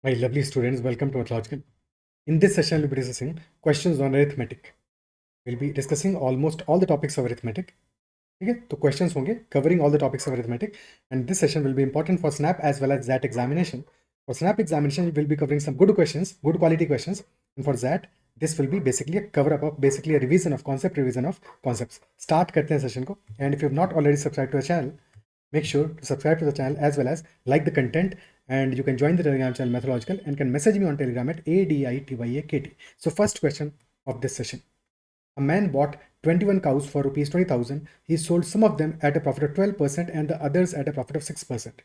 My lovely students, welcome to Mathological. In this session, we'll be discussing questions on arithmetic. We'll be discussing almost all the topics of arithmetic. Okay, so questions होंगे covering all the topics of arithmetic, and this session will be important for SNAP as well as ZAT examination. For SNAP examination, we will be covering some good questions, good quality questions, and for ZAT, this will be basically a cover up of basically a revision of concepts. Start करते हैं session को, and if you have not already subscribed to the channel, make sure to subscribe to the channel as well as like the content, and you can join the Telegram channel Mathological and can message me on Telegram at ADITYAKT. So first question of this session. A man bought 21 cows for rupees 20,000. He sold some of them at a profit of 12% and the others at a profit of 6%.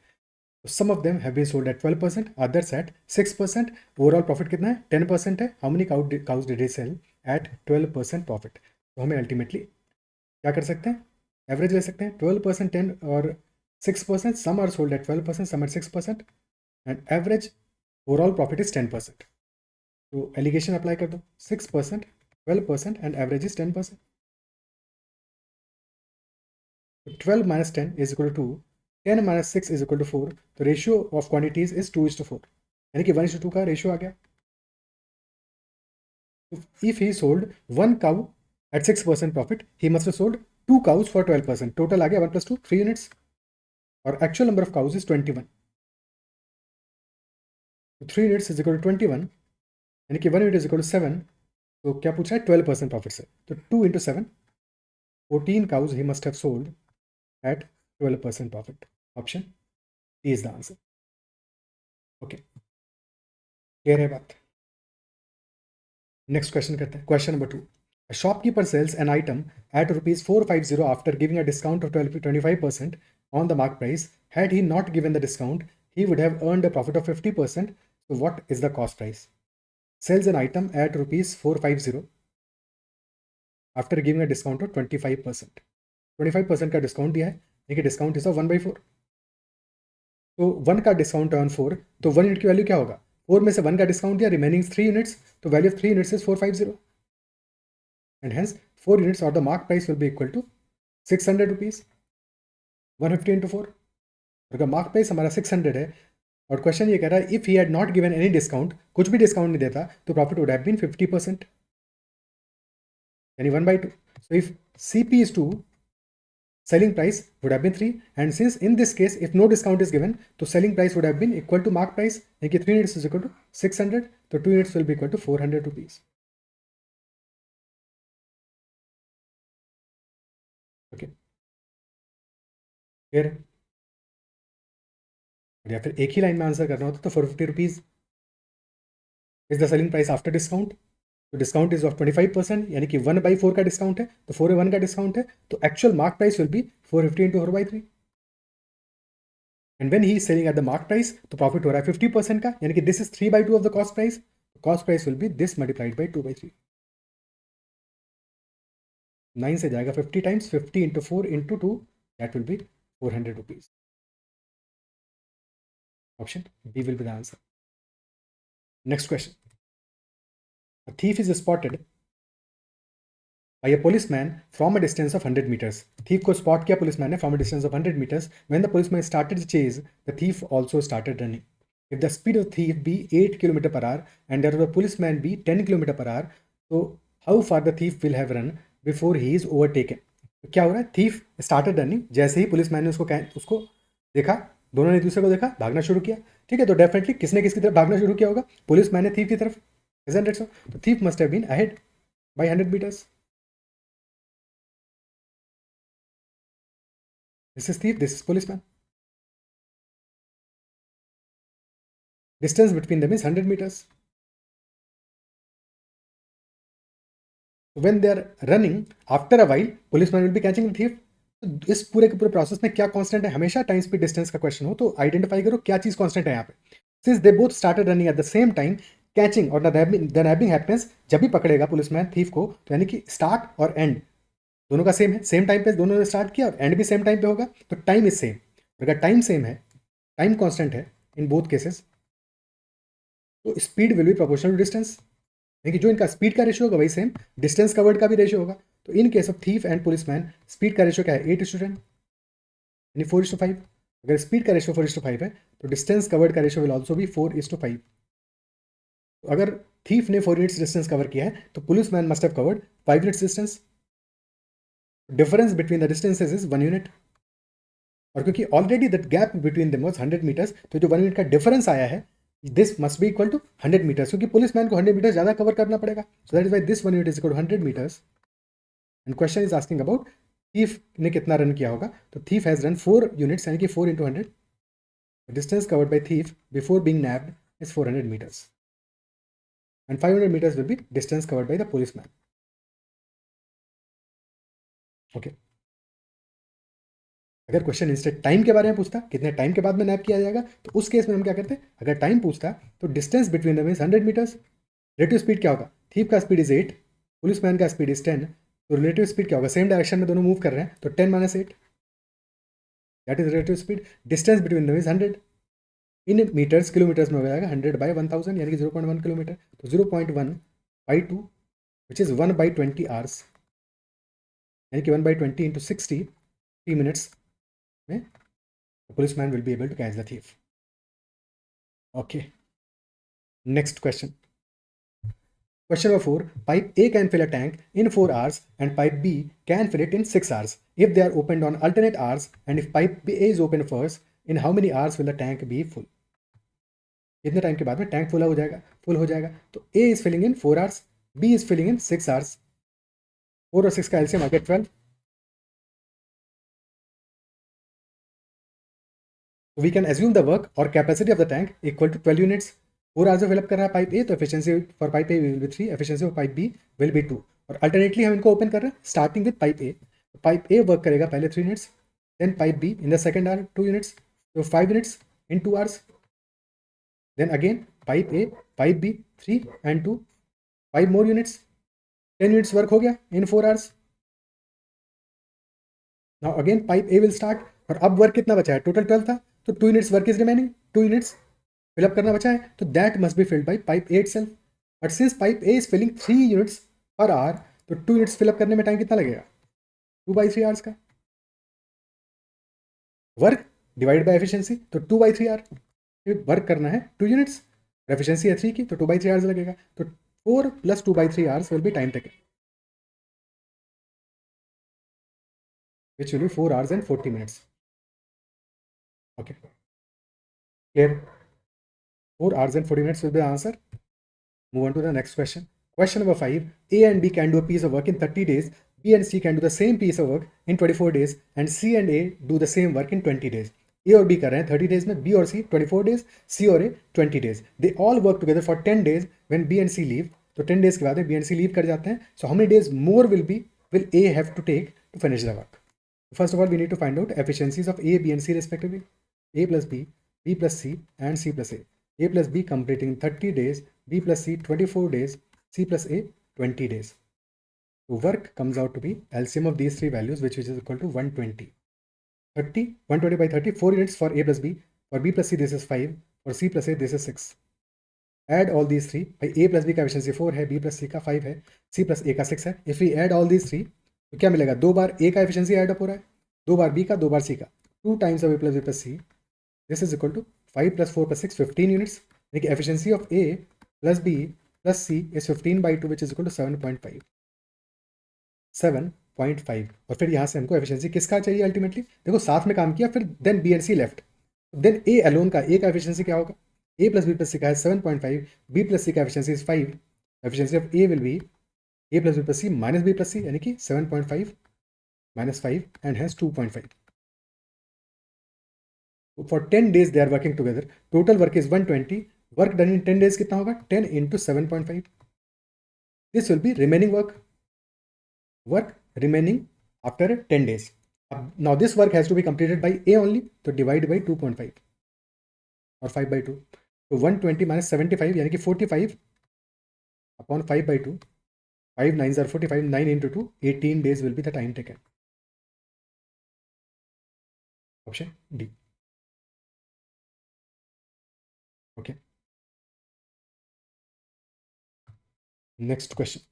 So some of them have been sold at 12%, others at 6%. Overall profit कितना है? 10% है. How many cows did he sell at 12% profit? तो हमें ultimately क्या कर सकते हैं? Average ले सकते हैं. 12%, 10 और 6%. Some are sold at 12%, some at 6%, and average overall profit is 10%. तो एलिगेशन अप्लाई कर दो. 6%, 12% and average is 10%. 12 minus 10 is equal to 2. 10 minus 6 is equal to 4. The ratio of quantities is 2:4. यानी कि 1:2 का रेशियो आ गया. If he sold one cow at 6% profit, he must have sold 2 cows for 12%. Total आ गया 1 plus 2, 3 units. और actual number of cows is 21. So 3 units is equal to 21. यानी कि 1 unit is equal to 7. तो क्या पूछा है? 12% प्रॉफिट से. तो 2 into 7, 14 cows he must have sold at 12% profit. Option D is the answer. Okay, clear है बात? Next question करते हैं. Question number 2. A shopkeeper sells an item at rupees 450 after giving a discount of 25% on the mark price. Had he not given the discount, he would have earned a profit of 50%. So what is the cost price? Sells an item at rupees 450 after giving a discount of 25%. 25% का discount दिया है, देखिए discount is of 1/4. तो 1 का discount on 4, तो 1 unit की value क्या होगा? 4 में से 1 का डिस्काउंट दिया, रिमेनिंग 3 यूनिट्स, तो value of 3 units is 450 and hence 4 units और the mark price will be equal to 600 rupees. 150 into 4. अगर मार्क प्राइस हमारा 600 है और क्वेश्चन ये कह रहा है if he had not given any discount, कुछ भी डिस्काउंट नहीं देता, तो प्रॉफिट वुड हैव बीन 50%, यानी 1/2. So if CP is 2, selling price would have been 3, and since in this case if no discount is given, so selling price would have been equal to mark price, यानी 3 units is equal to 600, so 2 units will be equal to 400 rupees. Okay, clear है? या फिर एक ही line में answer करना होता तो 450 rupees is the selling price after discount. तो डिस्काउंट इज ऑफ 25%, यानी कि 1/4 का डिस्काउंट है, तो 4/1 का डिस्काउंट है, तो actual mark price will be 450 into 4/3. And when he is selling at the mark price, तो प्रॉफिट हो रहा है 50% का, यानी कि this is 3/2 of the cost price. Cost price will be this multiplied by 2/3. 9 से जाएगा 50 times, 50 into 4 into 2, that will be 400 rupees. Option B will be the answer. Next question. A thief is spotted by a policeman from a distance of 100 meters. Thief को spot किया policeman ने from a distance of 100 meters. When the policeman started the chase, the thief also started running. If the speed of the thief be 8 km per hour and that of the policeman be 10 km per hour, so how far the thief will have run before he is overtaken? तो क्या हो रहा है? thief started running. जैसे ही policeman ने उसको देखा, दोनों ने दूसरे को देखा, भागना शुरू किया. ठीक है, तो डेफिनेटली किसने किसकी तरफ भागना शुरू किया होगा? पुलिसमैन ने thief की तरफ. Isn't it so? The thief must have been ahead by 100 meters. This is thief, this is policeman. Distance between them is 100 meters. When they are running, after a while, policeman will be catching the thief. तो इस पूरे के पूरे process में क्या constant है? हमेशा time speed distance का क्वेश्चन हो तो आइडेंटिफाई करो क्या चीज कांस्टेंट है यहाँ पे. Since they both started running at the same time, catching और द नैबिंग हैपेंस जब भी पकड़ेगा पुलिसमैन थीफ को, तो यानी कि स्टार्ट और एंड दोनों का सेम है, सेम टाइम पे दोनों ने स्टार्ट किया और एंड भी सेम टाइम पे होगा, तो टाइम इज सेम. अगर टाइम सेम है, टाइम कांस्टेंट है इन बोथ केसेस, तो speed will be proportional to distance. देखिए जो इनका स्पीड का रेशियो होगा वही सेम डिस्टेंस कवर्ड का भी रेशियो होगा. तो in case of thief and policeman speed का रेशियो क्या है? 8:10, यानी 4:5. अगर स्पीड का रेशियो 4:5 है, तो डिस्टेंस कवर्ड का रेशियो विल ऑल्सो भी 4:5. अगर थीफ ने 4 यूनिट्स डिस्टेंस कवर किया है तो policeman must have covered 5 units distance. Difference between the distances is 1 unit. और क्योंकि already that gap between them was 100 metres, तो जो 1 यूनिट का डिफरेंस आया है, this must be equal to 100 metres, क्योंकि पुलिस मैन को 100 मीटर ज़्यादा कवर करना पड़ेगा. So that is why this 1 unit is equal to 100 metres. And question is asking about thief ने कितना रन किया होगा. तो थीफ हैज़ रन 4 यूनिट्स, यानी कि 4 into 100. Distance covered by thief before being nabbed is 400 meters, and 500 meters will be distance covered by the policeman. Okay. अगर question instead time के बारे में पूछता, कितने टाइम के बाद में नैप किया जाएगा, तो उस केस में हम क्या करते हैं, अगर टाइम पूछता तो distance between them is 100 metres. Relative speed क्या होगा, थीफ का स्पीड इज 8, पुलिसमैन का स्पीड इज 10, तो रिलेटिव स्पीड क्या होगा, सेम डायरेक्शन में दोनों मूव कर रहे हैं, तो 10 - 8, that is relative speed. Distance between them is 100, in metres kilometres में हो जाएगा 100/1000, यानी कि 0.1 किलोमीटर. तो 0.1/2 विच इज 1/20 आवर्स, यानी कि 1/20 इंटू 60, 3 मिनट्स में the policeman will be able to catch the thief. Okay. Next question. Question number 4. Pipe A can fill a tank in 4 hours and pipe B can fill it in 6 hours if they are opened on alternate hours, and if pipe A is opened first, in how many hours will the tank be full? कितने time के बाद में tank full हो जाएगा. तो A is filling in 4 hours, B is filling in 6 hours. 4 और 6 का LCM आ गया 12. We can assume the work or capacity of the tank equal to 12 units. 4 hours में फिलअप कर रहा है पाइप ए, तो efficiency for pipe A will be 3, efficiency for pipe B will be 2. और alternately हम इनको open कर रहे हैं starting with pipe A. Pipe A work करेगा पहले 3 units, then pipe B in the second hour 2 units, तो 5 units in 2 hours. Then again pipe A, pipe B 3 and 2, 5 more units, 10 units work हो गया इन 4 hours. Now again pipe A will start, और अब work कितना बचा है, total 12 था, तो 2 units work is remaining, 2 units fill up करना बचा है, तो that must be filled by pipe A itself. But since pipe A is filling 3 units per hour, तो 2 यूनिट्स फिलअप करने में टाइम कितना लगेगा, 2/3 आवर्स का. वर्क डिवाइड बाई एफिशिएंसी, तो 2/3 आवर. वर्क करना है 2 यूनिट्स, एफिशिएंसी है 3 की, तो 2/3 आवर्स लगेगा. तो 4 + 2/3 hours will be time taken, which will be 4 hours and 40 minutes. Okay, clear? 4 hours and 40 minutes will be the answer. Move on to the next question. Question number 5. A and B can do a piece of work in 30 days. B and C can do the same piece of work in 24 days. And C and A do the same work in 20 days. A और B कर रहे हैं 30 days में, B और C 24 days, C और A 20 days. They all work together for 10 days when B and C leave. तो 10 days के बाद B and C leave कर जाते हैं. So how many days more will A have to take to finish the work? First of all, we need to find out efficiencies of A, B and C respectively. A plus B, B plus C and C plus A. A plus B completing 30 days, B plus C 24 days, C plus A 20 days. So work comes out to be LCM of these three values, which is equal to 120. 120 by 30, 4 units for A plus B. For B plus C this is 5. For C plus A this is 6. Add all these three. By A plus B का efficiency 4 है, B plus C का 5 है, C plus A का 6 है. If we add all these three, तो क्या मिलेगा, 2 बार A का efficiency ऐड अप हो रहा है, 2 बार B का, 2 बार C का, 2 times of A plus B plus C. This is equal to 5 plus 4 plus 6, 15 units. यानी कि efficiency of A plus B plus C is 15/2, which is equal to 7.5. 7.5. और फिर यहाँ से हमको एफिशिएंसी किसका चाहिए अल्टीमेटली, देखो साथ में काम किया, फिर then B and C left, then A alone का, ए का एफिशिएंसी क्या होगा, A plus B plus C का है 7.5, बी प्लस सी का efficiency is 5. Efficiency of A will be A plus B plus C minus B plus C, यानी कि 7.5 minus 5 and hence 2.5. For 10 days they are working together. Total work is 120. Work done in 10 days कितना होगा, 10 into 7.5. This will be remaining work remaining after 10 days. Now this work has to be completed by A only, so divide by 2.5 or 5/2. So 120 minus 75, यानी कि 45 upon 5/2. 5 9s are 45, 9 into 2, 18 days will be the time taken. Option D. Okay. Next question.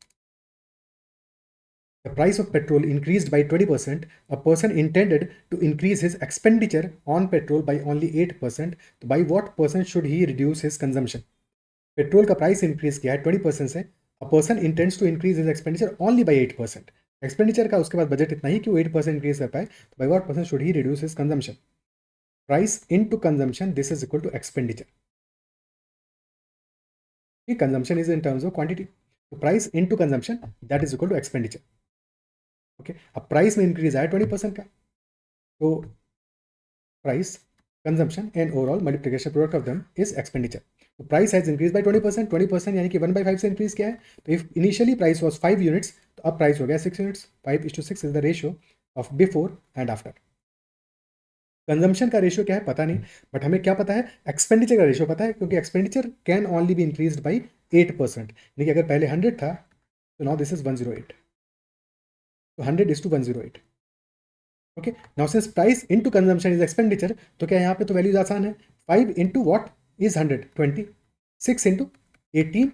The price of petrol increased by 20%. A person intended to increase his expenditure on petrol by only 8%. By what percent should he reduce his consumption? Petrol का price increase किया है 20% से, a person intends to increase his expenditure only by 8%। Expenditure का उसके बाद budget इतना ही कि वो 8% इंक्रीज कर पाए, तो by what person should he reduce his consumption? Price into consumption, this is equal to expenditure. Consumption is in terms of quantity, तो price into consumption that is equal to expenditure. Okay, अब price में increase आया 20% का, तो price, consumption and overall multiplication product of them is expenditure. तो price has increase by 20%, 20% यानी कि 1/5 से इंक्रीज किया है। तो if initially price was 5 units, तो अब प्राइस हो गया 6 units. 5:6 is the ratio of before and after. Consumption का रेशियो क्या है पता नहीं, बट हमें क्या पता है, एक्सपेंडिचर का रेशियो पता है, क्योंकि expenditure can only be increase by 8%। यानी कि अगर पहले 100 था, तो नाउ दिस इज 108, तो 100:108। Okay, now since price into consumption is expenditure, तो क्या यहाँ पे तो वैल्यूज आसान है। 5 into what is 100, 20। 6 into 18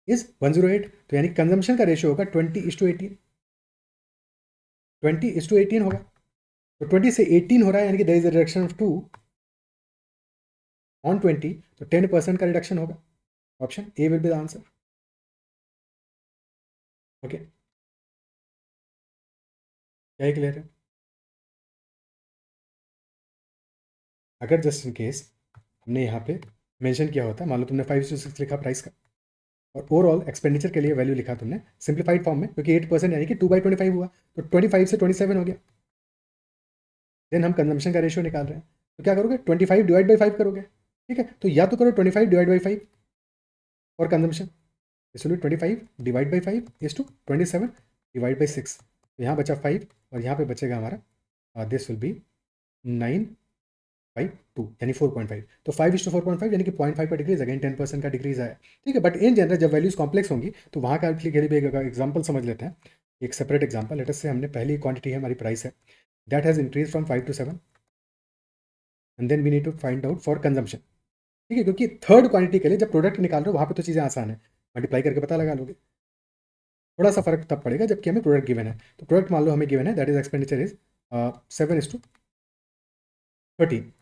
is 108, तो यानी कंजम्पशन का रेशियो होगा 20:18। 20:18 होगा, तो 20 से 18 हो रहा है, यानी कि there is a reduction of 2 on 20, तो 10% का रिडक्शन होगा। Option A will be the answer. Okay, क्या क्लियर है? अगर जस्ट इन केस हमने यहाँ पे मेंशन किया होता, मान लो तुमने 5:6 लिखा प्राइस का, और ओवरऑल एक्सपेंडिचर के लिए वैल्यू लिखा तुमने सिंप्लीफाइड फॉर्म में, क्योंकि 8% यानी कि 2/25 हुआ, तो 25 से 27 हो गया। देन हम कंजम्पशन का रेशियो निकाल रहे हैं, तो क्या करोगे, 25 डिवाइड बाई 5 करोगे। ठीक है, तो या तो करो 25 डिवाइड बाई 5 और consumption, this will be 25 divide by 5 is to 27 divide by 6। तो यहाँ बचा 5, और यहाँ पे बचेगा हमारा, दिस विल बी 9/2 यानी 4.5। तो 5:4.5 यानी कि 0.5 का डिक्रीज, अगेन 10% का डिक्रीज आया। ठीक है, बट इन जनरल जब वैल्यूज कॉम्प्लेक्स होंगी, तो वहाँ का लिए भी एक एग्जाम्पल समझ लेते हैं, एक सेपरेट एग्जाम्पल। लेट अस से हमने पहली क्वांटिटी है, हमारी प्राइस है, that has increase from 5 to 7, and then we need to find out for consumption. ठीक है, क्योंकि थर्ड क्वांटिटी के लिए जब प्रोडक्ट निकाल रहे हो, वहाँ पे तो चीज़ें आसान है, मल्टीप्लाई करके पता लगा लोगे। थोड़ा सा फर्क तब पड़ेगा जबकि हमें प्रोडक्ट गिवन है। तो प्रोडक्ट मान लो हमें गिवन है, that is expenditure is 7:13,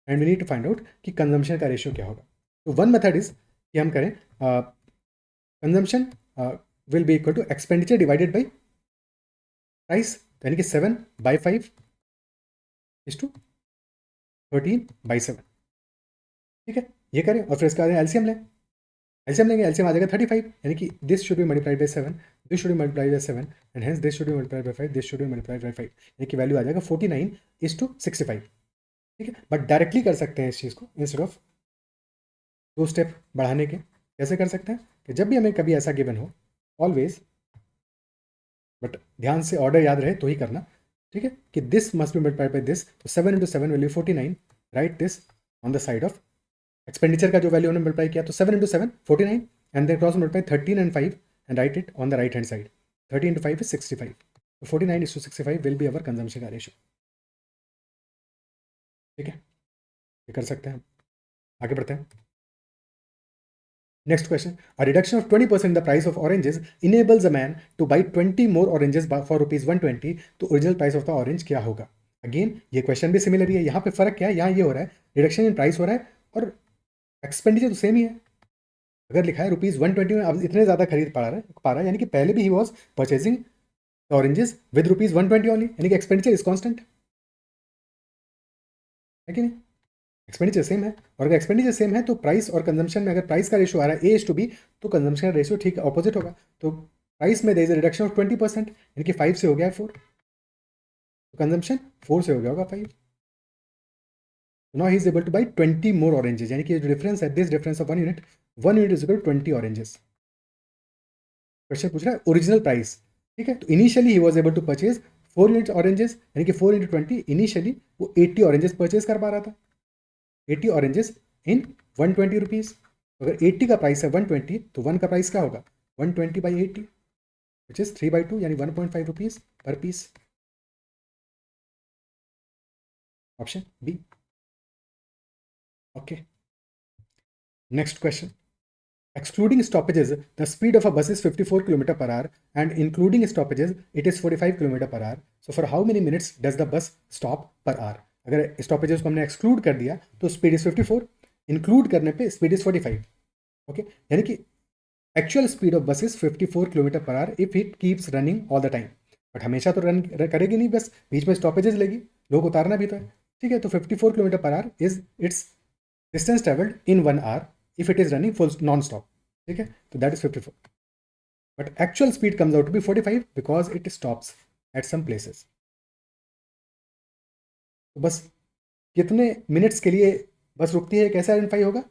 and we need to find out कि कंजम्पशन का रेशियो क्या होगा। तो वन मेथड इज कि हम करें consumption will be equal to expenditure divided by price, यानी कि 7/5 इज टू 13/7। ठीक है, ये करें और फिर इसका एलसीएम लें। एलसीएम लेंगे, एलसीएम आ जाएगा 35, यानी कि this should be multiplied by 7, this should be multiplied by 7, and hence this should be multiplied by 5, this should be multiplied by 5, यानी कि वैल्यू आ जाएगा 49:65। ठीक है, बट डायरेक्टली कर सकते हैं इस चीज़ को, इंस्टेड ऑफ 2 स्टेप बढ़ाने के। कैसे कर सकते हैं कि जब भी हमें कभी ऐसा गिवन हो, ऑलवेज, बट ध्यान से ऑर्डर याद रहे तो ही करना। ठीक है, कि this must B multiplied by this, तो 7 × 7 value 49, right this on the side of expenditure का जो वैल्यू हमने मल्टीप्लाई किया, तो 7 × 7 49, and then cross multiply 13 and 5 and write it on the right hand side. 30 × 5 is 65, तो 49:65 विल बी अवर कंजम्पशन का ratio. ठीक है, ये कर सकते हैं। आगे बढ़ते हैं। Next question. A reduction of 20% in the price of oranges enables a man to buy 20 more oranges for ₹120, तो original price of the orange क्या होगा? अगेन ये क्वेश्चन भी सिमिलर ही है। यहाँ पे फर्क क्या है, यहाँ ये हो रहा है रिडक्शन इन प्राइस हो रहा है, और एक्सपेंडिचर तो सेम ही है। अगर लिखा है ₹120 में, अब इतने ज़्यादा खरीद पा रहा है, यानी कि पहले भी he was purchasing oranges with ₹120 only, यानी कि एक्सपेंडिचर इज कॉन्स्टेंट है कि नहीं? एक्सपेंडिचर सेम है, और अगर एक्सपेंडिचर सेम है तो प्राइस और कंजम्पशन में अगर प्राइस का रेशियो आ रहा है A:B, तो कंजम्पशन का रेशियो ठीक ऑपोजिट होगा। तो प्राइस में there is a reduction of 20%, यानी कि 5 से हो गया है 4, तो कंजम्पशन 4 से हो गया होगा 5। Now he is able to buy 20 more oranges, यानी कि जो डिफरेंस है, this difference of 1 unit is equal to 20 oranges. Question पूछ रहा है ओरिजिनल प्राइस। ठीक है, तो initially he was able to purchase 4 unit oranges, यानी कि 4 × 20, इनिशियली वो 80 ऑरेंजेस परचेज कर पा रहा था, 80 ऑरेंजेस इन 120 रुपीज़। अगर 80 का प्राइस है 120, तो 1 का प्राइस क्या होगा, 120/80, विच इज 3/2, यानी 1.5 rupees per piece. Option B. Okay, next question. Excluding stoppages, the speed of a bus is 54 km per hour, and including stoppages, it is 45 km per hour. So for how many minutes does the bus stop per hour? अगर stoppages को हमने exclude कर दिया तो speed is 54, include करने पे speed is 45। Okay, यानी कि एक्चुअल स्पीड ऑफ बस is 54 kilometre per our if it keeps running all the time, but हमेशा तो रन करेगी नहीं, बस बीच में स्टॉपेजेस लेगी, लोग उतारना भी तो है, ठीक है। तो 54 kilometre per hour is its distance travelled in 1 hour if it is running full non stop, ठीक है। तो that is 54, but actual speed comes out to be 45 because it stops at some places. तो बस कितने minutes के लिए बस रुकती है कैसे आइडेंटिफाई होगा?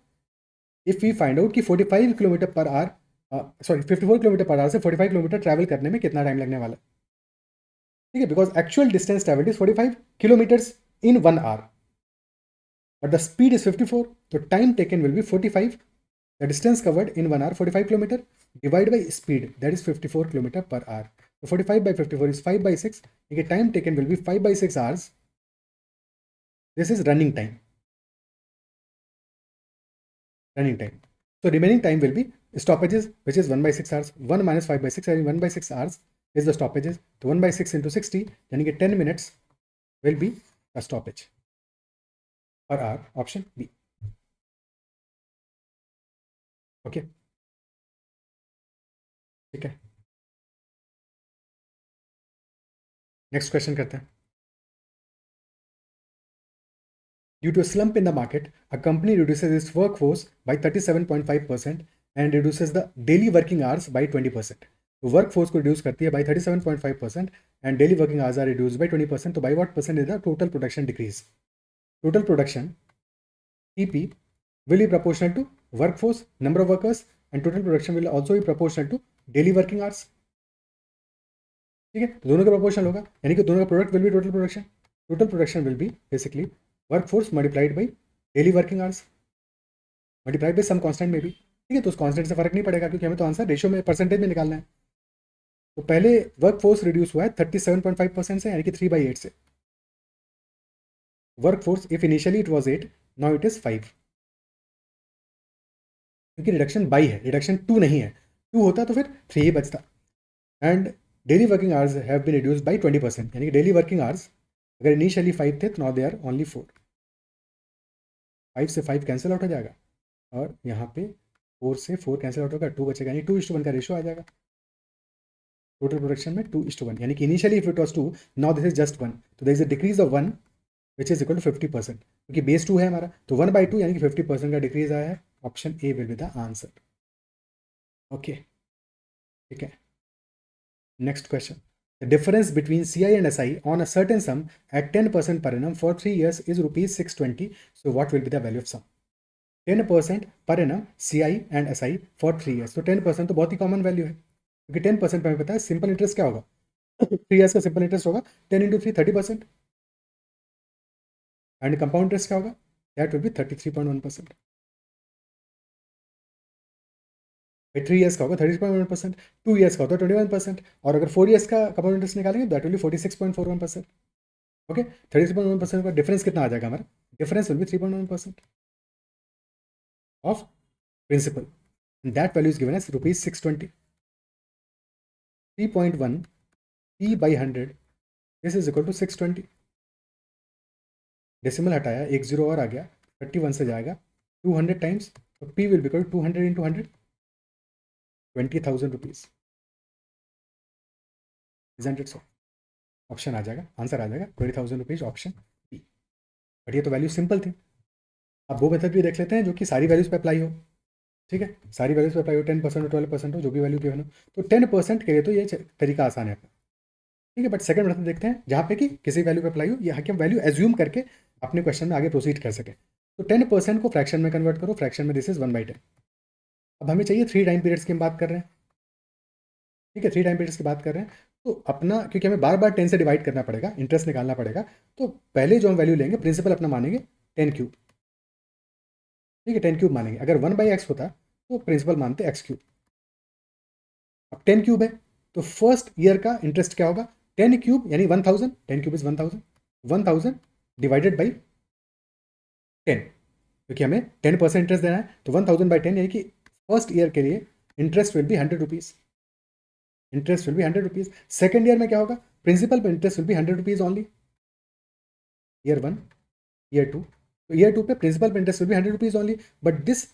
इफ वी फाइंड आउट कि 45 kilometre per our, sorry 54 kilometre per our से 45 किलोमीटर ट्रैवल करने में कितना टाइम लगने वाला है, ठीक है, because actual distance travelled is 45 kilometres in 1 hour, but the speed is 54, so time taken will be 45. The distance covered in 1 hour 45 kilometer divided by speed, that is 54 kilometer per hour. So 45 by 54 is 5 by 6. Okay, time taken will be 5 by 6 hours. This is running time. Running time. So remaining time will be stoppages, which is 1 by 6 hours. 1 minus 5 by 6, and 1 by 6 hours is the stoppages. So 1 by 6 into 60, then you get 10 minutes will be a stoppage per hour. Option B. Okay. ठीक है, next question करते हैं। Due to a slump in the market, a company reduces its workforce by 37.5% and reduces the daily working hours by 20%. तो workforce को reduce करती है by 37.5% and daily working hours are reduce by 20%। तो by what percent is the total production decrease? Total production TP will be proportional to workforce number of workers and total production will also be proportional to daily working hours, ठीक है। तो दोनों का proportional होगा, यानी कि दोनों का product will be total production. Total production will be basically workforce multiplied by daily working hours multiplied by some constant में भी, ठीक है। तो उस कांस्टेंट से फर्क नहीं पड़ेगा क्योंकि हमें तो आंसर रेशियो में परसेंटेज में निकालना है। तो पहले वर्कफोर्स रिड्यूस हुआ है 37.5% से, यानी कि 3/8 से। Workforce if initially it was 8, now it is 5, क्योंकि रिडक्शन बाई है, रिडक्शन 2 नहीं है। 2 होता तो फिर 3 ही बचता। And daily working hours have been reduced by 20%, यानी कि डेली वर्किंग आवर्स अगर इनिशियली 5 थे तो नाउ दे आर ओनली 4। 5 से 5 कैंसिल आउट हो जाएगा और यहाँ पे 4 से 4 कैंसिल आउट होगा, 2 बचेगा, यानी 2:1 का रेशियो आ जाएगा टोटल प्रोडक्शन में। 2:1, यानी कि initially if it was 2, now this is just 1, तो there is a decrease of 1 which is equal to 50%, क्योंकि बेस 2 है हमारा, तो 1/2 यानी कि 50% का डिक्रीज आया है। Option A will be the answer. Okay, ठीक है। Next question, the difference between CI and SI on a certain sum at 10% per annum for 3 years is rupees 620. So what will be the value of sum? 10% per annum CI and SI for 3 years. तो 10% तो बहुत ही common value है, क्योंकि 10% हमें पता है simple interest क्या होगा। 3 years का सिंपल इंटरेस्ट होगा 10 into 3 30%, एंड कंपाउंड इंटरेस्ट क्या होगा? That will B 33.1%। 3 years का होगा 33.1%, 2 years का होता है 21%, और अगर 4 years का कंपाउंड इंटरेस्ट निकालेंगे दैट विल बी 46.41%। ओके, 33.1% का डिफरेंस कितना आ जाएगा हमारा? Difference will be 3.1% of principal, that value is given as rupees 620। 3.1 P by 100 this is equal to 620। Decimal हटाया, एक जीरो और आ गया, 31 से जाएगा 200 टाइम्स, तो P will be equal to 200 into 100, 20,000 rupees. Isn't it so? Option आ जाएगा, answer आ जाएगा 20,000 रुपीज, ऑप्शन बी। बट ये तो वैल्यू सिंपल थी। अब वो मेथड भी देख लेते हैं जो कि सारी वैल्यूज पे अप्लाई हो, ठीक है। सारी वैल्यूज पे अप्लाई हो, 10% हो 12% हो, जो भी वैल्यू गिवन हो। तो 10% के लिए तो ये तरीका आसान है, ठीक है। बट सेकंड मेथड देखते हैं जहाँ पे कि किसी वैल्यू पे अप्लाई हो, यहाँ की हम वैल्यू एज्यूम करके अपने क्वेश्चन में आगे प्रोसीड कर सके। तो 10% को फ्रैक्शन में कन्वर्ट करो, फ्रैक्शन में दिस इज 1/10। अब हमें चाहिए 3 टाइम पीरियड्स की हम बात कर रहे हैं, ठीक है। 3 टाइम पीरियड्स की बात कर रहे हैं, तो अपना क्योंकि हमें बार बार 10 से डिवाइड करना पड़ेगा, इंटरेस्ट निकालना पड़ेगा, तो पहले जो हम वैल्यू लेंगे प्रिंसिपल अपना मानेंगे 10 क्यूब, ठीक है। 10 क्यूब मानेंगे। अगर 1/x होता तो प्रिंसिपल मानते x3। अब 10 क्यूब है तो फर्स्ट ईयर का इंटरेस्ट क्या होगा? 10 क्यूब यानी 1000, 10 क्यूब इज 1000, 1000 डिवाइडेड बाई 10, क्योंकि हमें 10% इंटरेस्ट देना है, तो 1000/10 यानी कि फर्स्ट ईयर के लिए interest will be 100 rupees. Interest will be 100 rupees. Second year में क्या होगा? प्रिंसिपल पे interest will be 100 rupees only, year 1, year 2। तो ईयर 2 पे प्रिंसिपल पे interest will be 100 rupees only, but this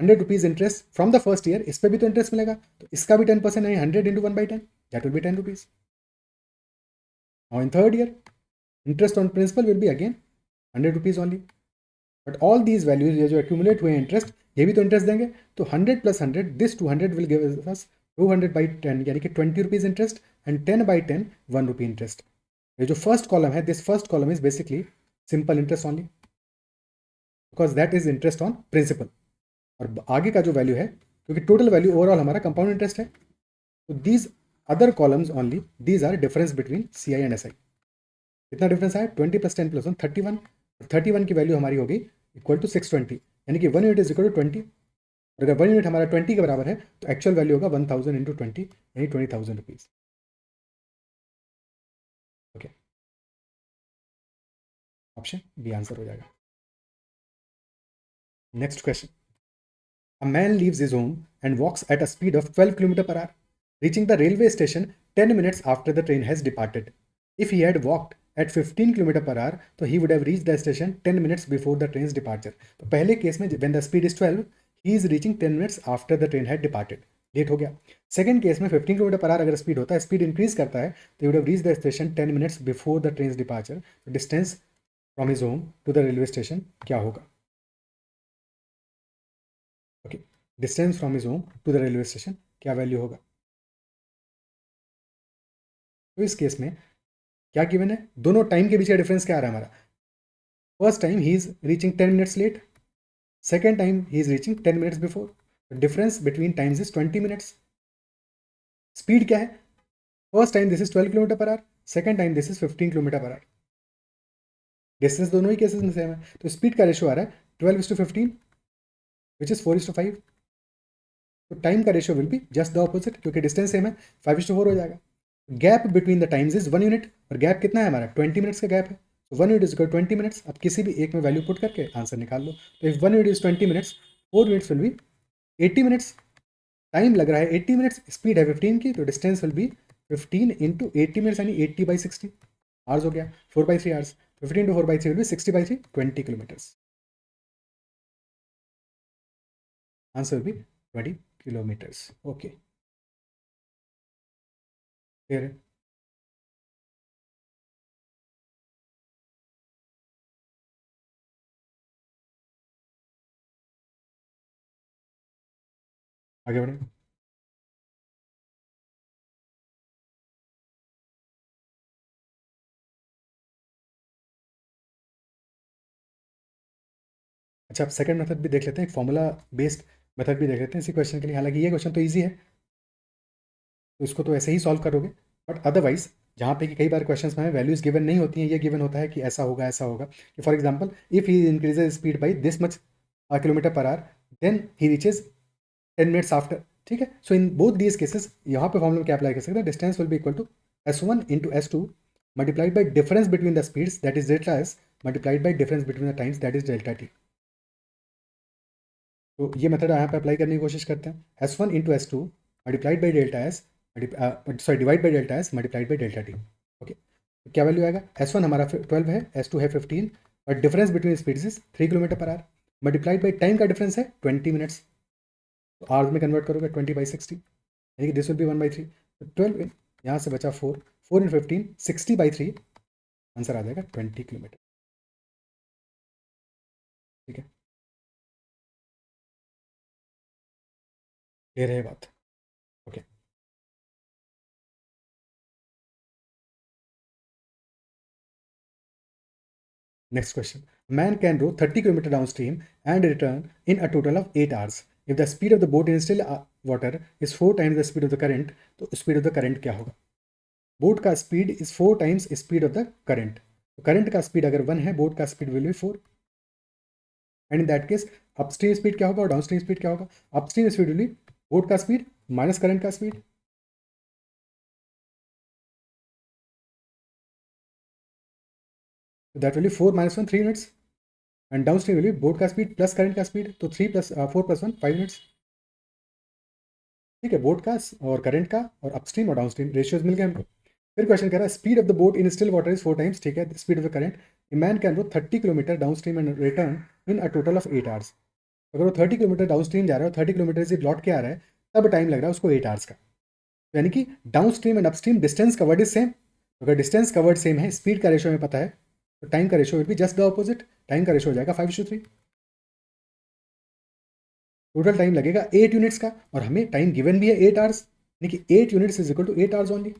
100 rupees interest from the first year, इस पर भी तो इंटरेस्ट मिलेगा, तो इसका भी 10% है, 100 into 1/10, that will be 10 rupees. Now in third year, interest on principal will be again 100 rupees only. But all these values, ये जो एक्यूमुलेट हुए इंटरेस्ट, ये भी तो इंटरेस्ट देंगे. तो 100 plus 100, this 200 will give us 200/10, यानी कि 20 rupees interest, and 10/10 1 rupee interest. ये जो फर्स्ट कॉलम है, this first column is basically simple interest only, because that is interest on principal. और आगे का जो वैल्यू है, क्योंकि टोटल वैल्यू ओवरऑल हमारा कंपाउंड इंटरेस्ट है, तो these other columns only, these are difference between C I and S I. कितना डिफरेंस आया? 20 प्लस 10 प्लस 1 31. 31 की वैल्यू हमारी होगी इक्वल टू 620, यानी कि 1 यूनिट इज इक्वल टू 20. और अगर 1 यूनिट हमारा 20 के बराबर है, तो एक्चुअल वैल्यू होगा 1000 इंटू 20, यानी 20,000 rupees. Okay, option B answer हो जाएगा. Next question. A man leaves his home and walks at a speed of 12 km per hour, reaching the railway station 10 minutes after the train has departed. If he had walked at 15 km per hour, तो he would have reached the station 10 minutes before the train's departure. तो पहले case में when the speed is 12, he is reaching 10 minutes after the train had departed. लेट हो गया. Second case में 15 km per hour अगर speed होता है, स्पीड इंक्रीज करता है, तो he would have reached the station 10 minutes before the train's departure. तो distance from his home to the railway station क्या होगा? Okay, distance from his home to the railway station क्या value होगा? तो इस केस में क्या गिवन है? दोनों टाइम के बीच का डिफरेंस क्या आ रहा है हमारा? First time he is reaching 10 minutes late, second time he is reaching 10 minutes before. Difference between times is 20 minutes. Speed क्या है? First time this is 12 kilometre per hour, second time this is 15 kilometre per hour. Distance दोनों ही cases में same है, तो speed का ratio आ रहा है 12:15, विच इज 4:5. तो टाइम का ratio will be just the opposite, क्योंकि डिस्टेंस सेम है, 5:4 हो जाएगा. Gap between the times is 1 unit, और गैप कितना है हमारा? 20 मिनट्स का गैप है. तो 1 यूनिट इज इक्वल 20 मिनट्स. अब किसी भी एक में वैल्यू पुट करके आंसर निकाल लो. तो if 1 unit is 20 minutes, 4 units will be 80 minutes. Time लग रहा है 80 मिनट्स, स्पीड है 15 की, तो distance will B 15 into 80 minutes, यानी 80/60 आवर्स हो गया, 4/3 hours. 15 into 4/3 will be 60/3, 20 kilometres. Answer will be 20 kilometres. Okay, clear है? आगे बढ़े. अच्छा, आप सेकंड मेथड भी देख लेते हैं, एक फॉर्मूला बेस्ड मेथड भी देख लेते हैं इसी क्वेश्चन के लिए. हालांकि ये क्वेश्चन तो ईजी है, तो इसको तो ऐसे ही सॉल्व करोगे. बट अदरवाइज, जहाँ पे कि कई बार क्वेश्चंस में वैल्यूज गिवन नहीं होती हैं, ये गिवन होता है कि ऐसा होगा ऐसा होगा. कि for example, if he increases speed by this much kilometre per hour, then he reaches 10 minutes after. ठीक है, so in both these cases यहाँ पे फॉर्मूला क्या अप्लाई कर सकते हैं? Distance will be equal to S1 into S2 multiplied by difference between the speeds, that is delta S, multiplied by difference between the times, that is delta T. तो ये method यहाँ पे apply करने की कोशिश करते हैं. S1 into S2 multiplied by delta S, sorry divide by delta S multiplied by delta T. Okay, तो क्या वैल्यू आएगा? S1 हमारा 12 है, S2 है 15, और difference between speeds is 3 kilometre per our, multiplied by time का डिफरेंस है 20 minutes. तो आवर्स में कन्वर्ट करोगे 20/60, यानी कि दिस विल बी 1/3. तो 12 यहाँ से बचा 4 इन 15, 60/3, आंसर आ जाएगा 20 किलोमीटर. ठीक है, क्लियर है बात? Okay, next question. Man can row 30 km downstream and return in a total of 8 hours. If the speed of the boat in still water is 4 times the speed of the current, तो speed of the current क्या होगा? Boat का speed is 4 times speed of the current. तो current का speed अगर 1 है, boat का speed will B 4. And in that case upstream speed क्या होगा और डाउनस्ट्रीम स्पीड क्या होगा? Upstream speed will B boat का स्पीड माइनस करंट का speed. That will B 4 - 1 3 minutes. And downstream will be boat का स्पीड प्लस करंट का speed, तो 4 + 1 5 मिनट्स. ठीक है, बोट का और करंट का और अपस्ट्रीम और डाउनस्ट्रीम रेशियोज मिल गए हमको. फिर क्वेश्चन कह रहा है speed of the boat in still water is 4 times. ठीक है, speed of the current. A man can row 30 kilometre downstream and return in a total of 8 hours. अगर वो 30 किलोमीटर डाउन स्ट्रीम जा रहा है और 30 किलोमीटर से लौट के आ रहा है, तब टाइम लग रहा है उसको 8 आवर्स का। तो यानी कि down stream and upstream distance covered is same. अगर डिस्टेंस कवर्ड सेम है, स्पीड का रेशो हमें पता है, तो टाइम का ratio will be just the opposite. Time का रेशो हो जाएगा 5:3। टोटल टाइम लगेगा 8 यूनिट्स का, और हमें टाइम गिवन भी है 8 आवर्स, यानी कि 8 units is equal to 8 hours only,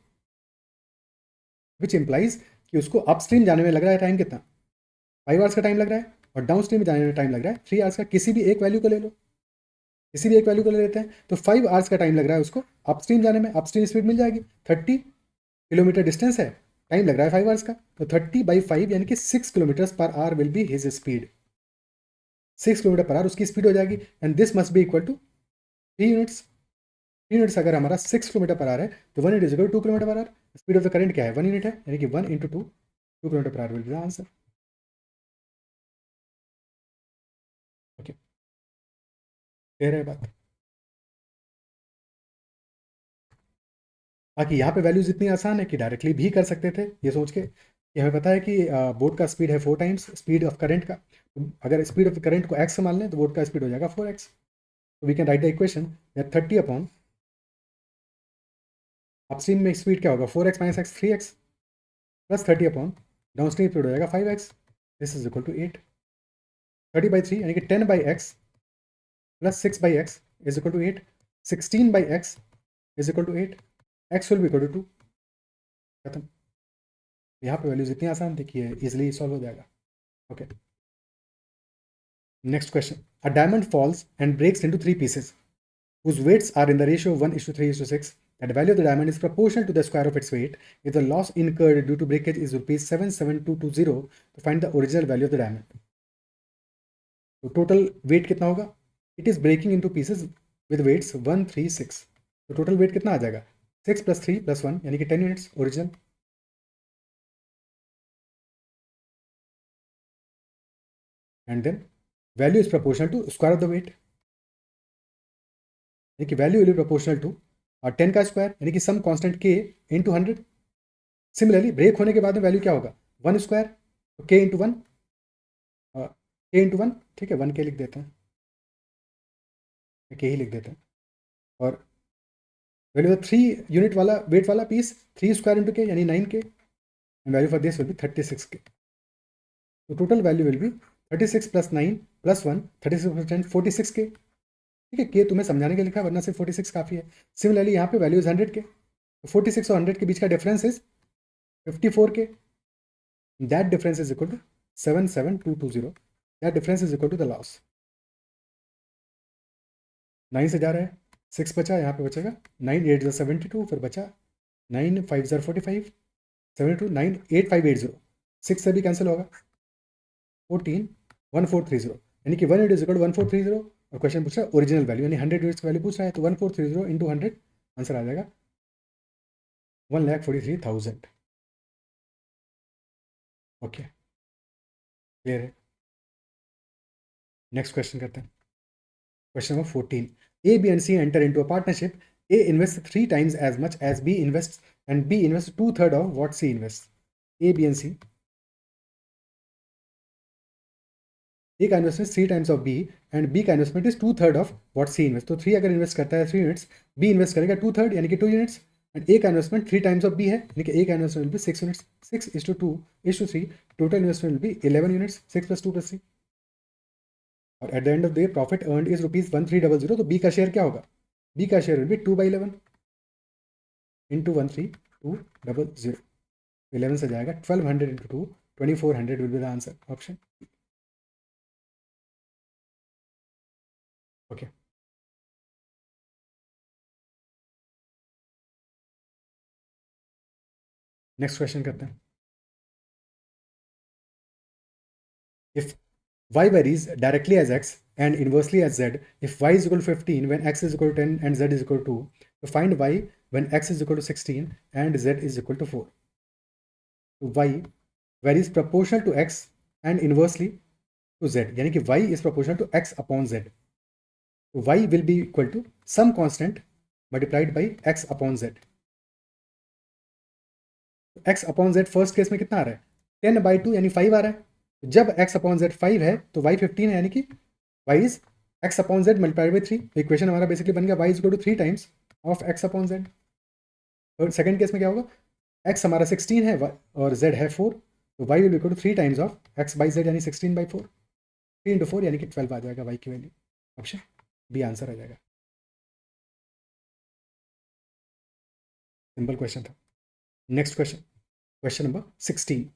which implies कि उसको अपस्ट्रीम जाने में लग रहा है टाइम कितना, 5 आवर्स का टाइम लग रहा है, और डाउन स्ट्रीम में जाने में टाइम लग रहा है 3 आवर्स का। किसी भी एक वैल्यू को ले लो, किसी भी एक वैल्यू को ले लेते हैं, तो 5 आवर्स का टाइम लग रहा है उसको अपस्ट्रीम जाने में। अपस्ट्रीम स्पीड मिल जाएगी, 30 किलोमीटर डिस्टेंस है, टाइम लग रहा है 5 आवर्स का, तो 30/5 यानी कि 6 kilometre per hour will be his speed. 6 kilometre per hour उसकी स्पीड हो जाएगी, and this must be equal to 3 units. 3 units अगर हमारा 6 किलोमीटर पर आवर है, तो 1 unit is equal to 2 kilometre per hour. Speed of the current क्या है, 1 unit है, यानी कि 1 into 2 kilometre per hour will be the answer. Okay, clear है बात। बाकी यहाँ पे वैल्यूज इतनी आसान है कि डायरेक्टली भी कर सकते थे, ये सोच के कि हमें पता है कि बोट का स्पीड है 4 टाइम्स स्पीड ऑफ करंट का। तो अगर स्पीड ऑफ करंट को x मान लें, तो बोट का स्पीड हो जाएगा 4x। तो we can write the equation that 30 upon upstream में स्पीड क्या होगा, 4x minus x 3x, plus 30 upon downstream speed हो जाएगा 5x। This is equal to 8। 30/3 यानी कि 10/x plus 6/x is equal to 8। 16/x is equal to 8। x will be equal to 2। खत्म। यहाँ पे वैल्यूज इतनी आसान थी कि इजिली सॉल्व हो जाएगा। Okay, next question. A diamond falls and breaks into 3 pieces whose weights are in the ratio of 1:3:6. That the value of the diamond is proportional to the square of its weight. If the loss incurred due to breakage is rupees 77220, to find the original value of the diamond. तो total weight कितना होगा, it is breaking into pieces with weights 1, 3, 6। तो total weight कितना आ जाएगा, 6 + 3 + 1 यानी कि 10 units original. And then value is proportional to square of the weight, यानी कि value will be proportional to 10 का स्क्वायर यानी कि some constant k into 100। Similarly break होने के बाद में वैल्यू क्या होगा, 1 स्क्वायर, तो k इंटू 1, k इंटू 1, ठीक है, 1k लिख देते हैं, k ही लिख देते हैं। और वैल्यू 3 यूनिट वाला वेट वाला पीस 3 स्क्वायर इंटू k यानी 9k, and value for this will B 36k। तो total value will B 36 + 9 + 1, 36 + 10 46k। ठीक है, k तुम्हें समझाने के लिए लिखा, वरना सिर्फ 46 काफ़ी है। सिमिलरली यहाँ पे वैल्यू इज 100k, तो 46 और 100 के बीच का difference is 54k। That difference is equal to 77220। That difference is equal to the loss. 9 से जा रहा है, 6 बचा, यहाँ पे बचेगा 9 8 72, फिर बचा 9 5 45 72, 9 8 5 80, 6 से भी कैंसिल होगा, 14 1430, यानी कि 1 इज इक्वल टू 1430। और क्वेश्चन पूछ रहा है ओरिजिनल वैल्यू, यानी 100 यूनिट्स की वैल्यू पूछ रहा है, तो 1430 इंटू 100 आंसर आ जाएगा 1,43,000। ओके, क्लियर है। नेक्स्ट क्वेश्चन करते हैं, question number 14। A, B and C enter into a partnership. A invests 3 times as much as B invests, and B invests 2/3 of what C invests. A, B and C. A का investment 3 times of B and B का investment is 2/3 of what C invest. तो 3 अगर invest करता है 3 units, B invest करेगा 2/3 यानी कि 2 units, and A का इन्वेस्टमेंट 3 टाइम्स ऑफ B है, यानी कि A का investment will be 6 units. 6:2:3, total investment will be 11 units, 6 + 2 + 3। और eight the end of the profit earned is ₹1300, तो B का शेयर क्या होगा, B का शेयर विल बी 2/11 इंटू 13,200। 11 से जाएगा 1200 into 2, 2400 will be the answer, option. Okay, next question करते हैं। If y varies directly as x and inversely as z, if y is equal to 15 when x is equal to 10 and z is equal to 2, to find y when x is equal to 16 and z is equal to 4. तो y varies proportional to x and inversely to z, यानी कि y is proportional to x upon z. तो y will be equal to some constant multiplied by x upon z. x upon Z first case में कितना आ रहा है, 10/2 यानी 5 आ रहा है। जब x अपॉन जेड 5 है तो y 15 है, यानी कि y is x upon z multiplied by 3। Equation हमारा बेसिकली बन गया y is equal to 3 times of x upon z। और सेकंड केस में क्या होगा, x हमारा 16 है और z है 4, तो y will equal to 3 times of x by z यानी 16 बाई 4। 3 इंटू 4 यानी कि 12 आ जाएगा y की वैल्यू। ऑप्शन बी आंसर आ जाएगा। सिंपल क्वेश्चन था। Next question, question number 16।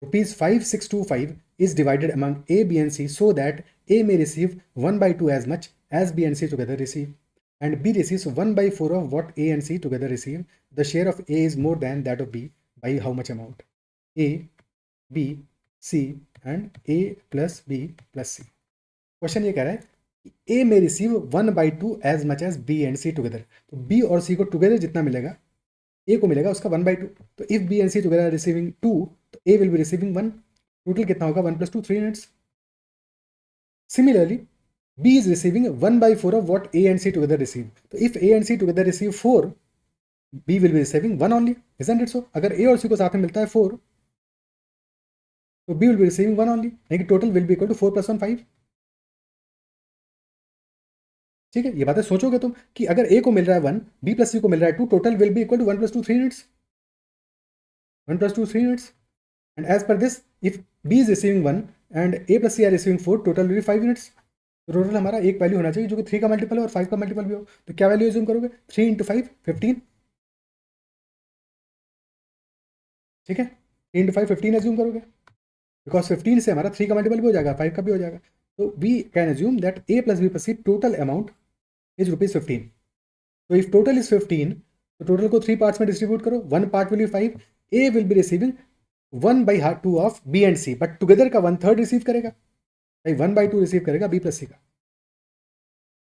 Rupees 5625 is divided among A, B and C so that A may receive 1 by 2 as much as B and C together receive, and B receives 1 by 4 of what A and C together receive. The share of A is more than that of B by how much amount? A, B, C and A plus B plus C. Question ये कह रहा है कि A may receive 1 by 2 as much as B and C together। तो B और C को together जितना मिलेगा ए को मिलेगा उसका 1/2। तो if B and C together are receiving 2 तो A will be receiving 1। Total कितना होगा 1 + 2 3 units. Similarly B is receiving 1/4 of what A and C together receive. तो if A and C together receive 4 B will be receiving 1 only, isn't it so? अगर A और सी को साथ में मिलता है 4 तो B will be receiving 1 only, यानी कि total will be equal to 4 + 1 5। ठीक है, ये बातें सोचोगे तुम कि अगर ए को मिल रहा है 1, बी प्लस सी को मिल रहा है 2, total will be equal to 1 + 2 3 units. 1 + 2 3 units. And as per this, if B is receiving 1 and A plus C are receiving 4, total will be 5 units. तो टोटल हमारा एक वैल्यू होना चाहिए जो कि 3 का मल्टीपल है और 5 का मल्टीपल भी हो। तो क्या वैल्यू एज्यूम करोगे? 3 इंटू 5 15। ठीक है, 3 इंटू 5 15 एज्यूम करोगे, बिकॉज 15 से हमारा 3 का मल्टीपल भी हो जाएगा, 5 का भी हो जाएगा। तो we can assume that A plus B plus C total amount is ₹15। तो इफ टोटल इज 15 तो टोटल को 3 पार्ट्स में डिस्ट्रीब्यूट करो। 1 part will be 5। A will be receiving 1/2 of B and C, but together का 1/3 receive करेगा। भाई 1/2 receive करेगा B plus C का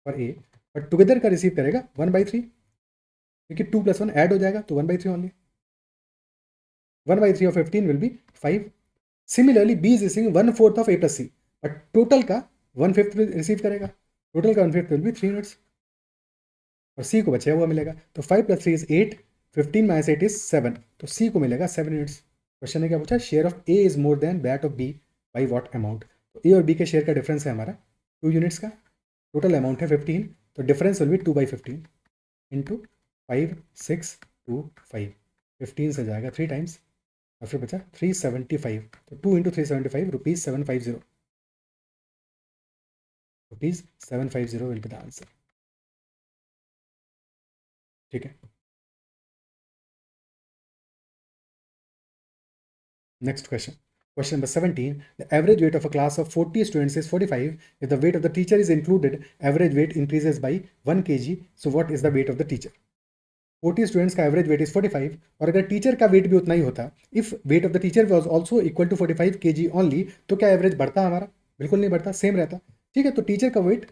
और A, बट टुगेदर का रिसीव करेगा 1/3, क्योंकि 2 + 1 ऐड हो जाएगा तो 1/3 only. 1/3 of 15 will be 5। Similarly B is receiving 1/4 of A plus C, but total का 1/5 रिसीव करेगा। टोटल का 1/5 विल बी 3 यूनिट्स और C को बचा हुआ मिलेगा। तो 5 + 3 इज 8, 15 - 8 इज 7, तो C को मिलेगा 7 यूनिट्स। क्वेश्चन ने क्या पूछा? Share of A is more than that of B by what amount. तो A और B के शेयर का डिफरेंस है हमारा 2 यूनिट्स का। टोटल अमाउंट है 15, तो डिफरेंस विल बी 2/15 इंटू 5 6 2 5। 15 से जाएगा 3 टाइम्स और फिर बचा 375। तो 2 into 375 ₹750। ₹750 will be the answer. ठीक है, next question, question number 17. The average weight of a class of 40 students is 45. If the weight of the teacher is included, average weight increases by 1 kg. So what is the weight of the teacher? 40 students का average weight is 45 और अगर teacher का wait भी उतना ही होता, if weight of the teacher was also equal to 45 kg only, तो क्या एवरेज बढ़ता हमारा? बिल्कुल नहीं बढ़ता, सेम रहता। ठीक है, तो टीचर का weight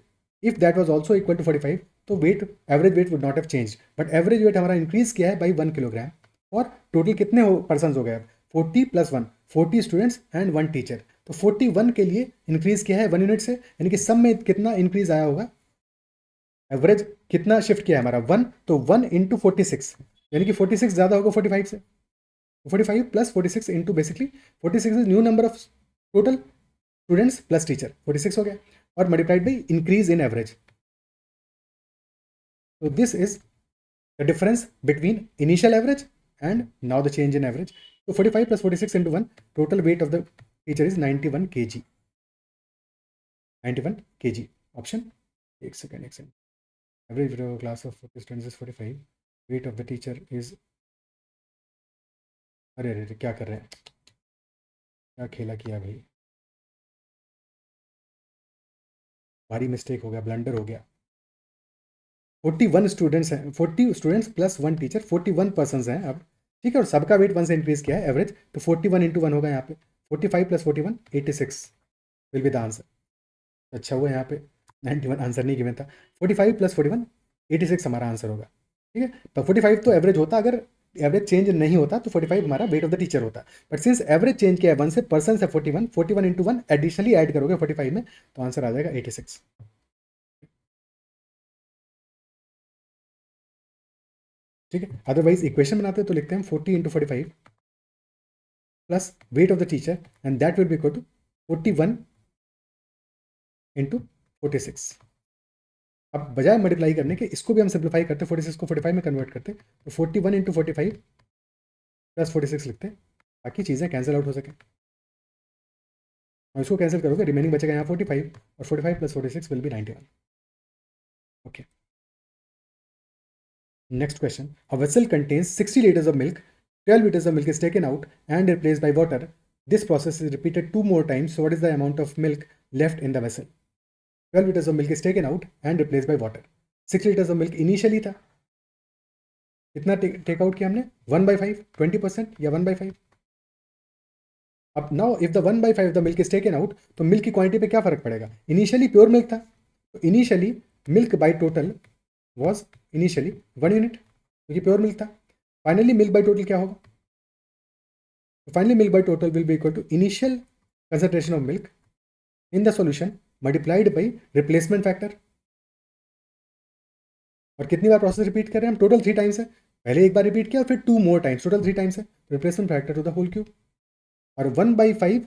if that was also equal to 45 तो weight average weight would not have change, but average weight हमारा इंक्रीज किया है बाई 1 किलोग्राम। और टोटल कितने पर्सन हो गए? 40 + 1, 40 स्टूडेंट्स एंड 1 टीचर। तो 41 के लिए इंक्रीज किया है 1 यूनिट से, यानी कि सब में कितना इंक्रीज आया होगा? एवरेज कितना शिफ्ट किया है हमारा? 1, तो 1 इंटू 46, यानी कि 46 ज़्यादा होगा 45 से। 45 + 46 into basically 46 is new number of total students plus teacher, 46 हो गया, और multiplied by increase in average. तो this is the difference between initial average and now the change in average. तो 45 + 46 into 1, total weight of the teacher is 91 kg। 91 kg। Option, एक second. Average weight of a class of 40 students is 45. Weight of the teacher is, अरे अरे क्या कर रहे हैं, क्या खेला किया भाई, भारी मिस्टेक हो गया, ब्लंडर हो गया। 41 स्टूडेंट्स हैं, 40 स्टूडेंट्स प्लस 1 टीचर, 41 पर्सन हैं अब। ठीक है, और सबका वेट 1 से इंक्रीज किया है एवरेज, तो 41 इंटू 1 होगा यहाँ पे। 45 + 41 86 विल बी द आंसर। अच्छा हुआ यहाँ पे 91 आंसर नहीं गिवन था। 45 + 41 86 हमारा आंसर होगा। ठीक है, तो 45 तो एवरेज होता, अगर एवरेज चेंज नहीं होता तो 45 हमारा वेट ऑफ द टीचर होता। बट सिंस एवरेज चेंज किया है 1 से, पर्सन से 41, 41 इंटू 1 एडिशनली ऐड करोगे 45 में, तो आंसर आ जाएगा 86। ठीक है, अदरवाइज इक्वेशन बनाते हैं तो लिखते हैं 40 into 45 plus weight of the teacher and that will be equal to 41 into 46। अब बजाय मल्टीप्लाई करने के इसको भी हम सिंप्लीफाई करते, 46 को 45 में कन्वर्ट करते, तो 41 इंटू 45 प्लस 46 लिखते, ताकि चीज़ें कैंसिल आउट हो सकें। और इसको कैंसिल करोगे, रिमेनिंग बचेगा यहाँ 45, और 45 plus 46 will be 91। Okay, next question. A vessel contains 60 liters of milk. 12 liters of milk is taken out and replaced by water. This process is repeated 2 more times. So what is the amount of milk left in the vessel? 12 liters of milk is taken out and replaced by water. 6 liters of milk initially था, कितना take out किया हमने? 1/5, 20% या 1/5? अब now if the 1/5 the milk is taken out, तो milk की quantity पे क्या फर्क पड़ेगा? इनिशियली प्योर मिल्क था, तो initially milk by total was initially 1 unit, क्योंकि प्योर मिल्क था। फाइनली मिल्क बाई टोटल क्या होगा? Finally milk by total will be equal to initial concentration of milk in the solution multiplied by replacement factor. और कितनी बार process repeat कर रहे हैं हम? टोटल 3 टाइम्स है, पहले एक बार रिपीट किया और फिर 2 मोर टाइम्स, टोटल 3 टाइम्स है। Replacement factor to the whole cube, और 1/5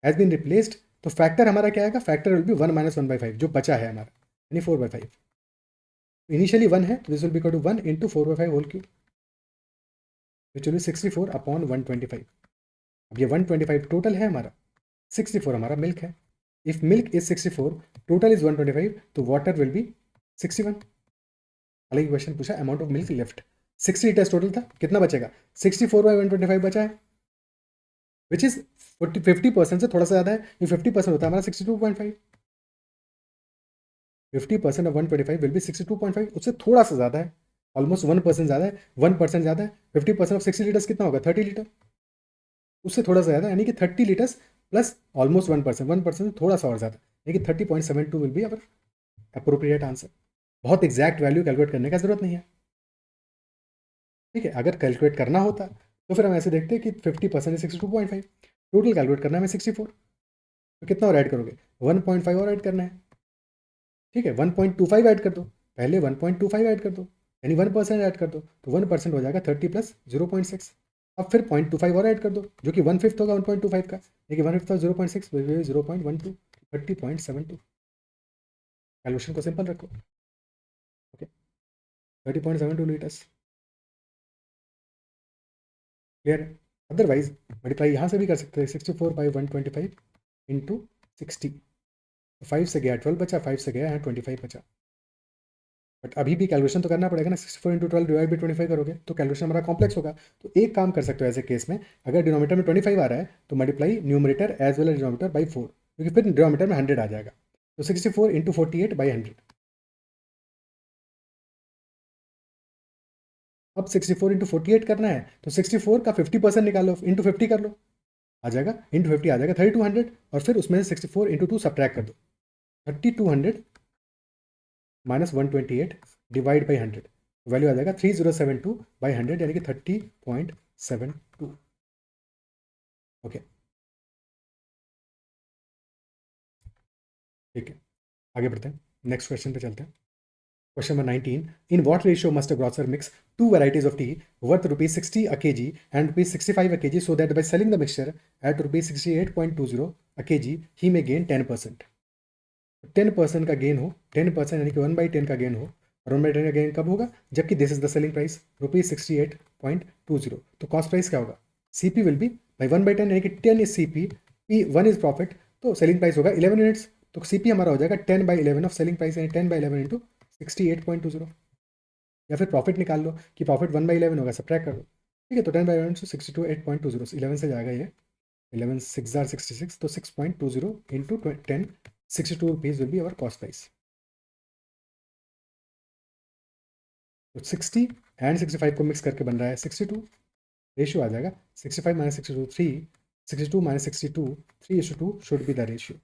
हैज बीन रिप्लेस्ड, तो फैक्टर हमारा क्या आएगा? फैक्टर विल बी 1 माइनस 1/5, जो बचा है हमारा, यानी 4/5। इनिशियली 1 है, तो this will be equal to 1 into 4/5 whole cube, which will be 64 upon 125। अब ये 125 टोटल है हमारा, 64 हमारा मिल्क है। If milk is 64, total is 125, तो वाटर विल बी 61। अलग क्वेश्चन पूछा, amount of milk left, 60 litres total था, कितना बचेगा? 64/125 बचा है, विच इज 50% से थोड़ा सा ज़्यादा है। ये 50% होता है हमारा 62.5। 50% ऑफ 125 विल बी 62.5, उससे थोड़ा सा ज़्यादा है, ऑलमोस्ट 1% ज़्यादा है, 1% ज़्यादा है। 50% ऑफ 60 लीटर्स कितना होगा? 30 लीटर, उससे थोड़ा सा ज़्यादा, यानी कि 30 लीटर्स प्लस ऑलमोस्ट 1%, 1% से थोड़ा सा और ज़्यादा, यानी कि 30.72 will be our appropriate answer. बहुत एग्जैक्ट वैल्यू कैलकुलेट करने का जरूरत नहीं है, ठीक है। अगर कैलकुलेट करना होता तो फिर हम ऐसे देखते हैं कि 50% 62.5, टोटल कैलकुलेट करना है हमें 64, तो कितना और ऐड करोगे? 1.5 और ऐड करना है, ठीक है। 1.25 ऐड कर दो, पहले 1.25 ऐड कर दो, यानी 1% ऐड कर दो, तो 1% हो जाएगा 30 प्लस 0.6। अब फिर 0.25 और ऐड कर दो, जो कि 1/5 होगा 1.25 का, लेकिन 1/5 ऑफ 0.6 0.12, 30.72। कैलकुलेशन को सिंपल रखो, ओके। 30.72 लीटर्स, क्लियर है। अदरवाइज मल्टीप्लाई यहाँ से भी कर सकते हैं, 64/125 इंटू 60, 5 से गया 12 बचा, 5 से गया यहाँ 25 बचा। बट अभी भी कैलकुलेशन तो करना पड़ेगा ना, 64 इंटू 12 डिवाइड बाई 25 करोगे तो कैलकुलेशन हमारा कॉम्प्लेक्स होगा। तो एक काम कर सकते हो ऐसे केस में, अगर डिनोमीटर में 25 आ रहा है तो multiply numerator as well as denominator by 4, क्योंकि फिर डिनोमीटर में 100 आ जाएगा। तो 64 इंटू 48/100। अब 64 इंटू 48 करना है, तो 64 का 50% निकालो, इंटू 50 कर लो, आ जाएगा, इंटू 50 आ जाएगा 3200, और फिर उसमें से 64 इंटू 2 सब्ट्रैक्ट कर दो, 3200 माइनस 128 डिवाइड बाई 100, वैल्यू आ जाएगा 3072/100, यानी कि 30.72। ओके, ठीक है, आगे बढ़ते हैं, नेक्स्ट क्वेश्चन पे चलते हैं। Question number 19, in what ratio must a grocer mix 2 varieties of tea worth ₹60 a kg and ₹65 a kg, so that by selling the mixture at ₹68.20 a kg he may gain 10%। 10% का gain हो, 10% यानी कि 1/10 का gain हो, और 1/10 का gain कब होगा? जबकि this is the selling price ₹68.20, तो कॉस्ट प्राइस क्या होगा? CP विल बी बाई 1/10, यानी कि 10 is CP, P1 is profit, तो सेलिंग प्राइस होगा 11 यूनिट्स, तो CP हमारा हो जाएगा 10/11 ऑफ सेलिंग प्राइस, यानी 10/11 इंटू 68.20। या फिर प्रॉफिट निकाल लो कि प्रॉफिट 1/11 होगा, सब्ट्रैक्ट कर लो, ठीक है। तो 10/11 इंटू 68.20, 11 से जाएगा ये, 11 6 are 66, तो 6.20 into 10, 62 rupees will be our cost price. तो 60 एंड 65 को मिक्स करके बन रहा है 62, रेशियो आ जाएगा 65 minus 62 3, 62 minus 62 3:2 should be the ratio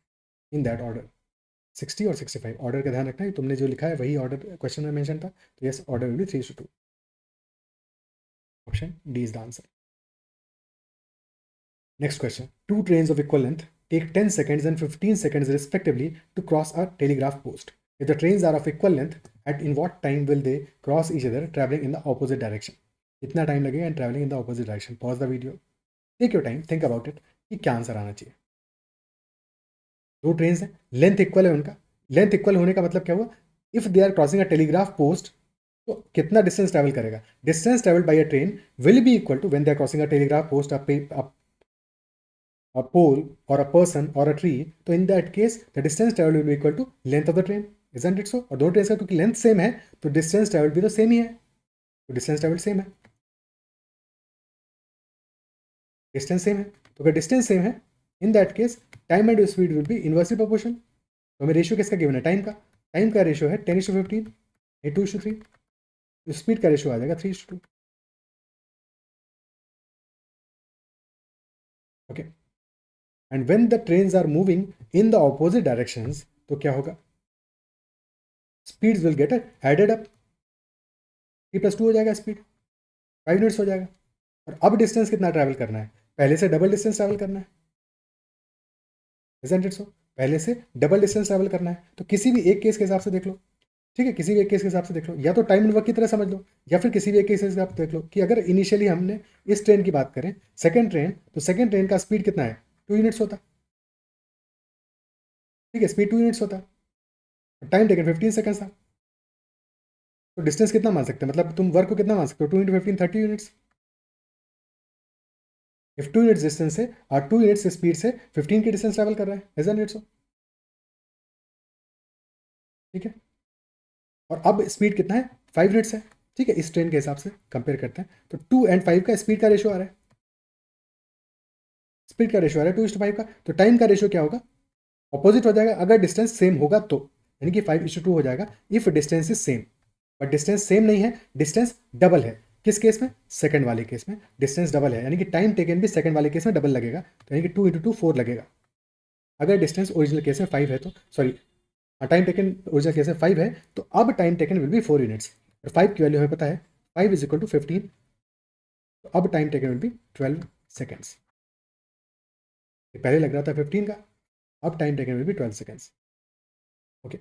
in that order. 60 और 65 ऑर्डर का ध्यान रखना है, तुमने जो लिखा है वही ऑर्डर क्वेश्चन में मेंशन था, तो yes, order will be 3:2। Option D is the answer. Next question. Two trains of equal length take 10 seconds and 15 seconds respectively to cross a telegraph post. If the trains are of equal length, in what time will they cross each other traveling in the opposite direction? इतना time लगेगा and traveling in the opposite direction. Pause the video. Take your time, think about it कि क्या answer आना चाहिए। दो train हैं, length equal है उनका, लेंथ इक्वल होने का मतलब क्या हुआ, if they are crossing a telegraph post तो कितना डिस्टेंस ट्रैवल करेगा, distance travel by a train will be equal to when they are crossing a telegraph post, a pole or a person or a tree, तो in that case the distance traveled will be equal to length of the train, isn't it so? और दो train का क्योंकि length same है तो distance travelled भी तो same ही है, तो डिस्टेंस ट्रैवल्ड सेम है, डिस्टेंस सेम है, तो अगर डिस्टेंस सेम है इन that case time and speed will be inversely proportional. तो हमें रेशियो किसका गिवन है, टाइम का रेशियो है 10:15 ये 2:3, तो स्पीड का रेशियो आ जाएगा 3:2। Okay, and when the trains are moving in the opposite directions तो क्या होगा, speeds will get added up, 3+2 हो जाएगा स्पीड, 5 मिनट्स हो जाएगा। और अब डिस्टेंस कितना ट्रैवल करना है, पहले से डबल डिस्टेंस ट्रैवल करना है, इजंट इट सो, पहले से डबल डिस्टेंस ट्रैवल करना है। तो किसी भी एक केस के हिसाब से देख लो, ठीक है, किसी भी एक केस के हिसाब से देख लो, या तो टाइम एंड वर्क की तरह समझ लो, या फिर किसी भी एक केस के हिसाब से देख लो कि अगर इनिशियली हमने इस ट्रेन की बात करें सेकंड ट्रेन, तो सेकंड ट्रेन का स्पीड कितना है, 2 यूनिट्स होता, ठीक है, स्पीड 2 यूनिट्स होता, टाइम टेकन 15 सेकंड्स था, तो डिस्टेंस कितना मान सकते हैं, मतलब तुम वर्क को कितना मान सकते हो, 2 × 15 30 यूनिट्स। इफ 2 यूनिट्स डिस्टेंस से और 2 यूनिट्स स्पीड से 15 की डिस्टेंस ट्रैवल कर रहा है, इजंट इट सो, ठीक है। और अब स्पीड कितना है, 5 मिनट्स है, ठीक है, इस ट्रेन के हिसाब से कंपेयर करते हैं तो 2 और 5 का स्पीड का रेशियो आ रहा है, स्पीड का रेशियो आ रहा है 2:5 का, तो टाइम का रेशियो क्या होगा, ऑपोजिट हो जाएगा अगर डिस्टेंस सेम होगा तो, यानी कि 5:2 हो जाएगा if distance is same. But distance same नहीं है, डिस्टेंस डबल है, किस केस में, सेकंड वाले केस में डिस्टेंस डबल है, यानी कि टाइम टेकन भी सेकंड वाले केस में डबल लगेगा, तो यानी कि 2 × 2 4 लगेगा। अगर डिस्टेंस ओरिजिनल केस में 5 है तो sorry, time taken original case में 5 है तो अब time taken will B 4 units, और 5 की वैल्यू हमें पता है 5 = 15, तो अब time taken will B 12 seconds. पहले लग रहा था 15 का, अब time taken will B 12 seconds. Okay,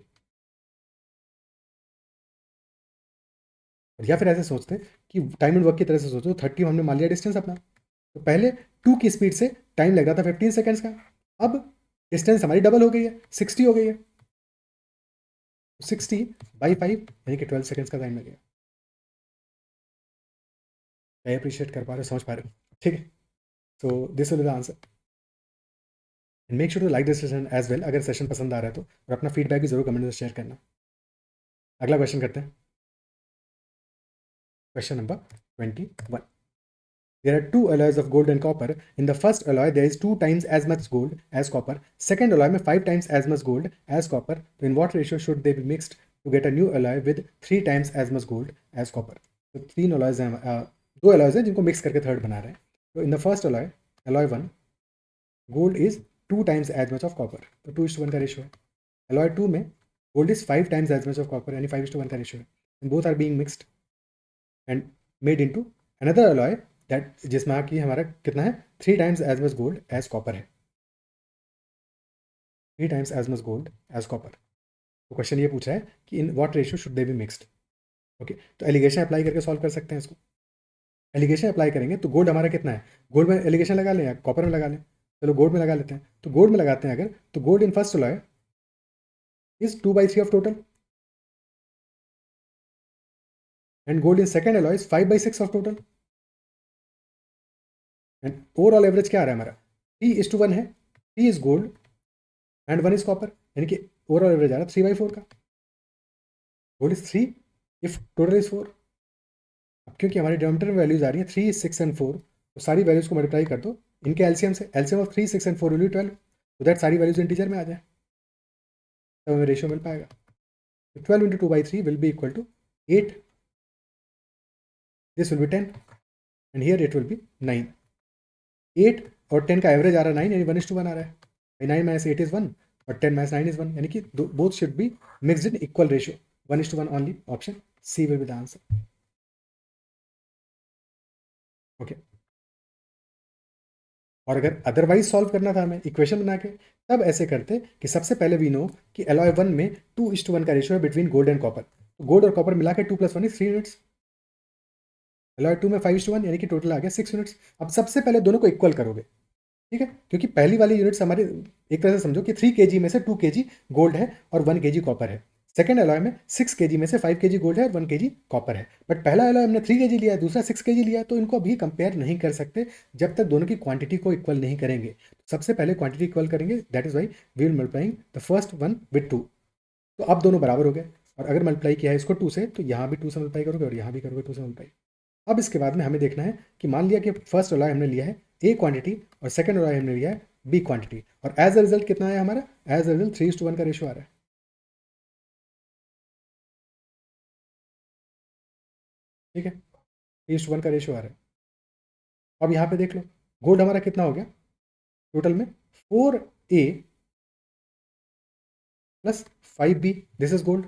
या फिर ऐसे सोचते हैं कि टाइम एंड वर्क की तरह से सोचो, 30 हमने मान लिया डिस्टेंस अपना, तो पहले 2 की स्पीड से टाइम लग रहा था 15 सेकेंड्स का, अब डिस्टेंस हमारी डबल हो गई है, 60 हो गई है, 60/5 यानी कि 12 सेकेंड्स का टाइम लगेगा। आई अप्रिशिएट कर पा रहे हो, समझ पा रहे हो, ठीक है। So this will be the answer, and make sure to like this session as well, अगर सेशन पसंद आ रहा है तो, और अपना फीडबैक भी जरूर कमेंट में शेयर करना। अगला क्वेश्चन करते हैं, question number 21। There are two alloys of gold and copper. In the first alloy, there is 2 times as much gold as copper. Second alloy में 5 times as much gold as copper. So in what ratio should they be mixed to get a new alloy with 3 times as much gold as copper? तो 3 alloys हैं, 2 alloys हैं जिनको mix करके third बना रहे हैं। तो इन the first alloy, alloy 1, gold is 2 times as much of copper, तो 2:1 का रेशियो है। alloy 2 में gold is 5 times as much of copper, यानी 5:1 का रेशियो है। And both are being mixed and made into another alloy that, जिसमें कि हमारा कितना है, 3 times as much gold as copper है, 3 times as much gold as copper। तो क्वेश्चन ये पूछा है कि in what ratio should they be mixed. Okay, तो एलिगेशन अप्लाई करके सॉल्व कर सकते हैं इसको। एलिगेशन अप्लाई करेंगे तो गोल्ड हमारा कितना है, गोल्ड में एलिगेशन लगा लें या कॉपर में लगा लें, चलो गोल्ड में लगा लेते हैं। तो गोल्ड में लगाते हैं अगर, तो gold in first alloy is 2/3 of total, and gold in second alloy is 5/6 of total, and overall average क्या आ रहा है हमारा, 3:1 है, 3 is gold and 1 is copper, यानी कि ओवरऑल एवरेज आ रहा है 3/4 का। Gold is 3 if total is 4। अब क्योंकि हमारी डिनोमिनेटर में वैल्यूज आ रही हैं 3, 6 एंड 4, तो सारी वैल्यूज को मल्टीप्लाई कर दो इनके एलसीएम से, LCM of 3, 6 and 4 will B 12, तो दैट सारी वैल्यूज इंटीजर में आ जाए, तब हमें रेशियो मिल पाएगा। तो 12 × 2/3 will be equal to 8, this will be 10, and here it will be 9। 8 और 10 का एवरेज आ रहा है 9, यानी 1:1 आ रहा है, 9 - 8 इज 1 और 10 - 9 इज 1, यानी कि both should be mixed in equal ratio, 1:1 only, option C will be the answer. Okay, और अगर अदरवाइज सॉल्व करना था हमें इक्वेशन बना के, तब ऐसे करते कि सबसे पहले वी नो कि एलॉय 1 में 2:1 का रेशियो है बिटवीन गोल्ड एंड कॉपर, तो गोल्ड और कॉपर मिला के 2 + 1 इज 3 यूनिट्स, एलॉय 2 में 5:1 यानी कि टोटल आ गया 6 यूनिट्स। अब सबसे पहले दोनों को इक्वल करोगे, ठीक है, क्योंकि पहली वाली यूनिट्स हमारे एक तरह से समझो कि 3 kg में से 2 kg गोल्ड है और 1 kg कॉपर है। सेकंड एलॉय में 6 kg में से 5 kg गोल्ड है और 1 kg कॉपर है। बट पहला एलॉय हमने 3 kg लिया है, दूसरा 6 kg लिया है, तो इनको अभी कंपेयर नहीं कर सकते जब तक दोनों की क्वांटिटी को इक्वल नहीं करेंगे। सबसे पहले क्वांटिटी इक्वल करेंगे, that is why we will multiplying the first one with 2। तो अब दोनों बराबर हो गए, और अगर मल्टीप्लाई किया है इसको 2 से तो यहाँ भी 2 से मल्टीप्लाई करोगे और यहाँ भी करोगे 2 से मल्टीप्लाई। अब इसके बाद में हमें देखना है कि मान लिया कि फर्स्ट अलॉय हमने लिया है ए क्वांटिटी और सेकंड अलॉय हमने लिया है बी क्वांटिटी, और एज अ रिजल्ट कितना है हमारा, एज अ रिजल्ट 3:1 का रेशियो आ रहा है। ठीक है, 3:1 का रेशियो आ रहा है। अब यहाँ पे देख लो गोल्ड हमारा कितना हो गया टोटल में, 4A plus 5B, this is gold,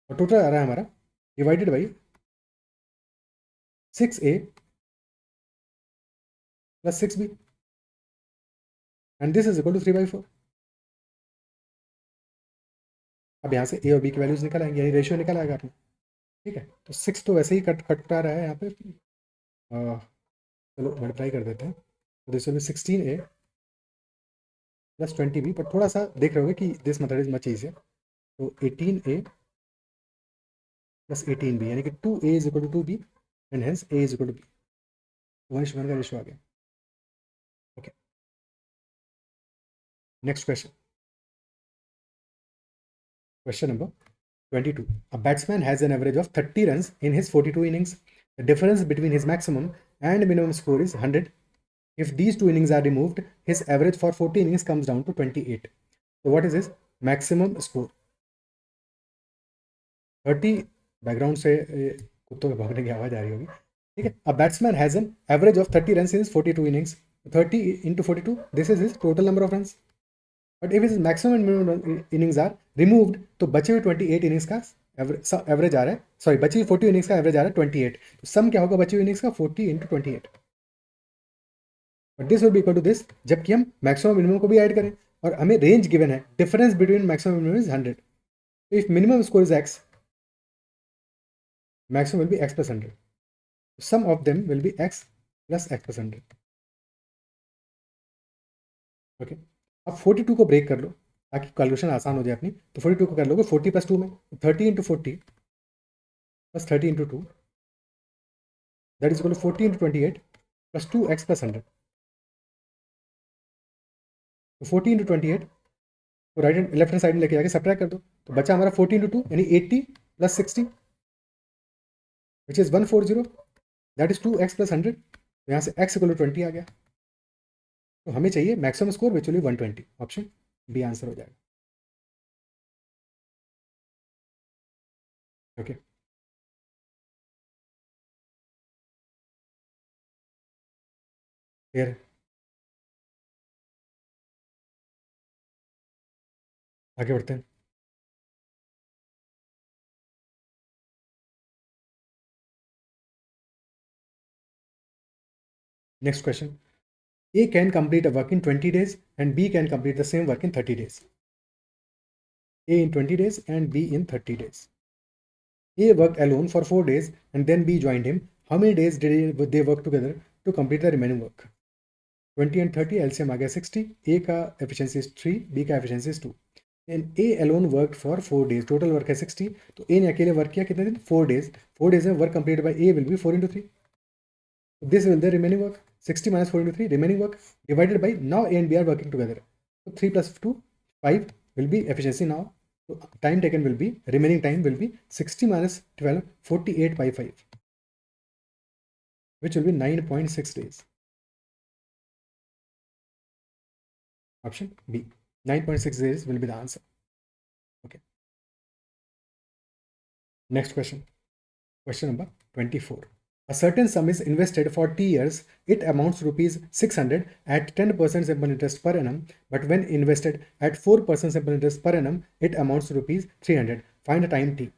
और टोटल आ रहा है हमारा divided by 6A plus 6B, and this is equal to 3/4। अब यहाँ से ए और बी की वैल्यूज निकल आएंगे, यानी रेशियो निकल आएगा अपना। ठीक है, तो 6 तो वैसे ही कट रहा है यहाँ पे, चलो मल्टीप्लाई कर देते हैं, तो this will be 16A plus 20B, बट थोड़ा सा देख रहे होगे कि this method is much easier. तो 18A प्लस 18B, यानी कि 2A is equal to 2B and hence A is equal to B, 1:1 का रेशियो आ गया। Okay, next question, question number 22. A batsman has an average of 30 runs in his 42 innings. The difference between his maximum and minimum score is 100. If these two innings are removed, his average for 40 innings comes down to 28. So what is his maximum score? 30, background से कुत्तों के भौंकने की आवाज आ रही होगी। ठीक है, a batsman has an average of 30 run in 42 innings, 30 into 42, this is his total number of runs. But if is maximum and minimum innings are removed, तो बचे हुए 28 इनिंग्स का एवरेज आ रहा है, सॉरी बची हुई 40 इनिंग्स का एवरेज आ रहा है 28। तो सम क्या होगा बची हुई इनिंग्स का, 40 into 28, but this will be equal to this, जबकि हम मैक्सिमम मिनिमम को भी ऐड करें, और हमें रेंज गिवन है, difference between maximum minimum is 100। तो if minimum score is x, maximum will be x plus 100. Sum of them will be x plus x plus 100. Okay, अब 42 को ब्रेक कर लो ताकि कैलकुलेशन आसान हो जाए अपनी। तो 42 को कर लोगे 40 प्लस 2 में, 30 into 40 plus 30 into 2, that is equal to 40 into 28 plus 2x plus 100। तो 40 इंटू 28 को राइट लेफ्ट हैंड साइड में लेके जाके सब्ट्रैक्ट कर दो, तो बचा हमारा 40 इंटू 2 यानी 80 plus 60 which is 140, that is 2x plus 100। तो यहाँ से x इक्वल टू 20 आ गया। तो हमें चाहिए maximum score which will be 120, option B answer हो जाएगा। ओके, क्लियर, आगे बढ़ते हैं। Next question. A can complete a work in 20 days and B can complete the same work in 30 days. A in 20 days and B in 30 days. A worked alone for 4 days and then B joined him. How many days did they work together to complete the remaining work? 20 and 30, LCM आ गया 60. A का efficiency is 3, B का efficiency is 2. And A alone worked for 4 days. Total work है 60. तो A ने अकेले work किया कितने दिन, 4 days. 4 days में work completed by A will be 4 into 3. This will the remaining work, 60 minus 4 into 3, remaining work divided by, now A and B are working together. So 3 plus 2, 5 will be efficiency now. So time taken will be, remaining time will be 60 minus 12, 48 by 5, which will be 9.6 days. Option B, 9.6 days will be the answer. Okay. Next question, question number 24. A certain sum is invested for T years, it amounts to rupees 600 at 10% simple interest per annum, but when invested at 4% simple interest per annum, it amounts to rupees 300. Find the time T.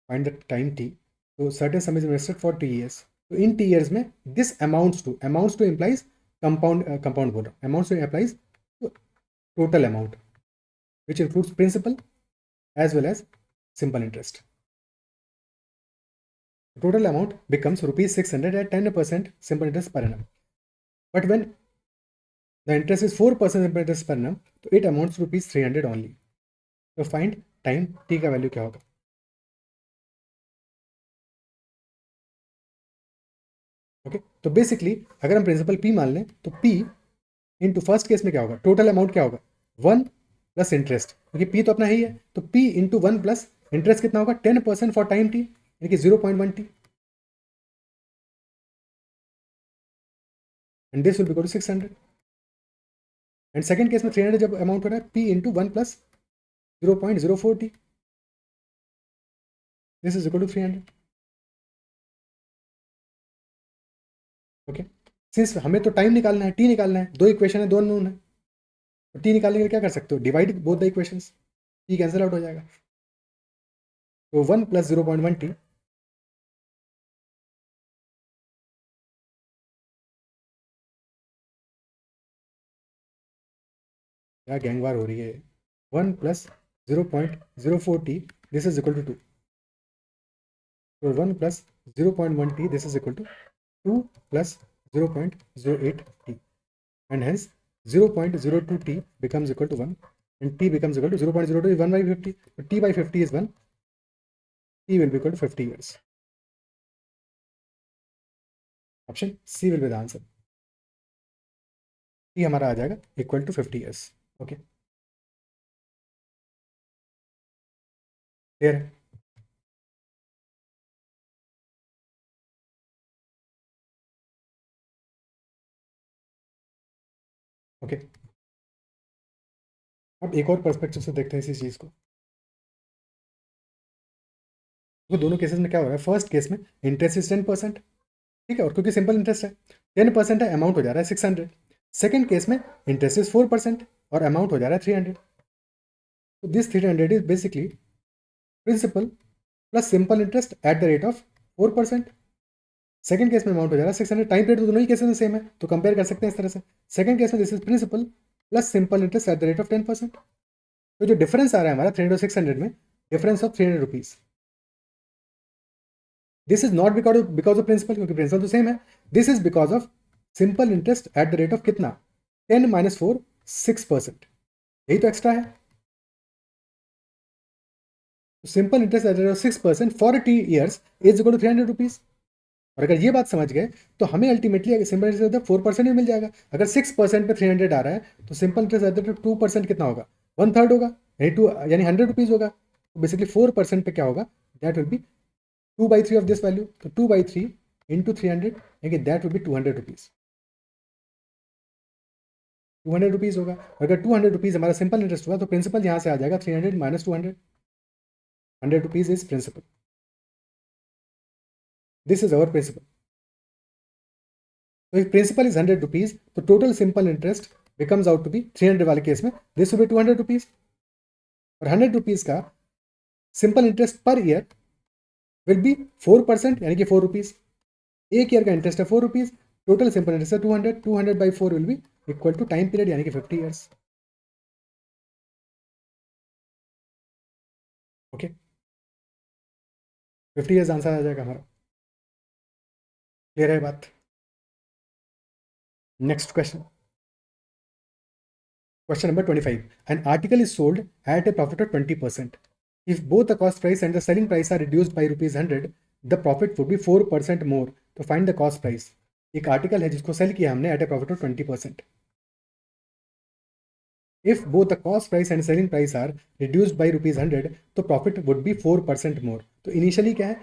Find the time T. So certain sum is invested for T years. So in T years में this amounts to implies compound बोल रहा हूँ, amounts to implies total amount which includes principal as well as simple interest. total amount becomes rupees 600 at 10% simple interest per annum. But when the interest is 4% simple interest per annum, so it amounts to rupees 300 only. So find time t का value क्या होगा. Okay, तो basically अगर हम principal p मान लें तो p into first case में क्या होगा, टोटल अमाउंट क्या होगा 1 प्लस इंटरेस्ट, क्योंकि p तो अपना ही है, तो p इंटू 1 प्लस इंटरेस्ट कितना होगा 10% फॉर टाइम t यानी कि 0.1 t and this will be equal to 600. And second case में 300 जब अमाउंट हो रहा है p into 1 plus 0.04 t, this is equal to 300. Okay, since हमें तो टाइम निकालना है, t निकालना है, दो इक्वेशन है, दो नोन है, तो t निकालने के लिए क्या कर सकते हो, divide both the equations, t cancel out हो जाएगा. तो 1 प्लस 0.1 t क्या गैंगवार हो रही है, 1 plus 0.04 t this is equal to 2. So 1 plus 0.1 t this is equal to 2 plus 0.08 t, and hence 0.02 t becomes equal to 1 and t becomes equal to 0.02 is 1 by 50. So t by 50 is 1, t will be equal to 50 years. Option C will be the answer. t हमारा आ जाएगा equal to 50 years. Okay, clear है. Okay, अब एक और perspective से देखते हैं इसी चीज़ को. तो दोनों केसेस में क्या हो रहा है, फर्स्ट केस में इंटरेस्ट इज 10%, ठीक है, और क्योंकि सिंपल इंटरेस्ट है 10% है, अमाउंट हो जा रहा है 600. सेकेंड केस में इंटरेस्ट इज 4% और अमाउंट हो जा रहा है 300. तो this 300 is basically principal plus simple interest at the rate of 4%. Second case में अमाउंट हो जा रहा है 600. टाइम पीरियड तो दोनों ही केसेस में सेम है, तो कंपेयर कर सकते हैं इस तरह से. सेकंड केस में this is principal plus simple interest at the rate of 10%. तो जो डिफरेंस आ रहा है हमारा 300 और 600 में, difference of 300 rupees, this is not because of principal, क्योंकि प्रिंसिपल तो सेम है. This is because of simple interest at the rate of कितना, 10 माइनस 4 6%, यही तो एक्स्ट्रा है. Simple interest at the rate of 6% for T years is equal to 300 rupees. और अगर ये बात समझ गए तो हमें अल्टीमेटली सिंपल इंटरेस्ट 4% ही मिल जाएगा. अगर 6% पे 300 आ रहा है तो simple interest at the rate 2% कितना होगा, 1/3 होगा, यानी 100 रुपीज होगा. तो बेसिकली 4% पे क्या होगा, that will B 2/3 of this value. तो 2/3 इंटू 300 यानी that will B 200 rupees. 200 rupees होगा. अगर 200 रुपीज हमारा सिंपल इंटरेस्ट हुआ तो प्रिंसिपल यहाँ से आ जाएगा 300 minus 200. 100 rupees is principal. This is our principal. So if principal is 100 rupees, the total simple interest becomes out to be 300 वाले केस में this will be 200 rupees. और 100 rupees का simple interest per year will be 4% यानी कि 4 rupees. एक year का interest है 4 rupees, total simple interest है 200. 200 by 4 will be equal to time period यानी कि 50 ईयर्स. ओके, 50 ईयर्स आंसर आ जाएगा हमारा. क्लियर है बात. Next question, question number 25. An article is sold at a profit of 20%. If both the cost price and the selling price are reduced by rupees 100, the profit would be 4% more. तो find the cost price. एक article है जिसको cell किया हमने at a profit of 20%. If both the cost price and selling price are reduced by rupees 100, तो profit would be 4% more. तो initially क्या है,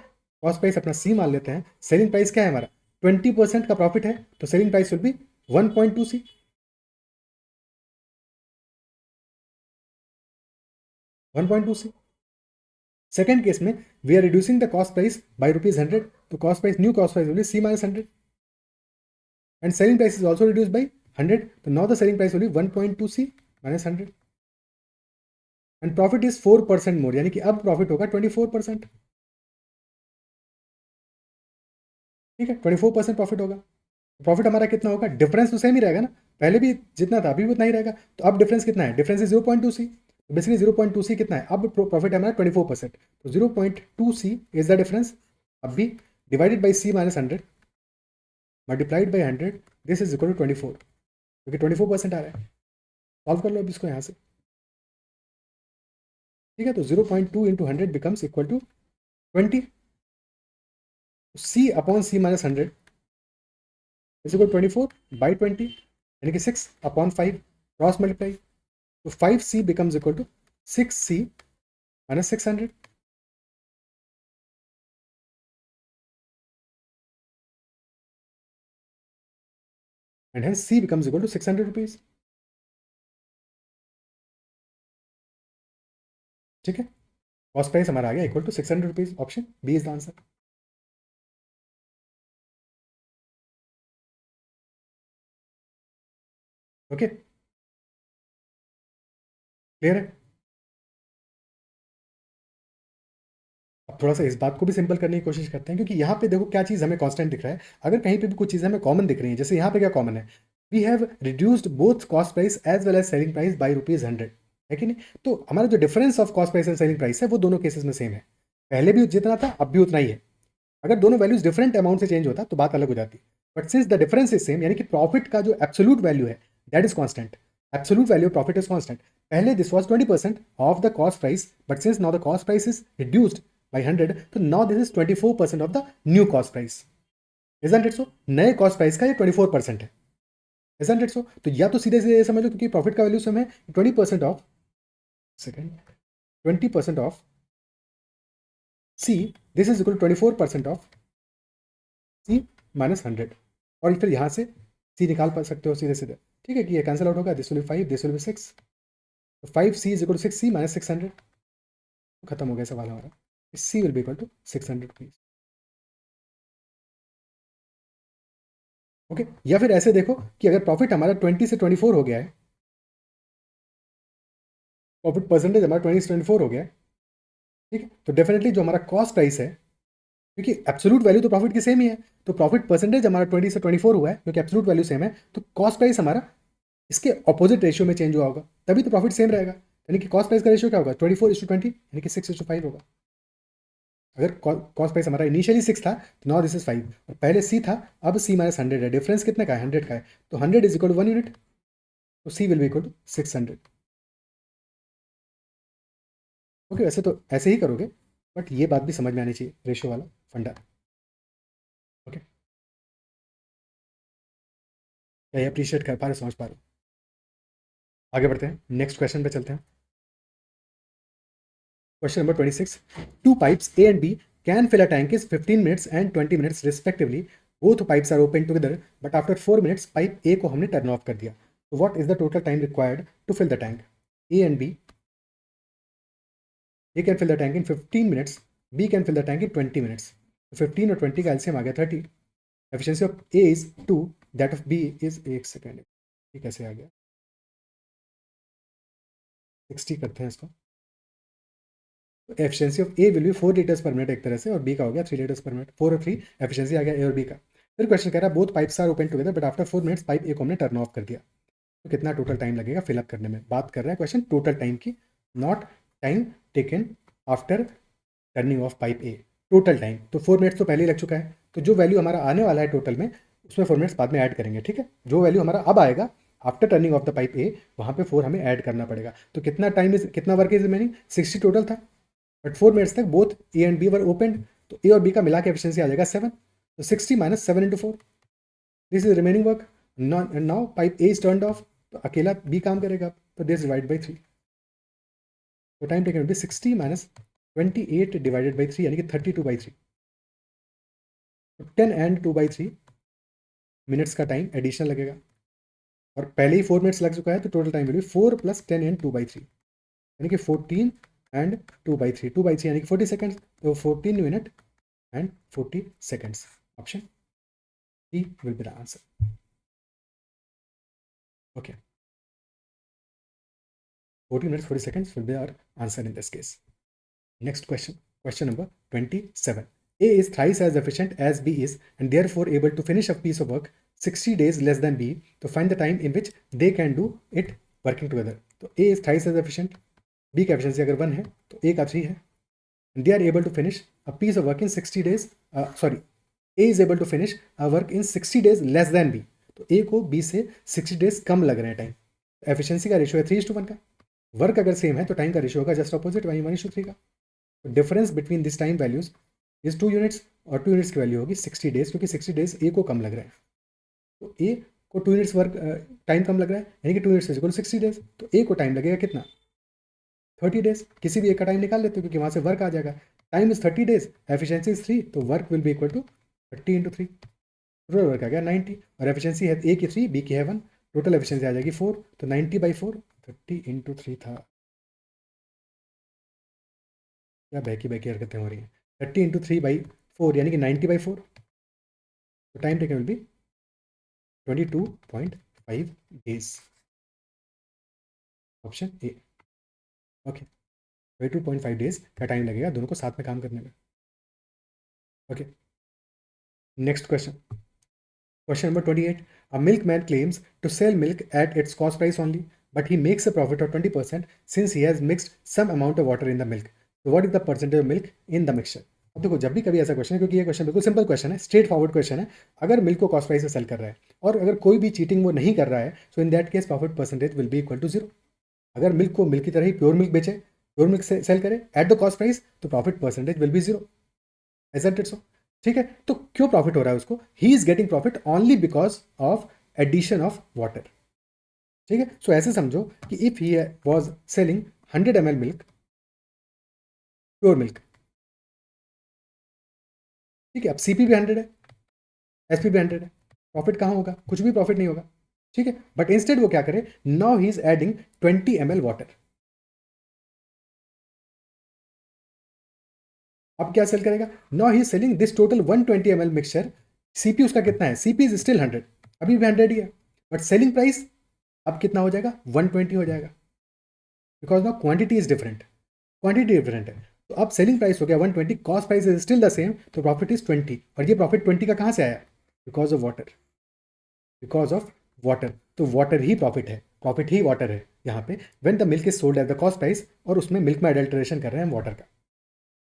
कॉस्ट प्राइस अपना C मान लेते हैं, सेलिंग प्राइस क्या है हमारा 20% का प्रॉफिट है, तो selling price will be 1.2C. 1.2C. Second case में we are reducing the cost price by rupees 100, तो cost price new cost price will be C minus 100 and selling price is also reduced by 100, तो now the selling price will be 1.2C minus 100 and profit is 4% more, यानी कि अब profit होगा 24%. ठीक है, 24% profit होगा. Profit हमारा कितना होगा, डिफरेंस तो सेम ही रहेगा ना, पहले भी जितना था अभी भी उतना ही रहेगा. तो अब डिफरेंस कितना है, डिफरेंस इज 0.2C. तो बेसिकली 0.2C कितना है, अब प्रॉफिट है हमारा 24%, तो 0.2C इज द डिफरेंस. अब भी divided by C minus 100 multiplied by 100, this is equal to 24, क्योंकि 24% आ रहा है। सॉल्व कर लो अब इसको यहाँ से, ठीक है। तो 0.2 into 100 becomes equal to 20। C upon C minus 100 is equal 24 by 20, यानी कि 6 अपॉन 5, क्रॉस मल्टीप्लाई, तो 5C becomes equal to 6C minus 600, and hence C becomes equal to 600 rupees, ठीक है। कॉस्ट प्राइस हमारा आ गया equal to 600 rupees, option B is the answer. Okay, clear है। अब थोड़ा सा इस बात को भी सिंपल करने की कोशिश करते हैं, क्योंकि यहाँ पे देखो क्या चीज़ हमें कांस्टेंट दिख रहा है। अगर कहीं पे भी कुछ चीज़ें हमें कॉमन दिख रही हैं, जैसे यहाँ पे क्या कॉमन है, we have reduced both cost price as well as selling price by ₹100, है कि नहीं। तो हमारा जो difference of cost price and selling price है वो दोनों केसेस में सेम है, पहले भी जितना था अब भी उतना ही है। अगर दोनों वैल्यूज डिफरेंट अमाउंट से चेंज होता तो बात अलग हो जाती, but since the difference is same, यानी कि प्रॉफिट का जो एब्सोल्यूट वैल्यू है that is constant, absolute value profit is constant. पहले this was 20% of the cost price, but since now the cost price is reduced by 100, तो now this is 24% of the new cost price. Isn't it so? नए cost price का ये 24% है, isn't it so? तो या तो सीधे सीधे समझ लो, क्योंकि प्रॉफिट का वैल्यू सेम है, 20% of, second, 20% of C, this is equal to 24% of C minus 100, और फिर यहाँ से C निकाल पा सकते हो सीधे सीधे, ठीक है, कि ये कैंसिल आउट होगा, this will be 5, this will B 6, तो 5C is equal to 6C minus 600, खत्म हो गया सवाल हमारा। C will be equal to 600 rupees, okay. या फिर ऐसे देखो कि अगर प्रॉफिट हमारा 20 से 24 हो गया है, प्रॉफिट परसेंटेज हमारा 20 से 24 हो गया है, ठीक है, तो डेफिनेटली जो हमारा कॉस्ट प्राइस है, क्योंकि एब्सोल्यूट वैल्यू तो प्रॉफिट की सेम ही है, तो प्रॉफिट परसेंटेज हमारा 20 से 24 हुआ है, क्योंकि एब्सोल्यूट वैल्यू सेम है, तो कॉस्ट प्राइस हमारा इसके ऑपोजिट रेशियो में चेंज हुआ होगा, तभी तो प्रॉफिट सेम रहेगा। यानी कि कॉस्ट प्राइस का रेशियो क्या होगा, 24:20, यानी कि 6:5 होगा। अगर कॉस्ट प्राइस हमारा इनिशियली 6 था, तो नाउ दिस इज 5, और पहले C था, अब C माइनस 100 है, डिफरेंस कितने का है, 100 का है, तो 100 इज इक्वल टू 1 यूनिट, तो C will be equal to 600। Okay, वैसे तो ऐसे ही करोगे, बट ये बात भी समझ में आनी चाहिए, रेशियो वाला फंडा। ओके, क्या ये अप्रिशिएट कर पा रहे, समझ पा रहे हो? आगे बढ़ते हैं, नेक्स्ट क्वेश्चन पे चलते हैं। Question number 26. Two pipes A and B can fill a tank is 15 minutes and 20 minutes respectively. Both pipes are open together, but after 4 minutes pipe A को हमने turn off कर दिया. So what is the total time required to fill the tank? A and B. A can fill the tank in 15 minutes. B can fill the tank in 20 minutes. So 15 और 20 का LCM आ गया 30. Efficiency of A is 2. That of B is, एक second, ये कैसे आ गया, 60 करते हैं इसको। Efficiency of A will B 4 litres पर मिनट एक तरह से, और बी का हो गया 3 लीटर्स पर मिनट, 4 और 3 एफिशिएंसी आ गया ए और बी का। फिर क्वेश्चन कह रहा है both pipes are open together but after 4 minutes pipe A को हमने टर्न ऑफ कर दिया, तो कितना टोटल टाइम लगेगा फिलअप करने में। बात कर रहा है क्वेश्चन टोटल टाइम की, not time taken after turning of pipe A, total time. तो 4 मिनट्स तो पहले ही लग चुका है, तो जो वैल्यू हमारा आने वाला है टोटल में, उसमें 4 मिनट्स बाद में ऐड करेंगे, ठीक है। जो वैल्यू हमारा अब आएगा after turning off the pipe A, वहाँ पे 4 हमें ऐड करना पड़ेगा। तो कितना टाइम इज, कितना वर्क इज रिमेनिंग, 60 टोटल था, बट 4 मिनट्स तक both A and B were open, तो ए और बी का मिला के एफिशिएंसी आ जाएगा 7, तो 60 minus 7 into 4, this is remaining work. Now pipe A is turned of, तो अकेला बी काम करेगा, तो दिस डिवाइड बाई 3, तो time taken will B 60 minus 28 divided by 3, यानी कि 32/3, तो 10 एंड 2/3 मिनट्स का टाइम एडिशनल लगेगा, और पहले ही 4 मिनट्स लग चुका है, तो total time will B 4 plus 10 and 2/3, यानी कि 14 एंड 2/3, 2/3 यानी कि 40 सेकेंड्स, तो 14 minute and 40 seconds. Option D will be the answer. Okay. 14 minutes 40 seconds will be our answer in this case. Next question. Question number 27. A is thrice as efficient as B is and therefore able to finish a piece of work 60 days less than B. To find the time in which they can do it working together. तो A is thrice as efficient. B का efficiency अगर 1 है तो A का 3 है. And they are able to finish a piece of work in 60 days. Sorry. A is able to finish a work in 60 days less than B. तो A को B से 60 days कम लग रहे हैं टाइम. एफिशिएंसी का ratio है 3:1 का. Work अगर सेम है तो टाइम का रेशियो होगा जस्ट अपोजिट 1:3 का. तो difference between this time values is 2 units और 2 यूनिट्स की वैल्यू होगी 60 डेज क्योंकि 60 डेज ए को कम लग रहा है. तो ए को 2 यूनिट्स वर्क टाइम कम लग रहा है यानी कि 2 यूनिट्स इक्वल 60 डेज. तो ए को टाइम लगेगा कितना 30 डेज. किसी भी एक का टाइम निकाल लेते हो क्योंकि वहाँ से वर्क आ जाएगा. Time is 30 days, efficiency is 3, तो work will be equal to 30 × 3. Total work आ गया 90 और एफिशिएंसी है ए की 3 बी की है 1. टोटल एफिशिएंसी आ जाएगी 4. तो 90/4 30 × 3 था. क्या बैकी बैकी हरकतें हो रही हैं. 30 × 3/4 यानी कि 90/4. तो time taken will B 22.5 days. Option A. Okay 22.5 days का टाइम लगेगा दोनों को साथ में काम करने में. Okay next question. Question number 28. A milkman claims to sell milk at its cost price only, but he makes a profit of 20% since he has mixed some amount of water in the milk. So what is the percentage of milk in the mixture? अब देखो जब भी कभी ऐसा question है, क्योंकि ये question बिल्कुल सिंपल क्वेश्चन है, स्ट्रेट फॉरवर्ड क्वेश्चन है. अगर मिल्क को कॉस्ट प्राइस से सेल कर रहा है और अगर कोई भी चीटिंग वो नहीं कर रहा है, so in that case profit percentage will be equal to 0. अगर मिल्क को मिल्क की तरह ही प्योर मिल्क बेचे, प्योर मिल्क से सेल करे एट द कॉस्ट प्राइस, तो profit percentage will be 0. Isn't it so? ठीक है. तो क्यों प्रॉफिट हो रहा है उसको? He is getting profit only because of addition of water. ठीक है. सो ऐसे समझो कि if he was selling 100 ml milk, pure milk, ठीक है, अब सीपी भी 100 है, एसपी भी 100 है, प्रॉफिट कहाँ होगा? कुछ भी प्रॉफिट नहीं होगा. ठीक है. बट इंस्टेड वो क्या करे, now he is adding 20 ml water. अब क्या सेल करेगा? Now he is selling this total 120 ml mixture. CP उसका कितना है? सीपी इज स्टिल 100, अभी भी 100 ही है, बट सेलिंग प्राइस अब कितना हो जाएगा? 120 हो जाएगा. Because now quantity is different, quantity different है. तो अब सेलिंग प्राइस हो गया 120, cost price is still the same, तो प्रॉफिट इज 20. और ये प्रॉफिट 20 का कहाँ से आया? Because of water. Because of water. तो वाटर ही प्रॉफिट है, प्रॉफिट ही वाटर है यहाँ पे. When the milk is sold at the cost price, और उसमें मिल्क में अडल्ट्रेशन कर रहे हैं हम वाटर का,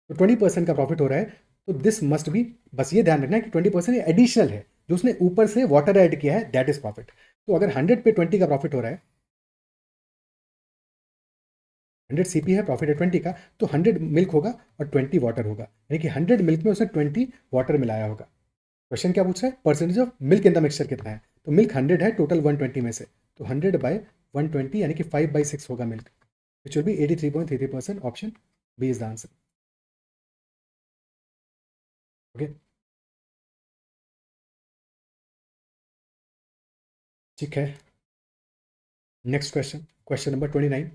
तो 20% का प्रॉफिट हो रहा है. तो दिस मस्ट बी, बस ये ध्यान रखना है कि 20% एडिशनल है, जो उसने ऊपर से वाटर ऐड किया है, दैट इज प्रॉफिट. तो अगर 100 पे 20 का प्रॉफिट हो रहा है, 100 सीपी है, प्रॉफिट है 20 का, तो 100 मिल्क होगा और 20 वाटर होगा, यानी कि 100 मिल्क में उसने 20 वाटर मिलाया होगा. क्वेश्चन क्या पूछ रहा है? Percentage of milk in the mixture कितना है? तो मिल्क 100 है टोटल 120 में से, तो 100/120 यानी कि 5/6 होगा मिल्क, which will be 83.33%. Option B is the answer. Okay ठीक है. Next question, question number 29.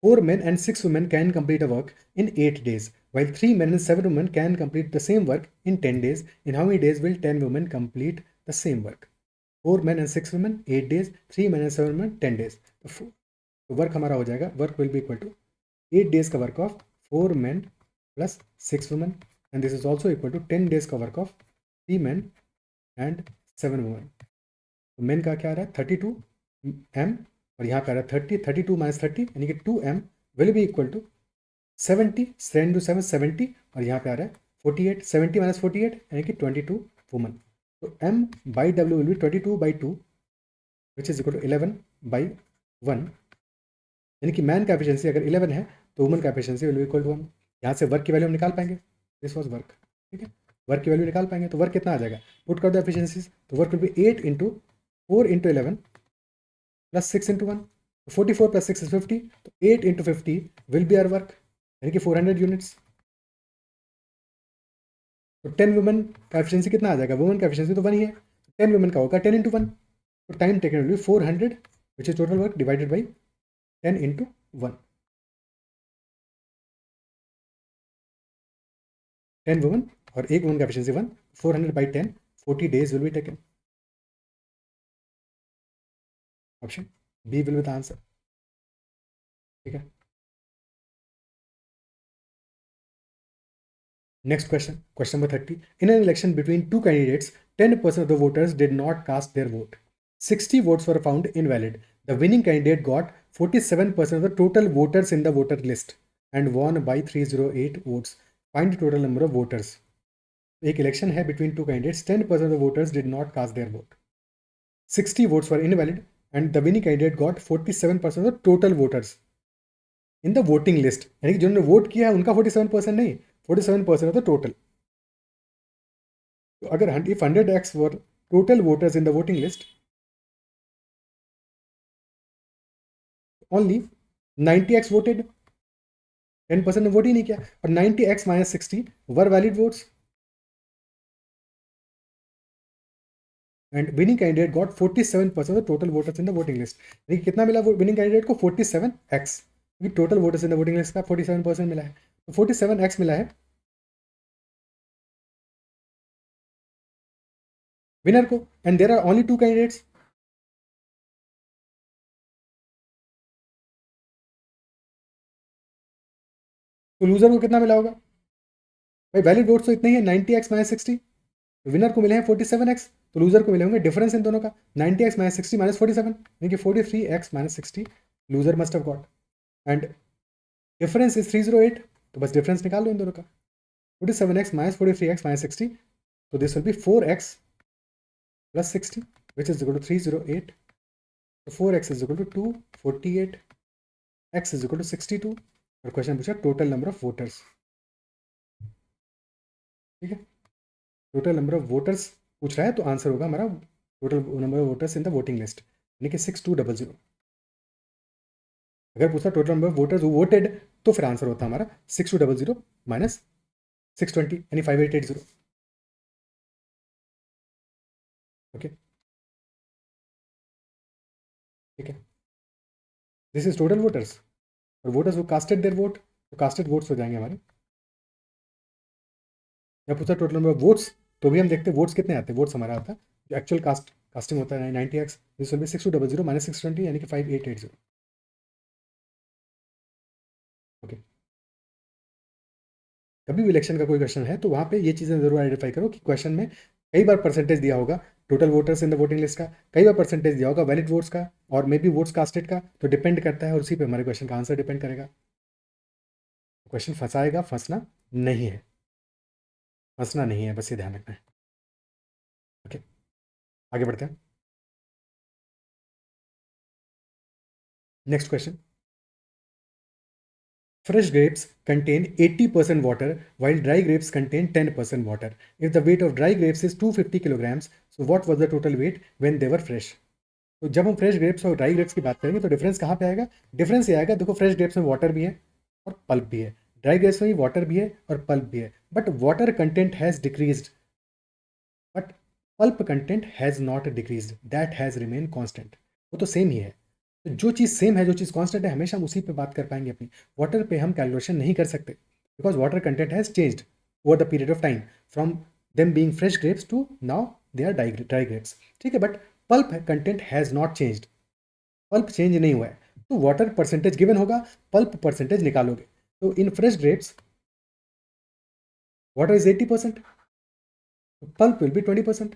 4 men and 6 women can complete a work in 8 days, while 3 men and 7 women can complete the same work in 10 days. In how many days will 10 women complete the same work? 4 men and 6 women 8 days, 3 men and 7 women 10 days. तो work हमारा हो जाएगा, work will be equal to 8 days का work of 4 men plus 6 women, and this is also equal to 10 days का work of 3 men and 7 women. तो men का क्या आ रहा है? 32 m, और यहाँ पे आ रहा है 30. 32 - 30 यानी कि 2m will be equal to 70. 7 × 7 70, और यहाँ पे आ रहा है 48. 70 - 48 यानी कि 22 वुमन. तो m/w will be 22/2 which is equal to 11/1, यानी कि मैन का एफिशिएंसी अगर 11 है तो वुमन का efficiency will be equal to 1. यहाँ से वर्क की वैल्यू हम निकाल पाएंगे, दिस वॉज वर्क. ठीक है, वर्क की वैल्यू निकाल पाएंगे, तो वर्क कितना आ जाएगा? पुट कर दो एफिशिएंसीज, तो work will B 8 × 4 × 11 plus 6 × 1. 44 + 6 is 50, तो 8 × 50 विल बी आर वर्क, यानी कि 400 यूनिट्स. तो 10 वुमेन का एफिशिएंसी कितना आ जाएगा? वुमेन का एफिशिएंसी तो 1 ही है, 10 वुमेन का होगा 10 × 1. तो time taken will be 400 which is total work divided by 10 × 1. 10 women और एक वुमेन का efficiency 1, 400/10, 40 days will be taken. Option B will be the answer. ठीक है. Next question, question number 30. In an election between two candidates, 10% of the voters did not cast their vote. 60 votes were found invalid. The winning candidate got 47% of the total voters in the voter list and won by 308 votes. Find the total number of voters. एक election है between two candidates, 10% of the voters did not cast their vote, 60 votes were invalid, and the winning candidate got 47% of the total voters in the voting list. यानी कि जिन्होंने vote किया है उनका 47% नहीं, 47% of the total. तो अगर if 100x were total voters in the voting list, only 90x voted, 10% ने वोट ही नहीं किया, और 90x minus 60 were valid votes, and winning candidate got 47% of the total voters in the voting list. यानी कि कितना मिला विनिंग कैंडिडेट को? 47x, क्योंकि total voters in the voting list का 47% मिला है, तो 47x मिला है विनर को, and there are only two candidates. तो लूजर को कितना मिला होगा भाई? वैलिड वोट्स तो इतने ही है, 90x माइनस 60. विनर को मिले हैं 47x, तो लूजर को मिले होंगे डिफरेंस इन दोनों का 90x माइनस 60 माइनस 47, यानी कि 43x minus 60 loser must have got, and difference is 308, तो बस डिफरेंस निकाल लो इन दोनों का, 47x माइनस 43x माइनस 60, तो this will B 4x plus 60 which is equal to 308. So 4x is equal to 248, x is equal to 62, और question पूछा total number of voters. ठीक है, टोटल नंबर ऑफ वोटर्स पूछ रहा है, तो answer होगा हमारा total number of voters in the voting list, यानी कि 6200. अगर पूछता total number of voters voted, तो फिर आंसर होता हमारा 6200 माइनस 620, यानी 5880. ओके, ठीक है, दिस इज टोटल वोटर्स, और वोटर्स वो कास्टेड देयर वोट, तो कास्टेड वोट्स हो जाएंगे हमारे. या पूछता टोटल नंबर ऑफ वोट्स, तो भी हम देखते हैं वोट्स कितने आते हैं. वोट्स हमारा आता है जो एक्चुअल कास्टिंग होता है 90x, this will B 6200 minus 620, यानी कि 5880. ओके, कभी भी इलेक्शन का कोई क्वेश्चन है तो वहाँ पे ये चीज़ें जरूर आइडेंटिफाई करो कि क्वेश्चन में कई बार परसेंटेज दिया होगा total voters in the voting list का, कई बार परसेंटेज दिया होगा वैलिड वोट्स का, और मे बी वोट्स कास्टेड का, तो डिपेंड करता है, और उसी पे हमारे क्वेश्चन का आंसर डिपेंड करेगा. क्वेश्चन फंसाएगा, फंसना नहीं है, फंसना नहीं है, बस ये ध्यान रखना है. ओके, आगे बढ़ते हैं. Next question. Fresh grapes contain 80% water while dry grapes contain 10% water. If the weight of dry grapes is 250 kilograms, so what was the total weight when they were fresh? तो जब हम फ्रेश ग्रेप्स और dry grapes की बात करेंगे तो difference कहाँ पे आएगा? डिफरेंस ये आएगा, देखो फ्रेश ग्रेप्स में वाटर भी है और पल्प भी है, ड्राई ग्रेप्स में भी वाटर भी है और पल्प भी है, but water content has decreased, but pulp content has not decreased, that has remain constant. वो तो सेम ही है. तो जो चीज़ सेम है, जो चीज़ कॉन्स्टेंट है, हमेशा हम उसी पे बात कर पाएंगे अपनी. वाटर पे हम कैलकुलेशन नहीं कर सकते, because water content has changed over the period of time from them being fresh grapes to now they are dry grapes. ठीक है, but pulp content has not changed, pulp change नहीं हुआ है, तो वाटर परसेंटेज गिवन होगा, pulp percentage निकालोगे. तो in fresh grapes water is 80%, pulp will be 20%,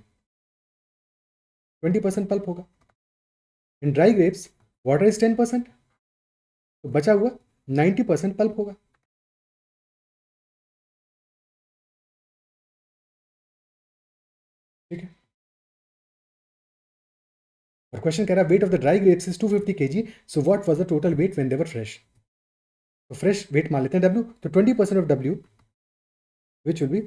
20% pulp होगा. In dry grapes water is 10%, तो बचा हुआ 90% पल्प होगा. ठीक है, और क्वेश्चन कह रहा है wait of the dry grapes is 250 kg, so what was the total weight when they were fresh. तो फ्रेश वेट मान लेते हैं W, तो 20% of W which will be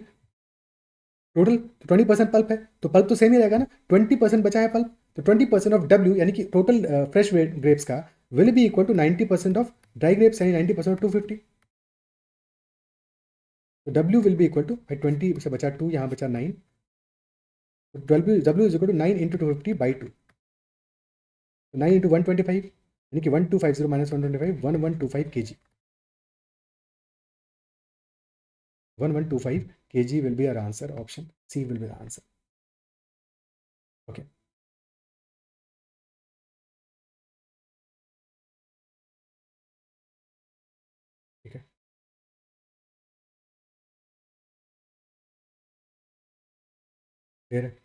total, तो 20% पल्प है, तो पल्प तो सेम ही रहेगा ना, 20% बचा है पल्प, तो 20% ऑफ W यानी कि टोटल फ्रेश ग्रेप्स का will be equal to 90% of dry grapes, यानी 90% ऑफ 250. तो W will be equal to, 20 से बचा 2, यहाँ बचा 9, तो W is equal to 9 into 250 by 2, 9 into 125, यानी कि 1250 minus 125, 1125 kg, 1125 kg will be our answer. Option C will be the answer. Okay. ठीक है, क्लियर है.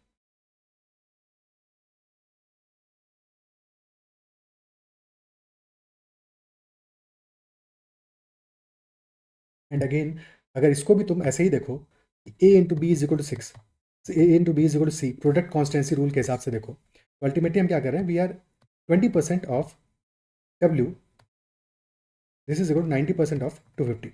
एंड अगेन अगर इसको भी तुम ऐसे ही देखो A into B is equal to 6, A into B is equal to C, product constancy rule के हिसाब से देखो, तो अल्टीमेटली हम क्या कर रहे हैं, we are 20% of W, this is equal to 90% of 250,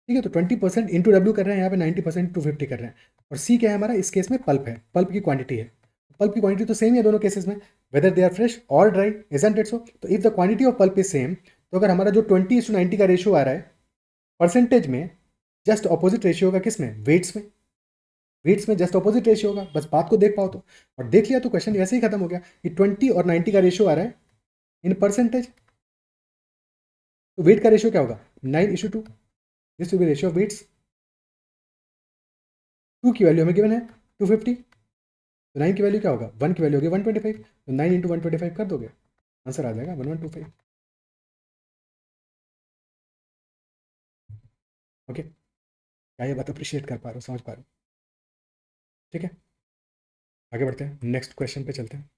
ठीक है। तो 20% इंटू डब्ल्यू कर रहे हैं यहाँ पे, 90% 250 कर रहे हैं। और सी क्या है हमारा, इस केस में पल्प है, पल्प की क्वांटिटी है, पल्प की क्वांटिटी तो सेम है दोनों केसेस में, वेदर दे आर फ्रेश और ड्राई, इजंट इट सो। तो if the quantity of pulp is same, तो अगर हमारा जो 20:90 का रेशियो आ रहा है परसेंटेज में, जस्ट ऑपोजिट रेशियो होगा किस में, वेट्स में, वेट्स में जस्ट ऑपोजिट रेशियो होगा, बस बात को देख पाओ तो। और देख लिया तो क्वेश्चन वैसे ही खत्म हो गया कि 20 और 90 का रेशियो आ रहा है इन परसेंटेज, तो वेट का रेशियो क्या होगा, 9:2, this will be ratio of weights. 2 की वैल्यू हमें गिवन है 250, तो 9 की वैल्यू क्या होगा, 1 की वैल्यू होगी 125, तो 9 इंटू 125 कर दोगे, आंसर आ जाएगा 1125। ओके, क्या ये बात अप्रिशिएट कर पा रहे हो, समझ पा रहे हो, ठीक है। आगे बढ़ते हैं, नेक्स्ट क्वेश्चन पे चलते हैं।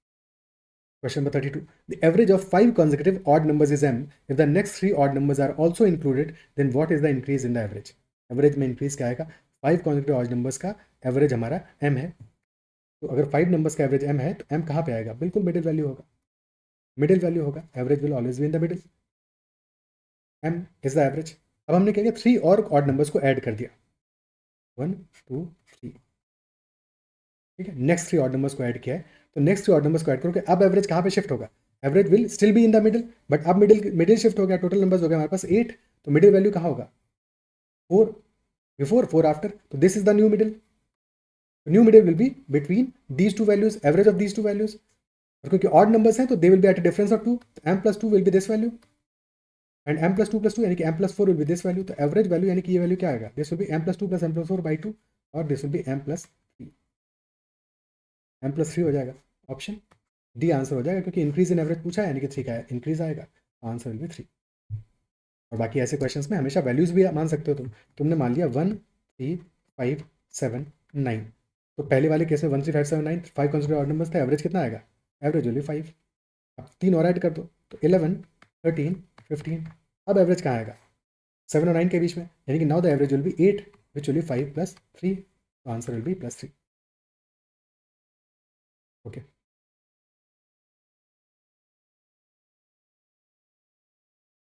Question number 32. The average of 5 consecutive odd numbers is m. If the next 3 odd numbers are also included, then what is the increase in the average? Average में increase क्या आएगा, 5 consecutive odd numbers का average हमारा m है, तो अगर 5 numbers का average m है तो m कहाँ पे आएगा, बिल्कुल middle value होगा, middle value होगा, average will always be in the middle, m is the average। अब हमने क्या किया, 3 और odd numbers को add कर दिया, 1 2 3, ठीक है। नेक्स्ट 3 ऑड नंबर्स को ऐड किया है, तो नेक्स्ट 3 ऑड नंबर्स को ऐड करोगे, अब एवरेज कहाँ पे शिफ्ट होगा, average will still be in the middle, but अब मिडिल मिडिल शिफ्ट हो गया, टोटल नंबर्स हो गया हमारे पास 8, तो मिडिल वैल्यू कहाँ होगा, 4 बिफोर 4 आफ्टर, तो this is the new middle, new middle will be between these two values, average of these two values, और क्योंकि ऑड नंबर्स हैं तो they will be at a difference of 2, m plus 2 will be this value and m plus 2 यानी कि m plus 4 will be this value, तो average value यानी कि ये वैल्यू क्या आएगा, this will be m plus 2 plus m plus 4 by 2, और this will be m plus 3, m+3 हो जाएगा, ऑप्शन डी आंसर हो जाएगा, क्योंकि इंक्रीज इन एवरेज पूछा है यानी कि 3 का इंक्रीज आएगा, आंसर विल बी 3। और बाकी ऐसे क्वेश्चंस में हमेशा वैल्यूज भी मान सकते हो तुमने मान लिया 1 3 5 7 9, तो पहले वाले केस में 1 3 5 7 9 5 कॉन्स्टिट्यूटिव ऑड नंबर्स थे, एवरेज कितना आएगा, एवरेज विल बी 5, अब 3 और ऐड कर दो तो 11 13 15, अब एवरेज कहाँ आएगा, 7 और 9 के बीच में, यानी कि now the average will B 8 which will be 5 plus 3, तो आंसर विल बी +3। ओके,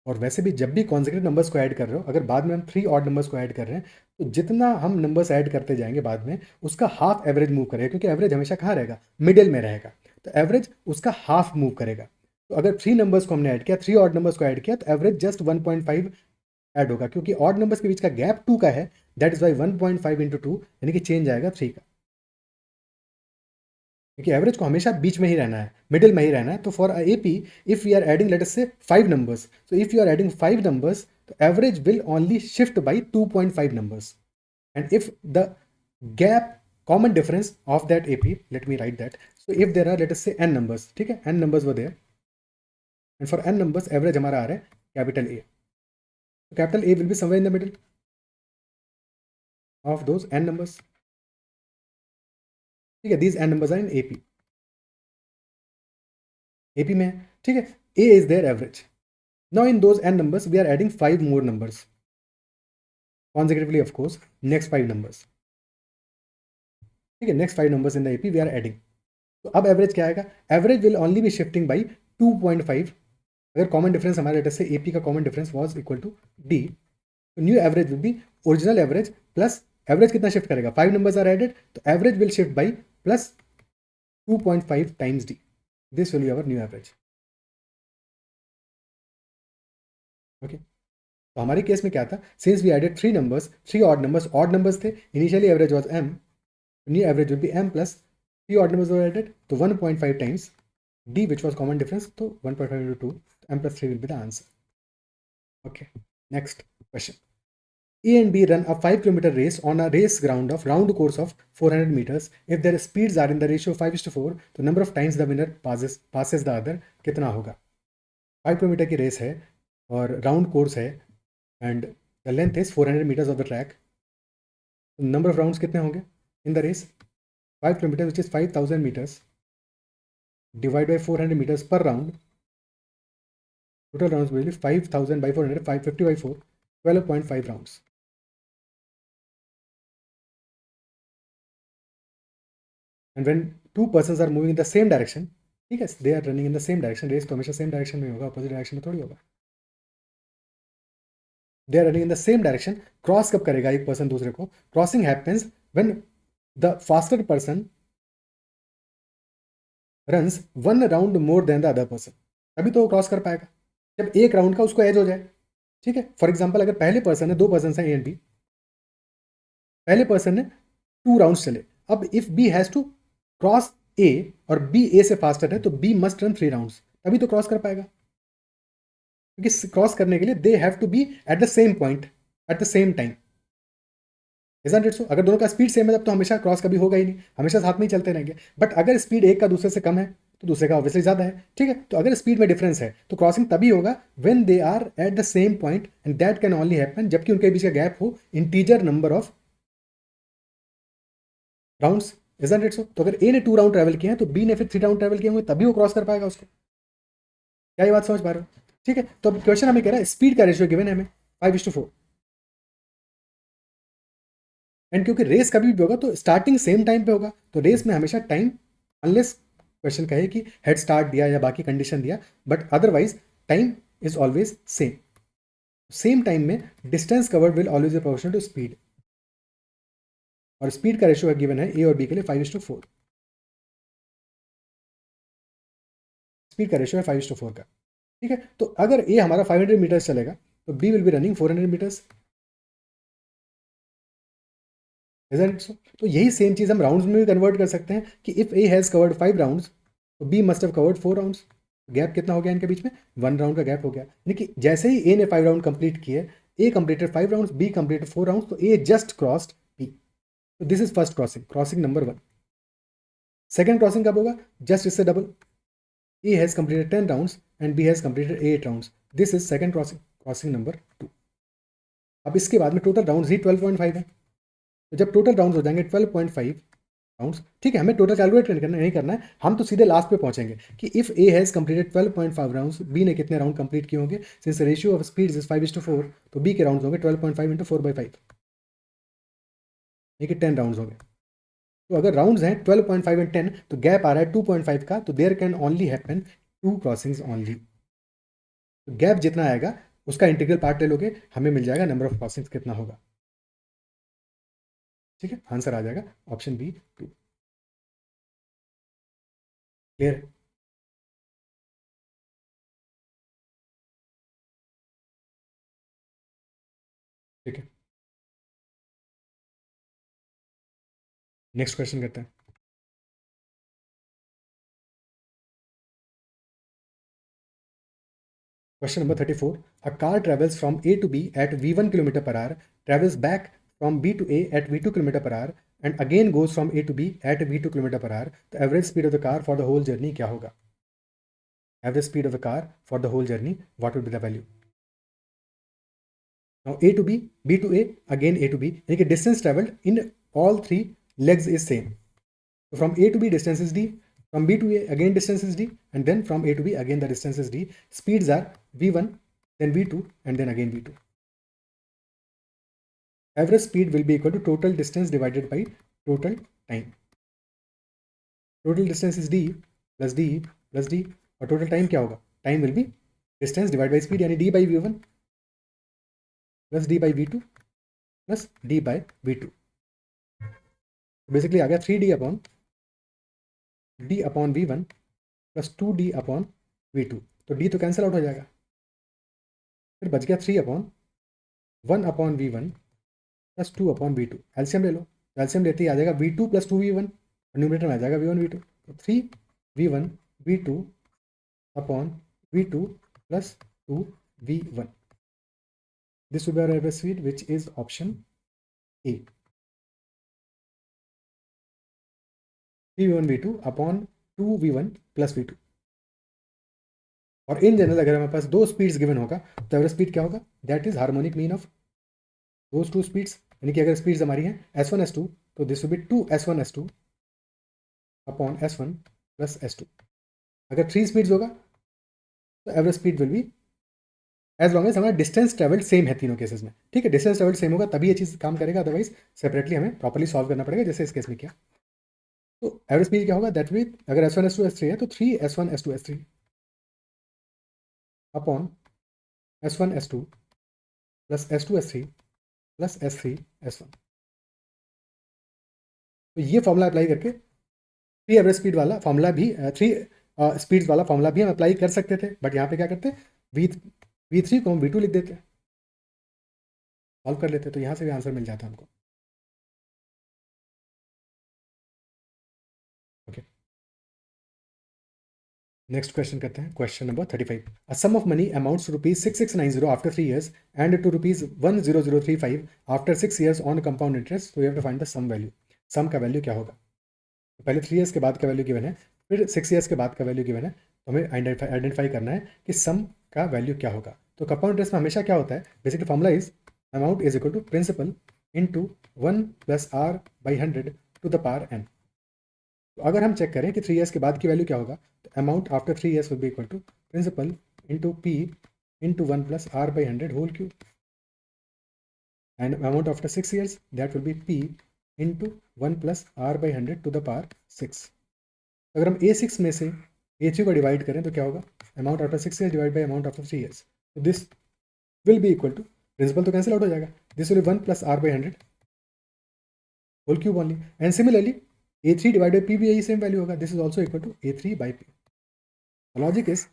और वैसे भी जब भी कॉन्सेक्यूटिव नंबर्स को ऐड कर रहे हो, अगर बाद में हम 3 ऑड नंबर्स को ऐड कर रहे हैं, तो जितना हम नंबर्स ऐड करते जाएंगे बाद में, उसका हाफ एवरेज मूव करेगा, क्योंकि एवरेज हमेशा कहाँ रहेगा, मिडिल में रहेगा, तो एवरेज उसका हाफ मूव करेगा। तो अगर 3 नंबर्स को हमने ऐड किया, 3 ऑड नंबर्स को ऐड किया, तो एवरेज जस्ट 1.5 ऐड होगा, क्योंकि ऑड नंबर्स के बीच का गैप 2 का है, दैट इज वाई 1.5 इंटू 2 यानी कि चेंज आएगा 3 का, क्योंकि एवरेज को हमेशा बीच में ही रहना है, मिडिल में ही रहना है। तो for A P, if we are adding let us say 5 numbers, so if you are adding 5 numbers, the average will only shift by 2.5 numbers, and if the gap common difference of that AP, let me write that, so if there are let us say n numbers, ठीक है, n numbers were there, and for n numbers average हमारा आ रहा है capital A, so capital A will be somewhere in the middle of those n numbers, ठीक है, these n numbers are in AP, AP में, ठीक है, A is their average। Now in those n numbers we are adding 5 more numbers consecutively, of course, next 5 numbers, ठीक है, next 5 numbers in the AP we are adding, तो अब average क्या आएगा, average will only be shifting by 2.5, अगर common difference हमारे लेटर से AP का common difference was equal to D, तो new average will be original average plus average कितना शिफ्ट करेगा, 5 नंबर्स आर एडेड, तो average will shift by plus 2.5 times D, this will be our new average. Okay, तो हमारे case में क्या था, since we added 3 numbers, 3 odd numbers थे, initially average was m, new average will be m plus 3 odd numbers were added, तो 1.5 times D which was common difference, so 1.5 into 2, m plus 3 will be the answer. Okay, next question. A and B run a 5 km race on a race ground of round course of 400 meters. If their speeds are in the ratio 5:4, the number of times the winner passes the other कितना होगा। 5 kilometre की race है और round course है and the length is 400 meters of the track, number of rounds कितने होंगे in the race, 5 kilometre which is 5000 meters divide by 400 meters per round, total rounds will be 5000 by 400, 550 by 4, 12.5 rounds. And when two persons are moving in the same direction, ठीक है, they are running in the same direction, race तो हमेशा same direction में होगा, opposite direction में थोड़ी होगा। They are running in the same direction, cross कब करेगा एक पर्सन दूसरे को? Crossing happens when the faster person runs one round more than the other person, तभी तो वो क्रॉस कर पाएगा, जब एक राउंड का उसको एज हो जाए। ठीक है, फॉर एग्जाम्पल अगर पहले पर्सन है, दो पर्सन है ए एंड बी, पहले पर्सन ने 2 राउंड्स चले, अब if B has to cross A और बी ए से फास्टर है तो बी मस्ट रन 3 राउंड्स, तभी तो क्रॉस कर पाएगा, क्योंकि क्रॉस करने के लिए they have to be at the same point at the same time. Isn't it so? अगर दोनों का स्पीड सेम है तब तो हमेशा क्रॉस कभी होगा ही नहीं, हमेशा साथ में ही चलते रहेंगे। बट अगर स्पीड एक का दूसरे से कम है तो दूसरे का ऑब्वियसली ज़्यादा है। ठीक है, तो अगर स्पीड में डिफरेंस है तो क्रॉसिंग तभी होगा when they are at the same point, and that can only happen जबकि उनके बीच का गैप हो integer number of rounds. Isn't it so? तो अगर ए ने 2 राउंड ट्रैवल किए हैं तो बी ने फिर 3 राउंड ट्रैवल किए होंगे, तभी वो क्रॉस कर पाएगा उसको। क्या ये बात समझ पा रहे हो? ठीक है, तो अब क्वेश्चन हमें कह रहा है स्पीड का रेशियो गिवन है हमें 5:4, एंड क्योंकि रेस कभी भी होगा तो स्टार्टिंग सेम टाइम पे होगा, तो रेस में हमेशा टाइम, अनलेस क्वेश्चन कहे कि हेड स्टार्ट दिया या बाकी कंडीशन दिया, but otherwise time is always same. Same time में distance covered will always be proportional to speed, और स्पीड का रेशियो गिवन है ए और बी के लिए 5:4, स्पीड का रेशियो है 5:4 का। ठीक है, तो अगर ए हमारा 500 मीटर्स चलेगा तो B will be running 400 metres. तो यही सेम चीज हम राउंड्स में भी कन्वर्ट कर सकते हैं कि if A has covered 5 rounds तो B must have covered 4 rounds. Gap कितना हो गया इनके बीच में? 1 राउंड का गैप हो गया, यानी कि जैसे ही ए ने 5 राउंड कंप्लीट किए, A completed 5 rounds, B completed 4 rounds, तो ए जस्ट क्रॉस्ड बी। तो this is first crossing, crossing number 1। Second crossing कब होगा? जस्ट इससे डबल, A has completed 10 rounds and B has completed 8 rounds, this is second crossing, crossing number 2। अब इसके बाद में टोटल राउंड्स ही 12.5 है, तो जब टोटल राउंड्स हो जाएंगे 12.5 राउंड्स, ठीक है, हमें टोटल कैलकुलेट नहीं करना है, हम तो सीधे लास्ट पे पहुंचेंगे कि if A has completed 12.5 rounds, B ने कितने राउंड कंप्लीट किए होंगे? Since ratio of speed is 5:4, तो बी के राउंड्स होंगे 12.5 इंटू 4/5, ये कि 10 राउंड्स होंगे। तो अगर राउंड्स हैं 12.5 एंड 10, तो गैप आ रहा है 2.5 का, तो there can only happen 2 crossings only. तो गैप जितना आएगा उसका इंटीग्रल पार्ट ले लोगे, हमें मिल जाएगा नंबर ऑफ क्रॉसिंग्स कितना होगा। ठीक है, आंसर आ जाएगा ऑप्शन बी 2। क्लियर? ठीक है, नेक्स्ट क्वेश्चन करते हैं। Question number 34. A car travels from A to B at V1 km per hour, travels back from B to A at V2 km per hour, and again goes from A to B at V2 km per hour. The average speed of the car for the whole journey क्या होगा? Average speed of the car for the whole journey, what will be the value? Now A to B, B to A, again A to B, यानी कि distance traveled in all 3 legs is same. So from A to B distance is D, from B to A again distance is D, and then from A to B again the distance is D. Speeds are V1, then V2, and then again V2. Average speed will be equal to total distance divided by total time. Total distance is D plus D plus D, और total time क्या होगा? Time will be distance divided by speed, यानी D by V1 plus D by V2 plus D by V2. Basically आ गया 3D upon D upon V1 plus 2D upon V2, तो D तो cancel out हो जाएगा, फिर बच गया 3 upon 1 upon V1 plus 2 upon V2। एल्सियम ले लो, एल्सियम लेते ही आ जाएगा V2 प्लस 2V1, और न्यूमरेटर में आ जाएगा V1 V2, तो 3V1 V2 upon V2 plus 2V1। This will be our average speed which is option A, 3V1 V2 upon 2V1 plus V2। और in general अगर हमारे पास 2 स्पीड्स गिवन होगा तो average speed क्या होगा? That is harmonic mean of those 2 speeds, यानी कि अगर स्पीड्स हमारी हैं S1 S2, तो this will be 2S1 S2 upon S1 plus S2। अगर 3 स्पीड्स होगा तो average speed will be as long as हमारा डिस्टेंस ट्रेवल्ड सेम है तीनों केसेस में। ठीक है, डिस्टेंस ट्रेवल्ड सेम होगा तभी ये चीज़ काम करेगा, अदरवाइज सेपरेटली हमें प्रॉपर्ली सॉल्व करना पड़ेगा जैसे इस केस में किया। तो एवरेज स्पीड क्या होगा, दैट मीन अगर S1 S2 S3 है तो 3 S1 S2 S3 upon S1 S2 plus S2 S3 plus S3 S1। तो ये फॉर्मूला अप्लाई करके थ्री एवरेज स्पीड वाला फॉर्मूला भी थ्री स्पीड वाला फॉर्मूला भी हम अप्लाई कर सकते थे, बट यहाँ पे क्या करते, वी V3 को हम V2 लिख देते, सॉल्व कर लेते, तो यहाँ से भी आंसर मिल जाता हमको। ओके, नेक्स्ट क्वेश्चन करते हैं, question number 35। A sum of money amounts to ₹6690 after 3 years and to ₹10035 after 6 years on compound interest, तो you have to find the sum value. Sum का वैल्यू क्या होगा, तो पहले 3 years के बाद का वैल्यू गिवन है, फिर 6 years के बाद का वैल्यू गिवन है, तो हमें आइडेंटिफाई करना है कि सम का वैल्यू क्या होगा। तो कंपाउंड इंटरेस्ट में हमेशा क्या होता है, basically formula is amount is equal to principal into 1 + R/100 to the power n। तो अगर हम चेक करें कि 3 years के बाद की वैल्यू क्या होगा, तो amount after 3 years will be equal to principal into P into 1 + R/100 whole cube, and amount after 6 years that will be P into 1 + R/100 to the power 6। अगर हम A6 में से A3 को डिवाइड करें तो क्या होगा, amount after 6 years divide by amount after 3 years, तो this will be equal to, principal तो कैंसिल आउट हो जाएगा, this will be 1 + R/100 whole cube only, and similarly A3 divide by P भी यही सेम वैल्यू होगा, this is also equal to A3 by P। Logic is,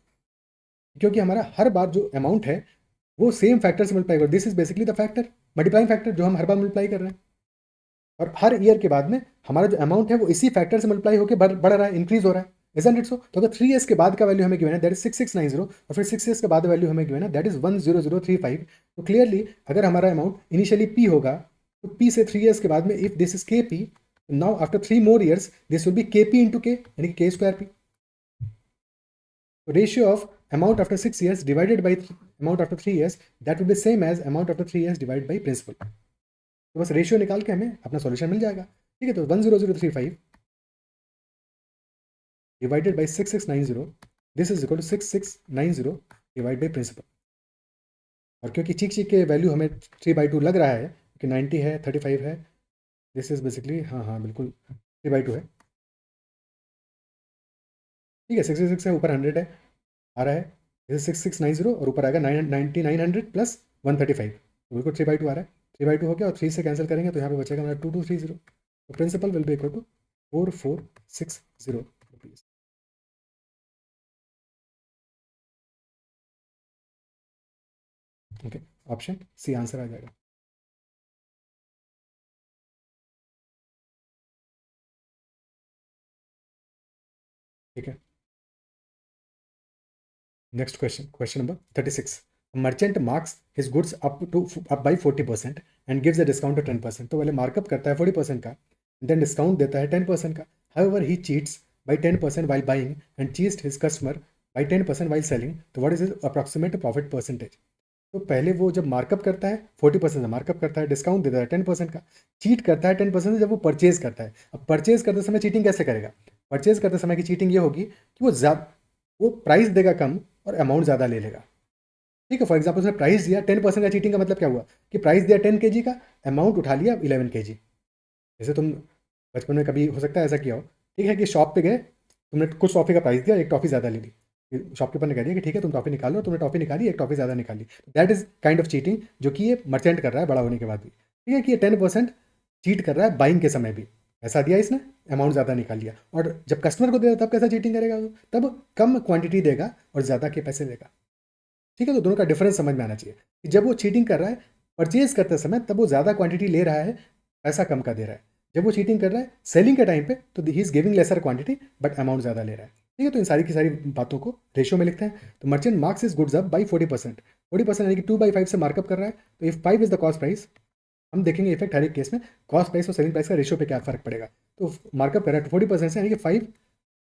क्योंकि हमारा हर बार जो अमाउंट है वो सेम फैक्टर से मल्टीप्लाई कर, this is basically the factor, multiplying factor जो हम हर बार मल्टीप्लाई कर रहे हैं, और हर ईयर के बाद में हमारा जो अमाउंट है वो इसी फैक्टर से मल्टीप्लाई होकर बढ़ रहा है, इंक्रीज हो रहा है, isn't it so? तो अगर 3 years के बाद का वैल्यू हमें गिवन है दैट इज 6690, और फिर 6 years के बाद वैल्यू हमें गिवन है दैट इज 10035, तो क्लियरली अगर हमारा अमाउंट इनिशियली पी होगा, तो पी से 3 years के बाद में इफ दिस इज के P, now after 3 more years this will B के पी इंटू के, यानी कि K² P। So ratio of amount after 6 years divided by amount after 3 years, that will be same as amount after 3 years divided by principal। तो बस ratio निकाल के हमें अपना सॉल्यूशन मिल जाएगा, ठीक है। तो 10035 divided by 6690, this is equal to 6690 divide by principal, और क्योंकि चीक के वैल्यू हमें 3/2 लग रहा है, क्योंकि 90 है 35 है, दिस इज बेसिकली हाँ बिल्कुल 3/2 है, ठीक है। 66 है, ऊपर 100 है आ रहा है, जैसे 6690 और ऊपर आएगा 9900 प्लस 135, तो बिल्कुल 3/2 आ रहा है, 3/2 हो गया, और 3 से कैंसिल करेंगे तो यहाँ पे बचेगा हमारा 2230, तो principal will be equal to 4460 rupees. Okay, option C answer आ जाएगा। ठीक है, next question, question number 36। Merchant marks his goods up by 40% and gives a discount of 10%, तो पहले मार्कअप करता है 40% का, देन डिस्काउंट देता है 10% का। However he cheats by 10% while buying and cheats his customer by 10% while selling, तो what is his approximate profit percentage. तो पहले वो जब मार्कअप करता है 40% से मार्कअप करता है, डिस्काउंट देता है 10% का, चीट करता है 10% से जब वो परचेज करता है। अब परचेज करते समय चीटिंग कैसे करेगा, परचेज करते समय की चीटिंग ये होगी कि वो प्राइस देगा कम और अमाउंट ज़्यादा ले लेगा, ठीक है। फॉर एग्जाम्पल उसने प्राइस दिया 10% का, चीटिंग का मतलब क्या हुआ कि प्राइस दिया 10 kg का, अमाउंट उठा लिया 11 kg। जैसे तुम बचपन में कभी हो सकता है ऐसा किया हो, ठीक है, कि शॉप पे गए, तुमने कुछ टॉफ़ी का प्राइस दिया, एक टॉफ़ी ज़्यादा ले ली, शॉपकीपर ने कह दिया कि ठीक है तुम टॉफ़ी निकालो, तुमने टॉफ़ी निकाली, एक टॉफ़ी ज़्यादा निकाली, that is kind of cheating, जो कि ये मर्चेंट कर रहा है बड़ा होने के बाद भी, ठीक है, कि ये 10% चीट कर रहा है बाइंग के समय भी। पैसा दिया इसने, अमाउंट ज़्यादा निकाल लिया, और जब कस्टमर को देगा तब कैसा चीटिंग करेगा वो, तब कम क्वांटिटी देगा और ज़्यादा के पैसे देगा, ठीक है। तो दोनों का डिफरेंस समझ में आना चाहिए कि जब वो चीटिंग कर रहा है परचेज करते समय, तब वो ज़्यादा क्वांटिटी ले रहा है, पैसा कम का दे रहा है। जब वो चीटिंग कर रहा है सेलिंग के टाइम पे, तो he is giving lesser quantity but amount ज़्यादा ले रहा है, ठीक है। तो इन सारी की सारी बातों को रेशियो में लिखते हैं। तो merchant marks is goods up by 40%, 40% यानी कि 2/5 से मार्कअप कर रहा है, तो if 5 is the cost price, हम देखेंगे इफेक्ट हर एक केस में कॉस्ट प्राइस और सेलिंग प्राइस का रेशियो पे क्या फर्क पड़ेगा। तो मार्कअप कर रहा है 40% से, यानी कि 5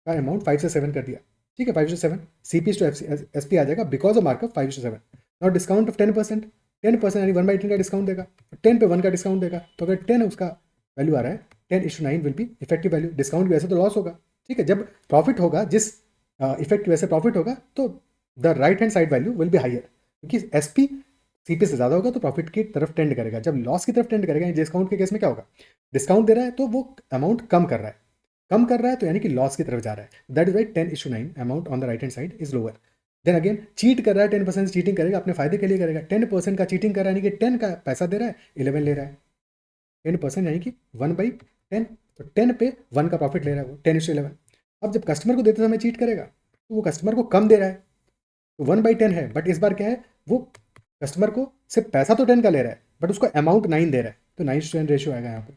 का अमाउंट 5 से 7 कर दिया, ठीक है, 5 to 7, CP to SP आ जाएगा बिकॉज ऑफ मार्कअप 5 to 7। और डिस्काउंट ऑफ 10%, 10% यानी 1/10 का डिस्काउंट देगा, 10 पे 1 का डिस्काउंट देगा, तो अगर 10 उसका वैल्यू आ रहा है, 10:9 will be effective value. Discount की वजह से तो लॉस होगा, ठीक है। जब प्रॉफिट होगा, जिस इफेक्ट की वजह से प्रॉफिट होगा, तो the right hand side value will B higher, क्योंकि SP CP से ज़्यादा होगा तो प्रॉफिट की तरफ टेंड करेगा। जब लॉस की तरफ टेंड करेगा, डिस्काउंट के केस में क्या होगा, डिस्काउंट दे रहा है तो वो अमाउंट कम कर रहा है, कम कर रहा है तो यानी कि लॉस की तरफ जा रहा है, that is why 10:9 amount on the right hand side is lower. Then again cheat कर रहा है, 10% चीटिंग करेगा, अपने फायदे के लिए करेगा। 10% का चीटिंग कर रहा है यानी कि 10 का पैसा दे रहा है, 11 ले रहा है। 10% यानी कि 1/10, तो 10 पे 1 का प्रॉफिट ले रहा है वो, 10:11। अब जब कस्टमर को देते समय चीट करेगा तो वो कस्टमर को कम दे रहा है, तो 1/10 है, बट इस बार क्या है, वो कस्टमर को सिर्फ पैसा तो 10 का ले रहा है बट उसको अमाउंट 9 दे रहा है, तो 9:10 रेशियो आएगा यहाँ पर।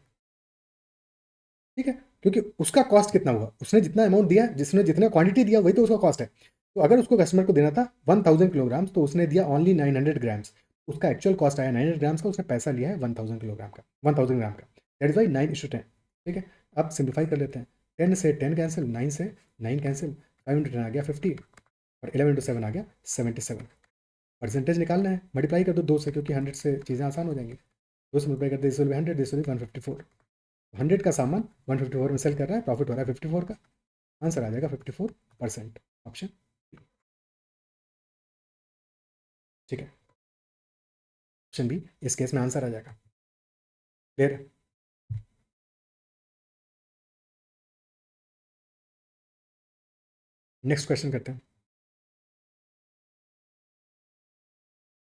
ठीक है, क्योंकि उसका कॉस्ट कितना हुआ, उसने जितना अमाउंट दिया, जिसने जितना क्वांटिटी दिया वही तो उसका कॉस्ट है। तो अगर उसको कस्टमर को देना था 1000 किलोग्राम्स तो उसने दिया ओनली 900 ग्राम्स, उसका एक्चुअल कॉस्ट आया 900 ग्राम्स का, उसने पैसा लिया है 1000 किलोग्राम का, 1000 ग्राम का। That is why 9:10। ठीक है, अब सिंप्लीफाई कर लेते हैं। 10 से 10 कैंसिल, 9 से 9 कैंसिल, 5 × 10 आ गया 50 और 11 × 7 आ गया 77। परसेंटेज निकालना है, मल्टीप्लाई कर दो 2 से, क्योंकि 100 से चीज़ें आसान हो जाएंगी। 2 से मल्टीप्लाई करते 100, दिस विल बी 154। 100 का सामान 154 में सेल कर रहा है, प्रॉफिट हो रहा है 54 का, आंसर आ जाएगा 54%, ऑप्शन। ठीक है, ऑप्शन बी इस केस में आंसर आ जाएगा। क्लियर? नेक्स्ट क्वेश्चन करते हैं।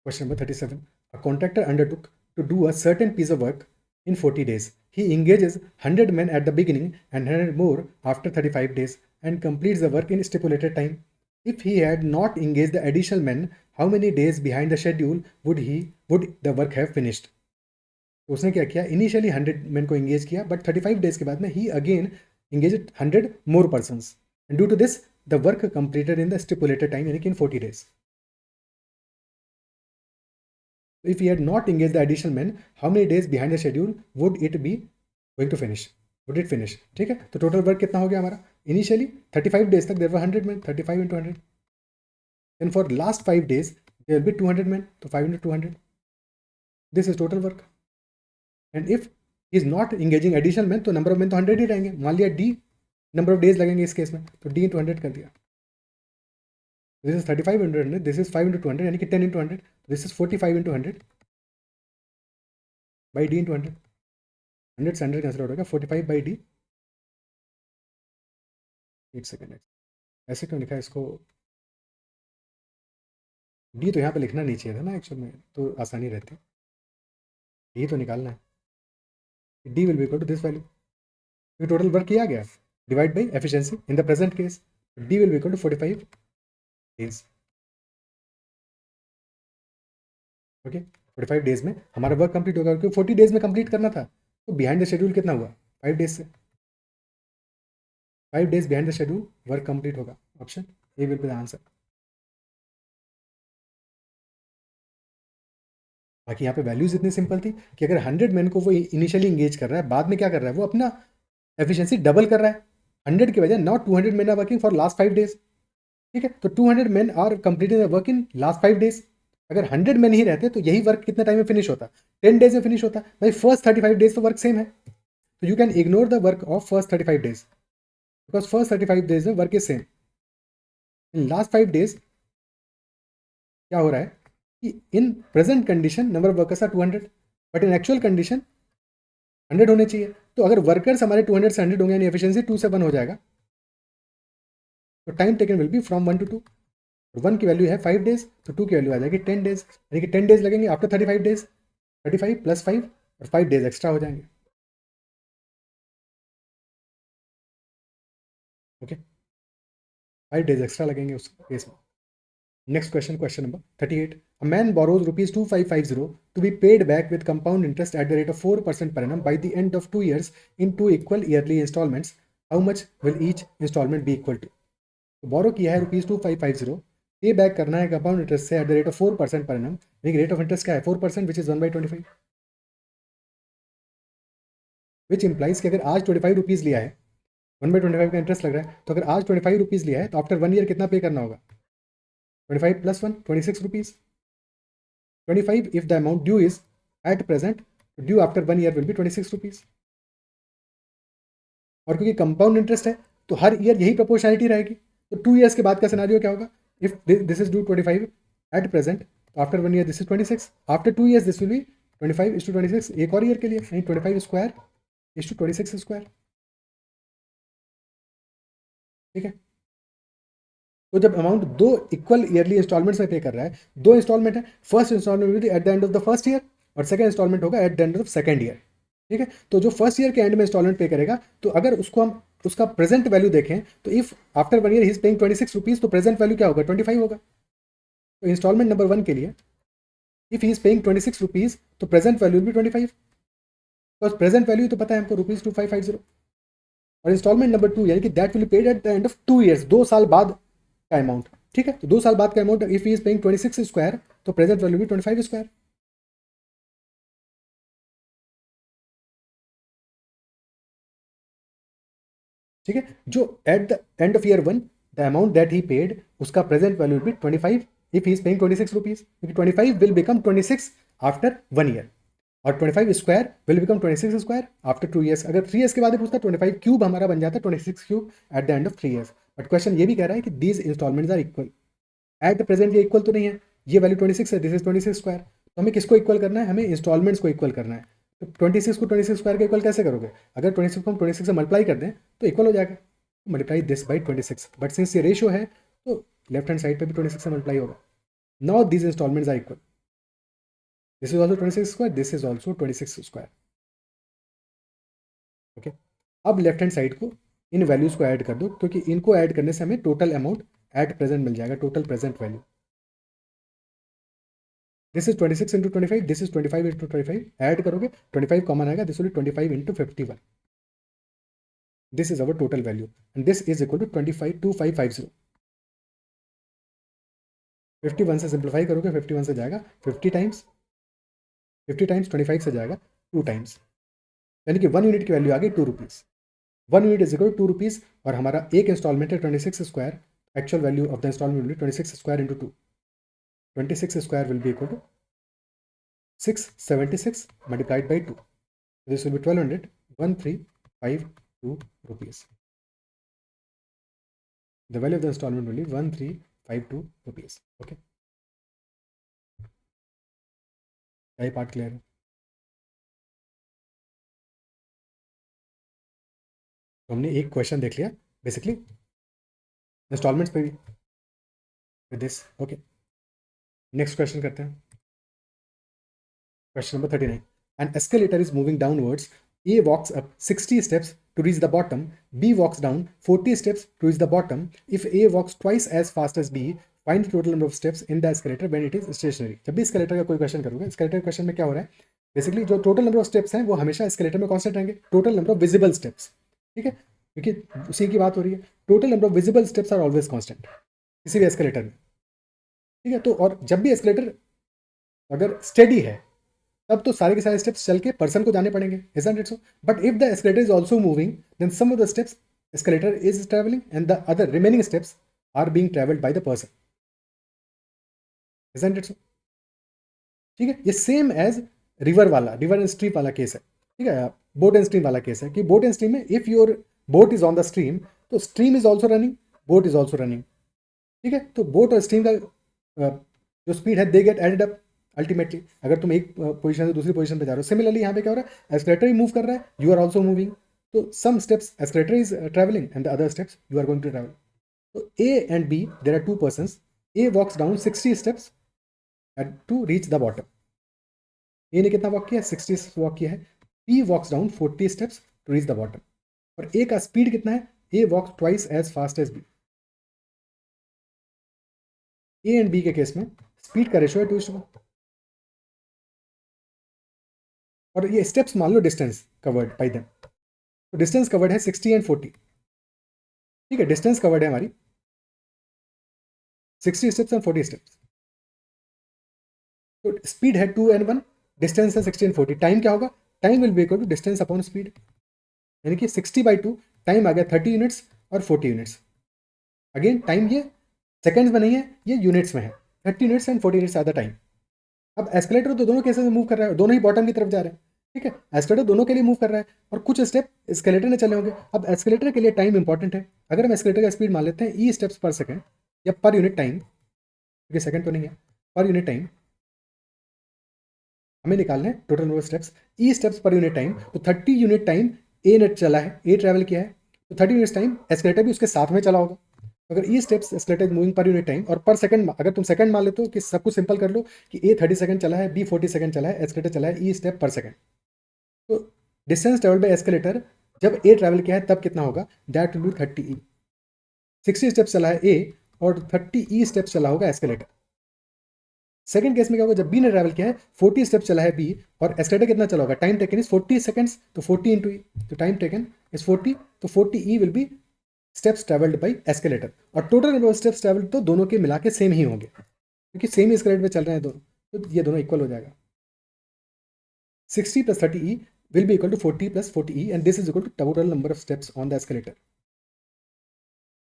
Question number 37। A contractor undertook to do a certain piece of work in 40 days. He engages 100 men at the beginning and 100 more after 35 days and completes the work in stipulated time. If he had not engaged the additional men, how many days behind the schedule would the work have finished? तो उसने क्या किया, initially 100 man को engage किया, but 35 days के बाद में ही again engage 100 more persons, and due to this the work completed in the stipulated time, यानी कि in 40 days. If he had not engage the additional man, how many days behind the schedule would it be going to finish, would it finish? ठीक है, तो total work कितना हो गया हमारा, initially 35 days तक देर वर 100 man, 35 × 100, and for last 5 days there will be 200 man, तो 5 × 200, this is total work. And if is not engaging additional man तो नंबर ऑफ मैन तो 100 ही रहेंगे। मान लिया डी नंबर ऑफ डेज लगेंगे इस केस में, तो डी × 100 कर दिया। दिस इज 35 × 100, दिस इज 5 × 200 यानी कि 10 × 100, दिस इज 45 × 100 बाई डी × 100। 100 से 100 कैंसिल आउट हो गया, 45 बाई डी। एक सेकेंड, ऐसे क्यों लिखा है इसको, डी तो यहाँ पे लिखना नहीं चाहिए था ना एक्चुअल में, तो आसानी रहती, डी तो निकालना है। D will be equal to this value, क्योंकि टोटल वर्क किया गया, divide by efficiency in the present case, D will be equal to 45 days. Okay, 45 days में हमारा वर्क कंप्लीट होगा, क्योंकि 40 डेज में कंप्लीट करना था, तो बिहाइंड द शेड्यूल कितना हुआ, 5 डेज से, 5 days behind the schedule work complete होगा, option A will be the answer. बाकी यहाँ पे वैल्यूज इतनी सिंपल थी कि अगर 100 मैन को वो इनिशियली इंगेज कर रहा है, बाद में क्या कर रहा है, वो अपना एफिशिएंसी डबल कर रहा है, 100 की वजह not 200 man are working for last 5 days. ठीक है, तो 200 man are completing the work in last 5 days. अगर 100 मैन ही रहते तो यही वर्क कितने टाइम में फिनिश होता, 10 डेज में फिनिश होता। भाई फर्स्ट 35 डेज तो वर्क सेम है, तो you can ignore the work of first 35 days, because first 35 days में work is same. In last 5 days क्या हो रहा है कि in present condition number of workers are 200, but in actual condition 100 होने चाहिए। तो अगर वर्कर्स हमारे 200 से 100 होंगे, यानी एफिशिएंसी 2 से 1 हो जाएगा, तो time taken will B from 1 to 2। 1 की वैल्यू है 5 डेज, तो 2 की वैल्यू आ जाएगी 10 डेज, यानी कि 10 डेज लगेंगे आफ्टर 35 डेज, 35 + 5 और 5 डेज एक्स्ट्रा हो जाएंगे। ओके, 5 डेज एक्स्ट्रा लगेंगे उस केस में। Next question, question number 38। A man borrows rupees 2550 to be paid back with compound interest at the rate of 4% per annum by the end of 2 years in 2 equal yearly installments. How much will each installment be equal to? तो बोरो किया है ₹2550, पे back करना है compound interest से eight the rate of 4% per annum. देखिए rate of interest क्या है, 4%, विच इज 1/25, विच इंप्लाइज कि अगर आज 25 रुपीज़ लिया है, 1/25 का इंटरेस्ट लग रहा है, तो अगर आज 25 रुपीज़ लिया है तो आफ्टर 1 ईयर कितना पे करना होगा, 25 + 1 26 rupees. 25 if the amount due is at present, due after 1 year will be 26 rupees. और क्योंकि कंपाउंड इंटरेस्ट है तो हर ईयर यही प्रोपोर्शनलिटी रहेगी, तो 2 ईयर्स के बाद का सिनारियो क्या होगा, if this is due 25 at present, तो after 1 year this is 26, after 2 years this will be 25 = 26, एक और ईयर के लिए, यानी 25 स्क्वायर = 26 स्क्वायर। ठीक है, तो जब अमाउंट दो इक्वल ईयरली इंस्टॉलमेंट्स में पे कर रहा है, दो इंस्टॉलमेंट है, first instalment will be at the end of the first year और सेकंड इंस्टॉलमेंट होगा at the end of second year. ठीक है, तो जो फर्स्ट ईयर के एंड में इंस्टॉलमेंट पे करेगा, तो अगर उसको हम उसका प्रेजेंट वैल्यू देखें, तो if after 1 year he is paying 26 rupees, तो प्रेजेंट वैल्यू क्या होगा, 25 होगा। तो इंस्टॉलमेंट नंबर 1 के लिए if he is paying 26 rupees, तो प्रेजेंट वैल्यू विल बी 25, तो प्रेजेंट वैल्यू तो पता है हमको ₹2550। और इंस्टॉलमेंट नंबर 2 यानी कि that will paid eight the end of 2 years, 2 साल बाद का अमाउंट। ठीक है, तो 2 साल बाद का amount if he is paying 26 square, तो प्रेजेंट वैल्यू भी 25 स्क्वायर। ठीक है, जो at the end of year 1 the amount that he paid, उसका present value will be 25 if he is paying 26 rupees, क्योंकि 25 विल बिकम 26 आफ्टर 1 ईयर, और 25 square will become 26 square after 2 years. अगर 3 years के बाद पूछता 25 क्यूब हमारा बन जाता 26 cube at the end of 3 years. But question ये भी कह रहा है कि these instalments are equal at the present. ये इक्वल तो नहीं है, ये वैल्यू 26 है, दिस इज 26 स्क्वायर, तो हमें किसको इक्वल करना है, हमें इंस्टॉलमेंट्स को इक्वल करना है। तो 26 को 26 स्क्वायर के इक्वल कैसे करोगे, अगर 26 को हम 26 से मल्टीप्लाई कर दें तो इक्वल हो जाएगा, multiply this by 26, but since ये रेशियो है तो लेफ्ट हैंड साइड पे भी 26 से मल्टीप्लाई होगा। Now these instalments are equal, this is also 26 square, this is also 26 square. Okay, अब लेफ्ट हैंड साइड को इन वैल्यूज को ऐड कर दो, क्योंकि इनको ऐड करने से हमें टोटल अमाउंट एट प्रेजेंट मिल जाएगा, total present value. This is 26 into 25, this is 25 into 25, add करोगे 25 कॉमन आएगा, this will be 25 into 51, this is our total value and this is equal to 252550। 51 से सिंप्लीफाई करोगे, 51 से जाएगा 50 टाइम्स, 50 टाइम्स 25 से जाएगा 2 टाइम्स, यानी कि 1 यूनिट की वैल्यू आ गई 2 rupees. 1 unit is equal to 2 rupees, और हमारा एक इंस्टॉलमेंट है 26 square, actual value of the instalment will be 26 square into 2, 26 square will be equal to 676 multiplied by 2. This will be 1200, 1352 rupees. The value of the installment will be 1352 rupees. Okay. क्या ये part clear है? तो हमने एक question देख लिया basically installments पे भी with this. Okay, next question करते हैं। Question number 39. An escalator is moving downwards. A walks up 60 steps to reach the bottom. B walks down 40 steps to reach the bottom. If A walks twice as fast as B, find the total number of steps in the escalator when it is stationary. जब भी escalator का कोई question करोगे, escalator question में क्या हो रहा है, बेसिकली जो टोटल नंबर ऑफ स्टेप्स हैं वो हमेशा escalator में कांस्टेंट रहेंगे, total number of visible steps. ठीक है, क्योंकि उसी की बात हो रही है, total number of visible steps are always constant किसी भी escalator में। ठीक है, तो और जब भी escalator अगर स्टेडी है तब तो सारे के सारे स्टेप्स चल के पर्सन को जाने पड़ेंगे, isn't it so? But if the escalator is also moving, then some of the steps escalator is traveling and the other remaining steps are being traveled by the person, isn't it so? ठीक है, ये same as river वाला, river and stream वाला case है। ठीक है, boat and stream वाला case है कि बोट एंड स्ट्रीम में if your boat is on the stream, तो stream is also running, boat is also running. ठीक है, तो बोट और स्ट्रीम का जो स्पीड है they get added up ultimately, अगर तुम एक पोजीशन से दूसरी पोजीशन पे जा रहे हो। सिमिलरली यहाँ पे क्या हो रहा है, एस्केलेटर ही मूव कर रहा है, यू आर ऑल्सो मूविंग, तो some steps escalator is travelling and the other steps you are going to travel. तो A and B there are two persons, A walks down 60 steps to reach the bottom. A ने कितना walk किया, 60 walk किया है। B walks down 40 steps to reach the bottom, और A का speed कितना है, A walks twice as fast as B. A and B के केस में स्पीड का रेशियो है 2:1, और ये स्टेप्स मान लो डिस्टेंस कवर्ड बाय देम, तो डिस्टेंस कवर्ड है 60 एंड 40। ठीक है, डिस्टेंस कवर्ड है हमारी 60 स्टेप्स एंड 40 स्टेप्स, तो स्पीड है 2 and 1, डिस्टेंस है 60 एंड 40। टाइम क्या होगा, time will be equal to distance upon speed, यानी कि 60/2 टाइम आ गया 30 यूनिट्स और 40 यूनिट्स। अगेन टाइम ये सेकंड्स में नहीं है, ये यूनिट्स में है, 30 units and 40 units are the time. अब एस्केलेटर तो दोनों केसेस में मूव कर रहा है, दोनों ही बॉटम की तरफ जा रहे हैं। ठीक है, एस्केलेटर दोनों के लिए मूव कर रहा है, और कुछ स्टेप एस्केलेटर ने चले होंगे। अब एस्केलेटर के लिए टाइम इंपॉर्टेंट है, अगर हम एस्केलेटर का स्पीड मान लेते हैं ई स्टेप्स पर सेकंड या पर यूनिट टाइम, क्योंकि सेकंड तो नहीं है, पर यूनिट टाइम हमें निकालना है total number of steps, E steps पर यूनिट टाइम, तो 30 यूनिट टाइम ए ने चला है, ए ट्रैवल किया है, तो 30 यूनिट्स टाइम एस्केलेटर भी उसके साथ में चला होगा। अगर E steps escalator moving per unit time और पर सेकंड, अगर तुम सेकंड मान लेते हो कि सब कुछ सिंपल कर लो कि ए 30 सेकंड चला है, बी 40 सेकंड चला है, एस्केलेटर चला है ई स्टेप पर सेकंड, तो डिस्टेंस ट्रेवल बाय एस्केलेटर जब ए ट्रैवल किया है तब कितना होगा, that will B 30 E. 60 steps चला है ए और 30 ई स्टेप्स चला होगा एस्केलेटर। सेकंड केस में क्या होगा, जब बी ने ट्रैवल किया है 40 स्टेप्स चला है बी और एस्केलेटर कितना चला होगा, टाइम टेकन इज 40 सेकंड्स, तो 40 इंटू ई, तो टाइम टेकन इज 40, तो 40 E will be steps travelled by escalator. और total number of steps travelled तो दोनों के मिला के सेम ही होंगे क्योंकि सेम ही एस्केलेटर पे चल रहे हैं दोनों, तो ये दोनों इक्वल हो जाएगा। 60 plus 30 e will be equal to 40 plus 40 e and this is equal to total number of steps on the escalator।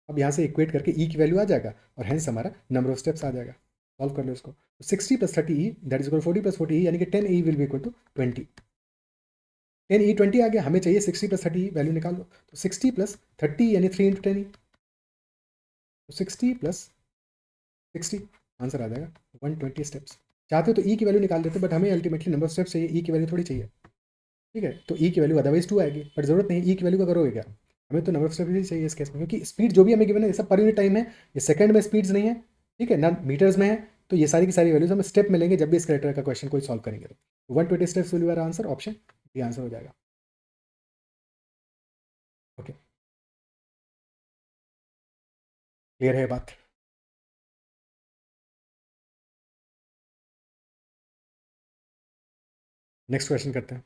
अब यहाँ से इक्वेट करके e की वैल्यू आ जाएगा और हेंस हमारा नंबर ऑफ स्टेप्स आ जाएगा। सॉल्व कर लो इसको, 60 plus 30 e that is equal 40 plus 40 e यानी कि 10 e will be equal to 20। 10 e 20 आ गया, हमें चाहिए 60 plus 30 e, वैल्यू निकाल लो। तो 60 plus 30 यानी 3 इंटू 10 e, तो 60 plus 60 आंसर आ जाएगा 120 स्टेप्स। चाहते हो तो e की वैल्यू निकाल देते, बट हमें अल्टीमेटली नंबर ऑफ स्टेप्स चाहिए, e की वैल्यू थोड़ी चाहिए। ठीक है, तो ई की वैल्यू अदरवाइज 2 आएगी, बट जरूरत नहीं ई की वैल्यू का करोगे क्या, हमें तो नंबर ऑफ स्टेप्स ही चाहिए इस केस में, क्योंकि स्पीड जो भी हमें गिवन है ये सब पर यूनिट टाइम है, ये सेकंड में स्पीड्स नहीं है, ठीक है ना, मीटर्स में है। तो ये सारी की सारी वैल्यूज हमें स्टेप मिलेंगे जब भी इस कैरेक्टर का क्वेश्चन कोई सॉल्व करेंगे। तो 120 steps will be our answer, option D answer हो जाएगा। ओके, क्लियर है बात। नेक्स्ट क्वेश्चन करते हैं।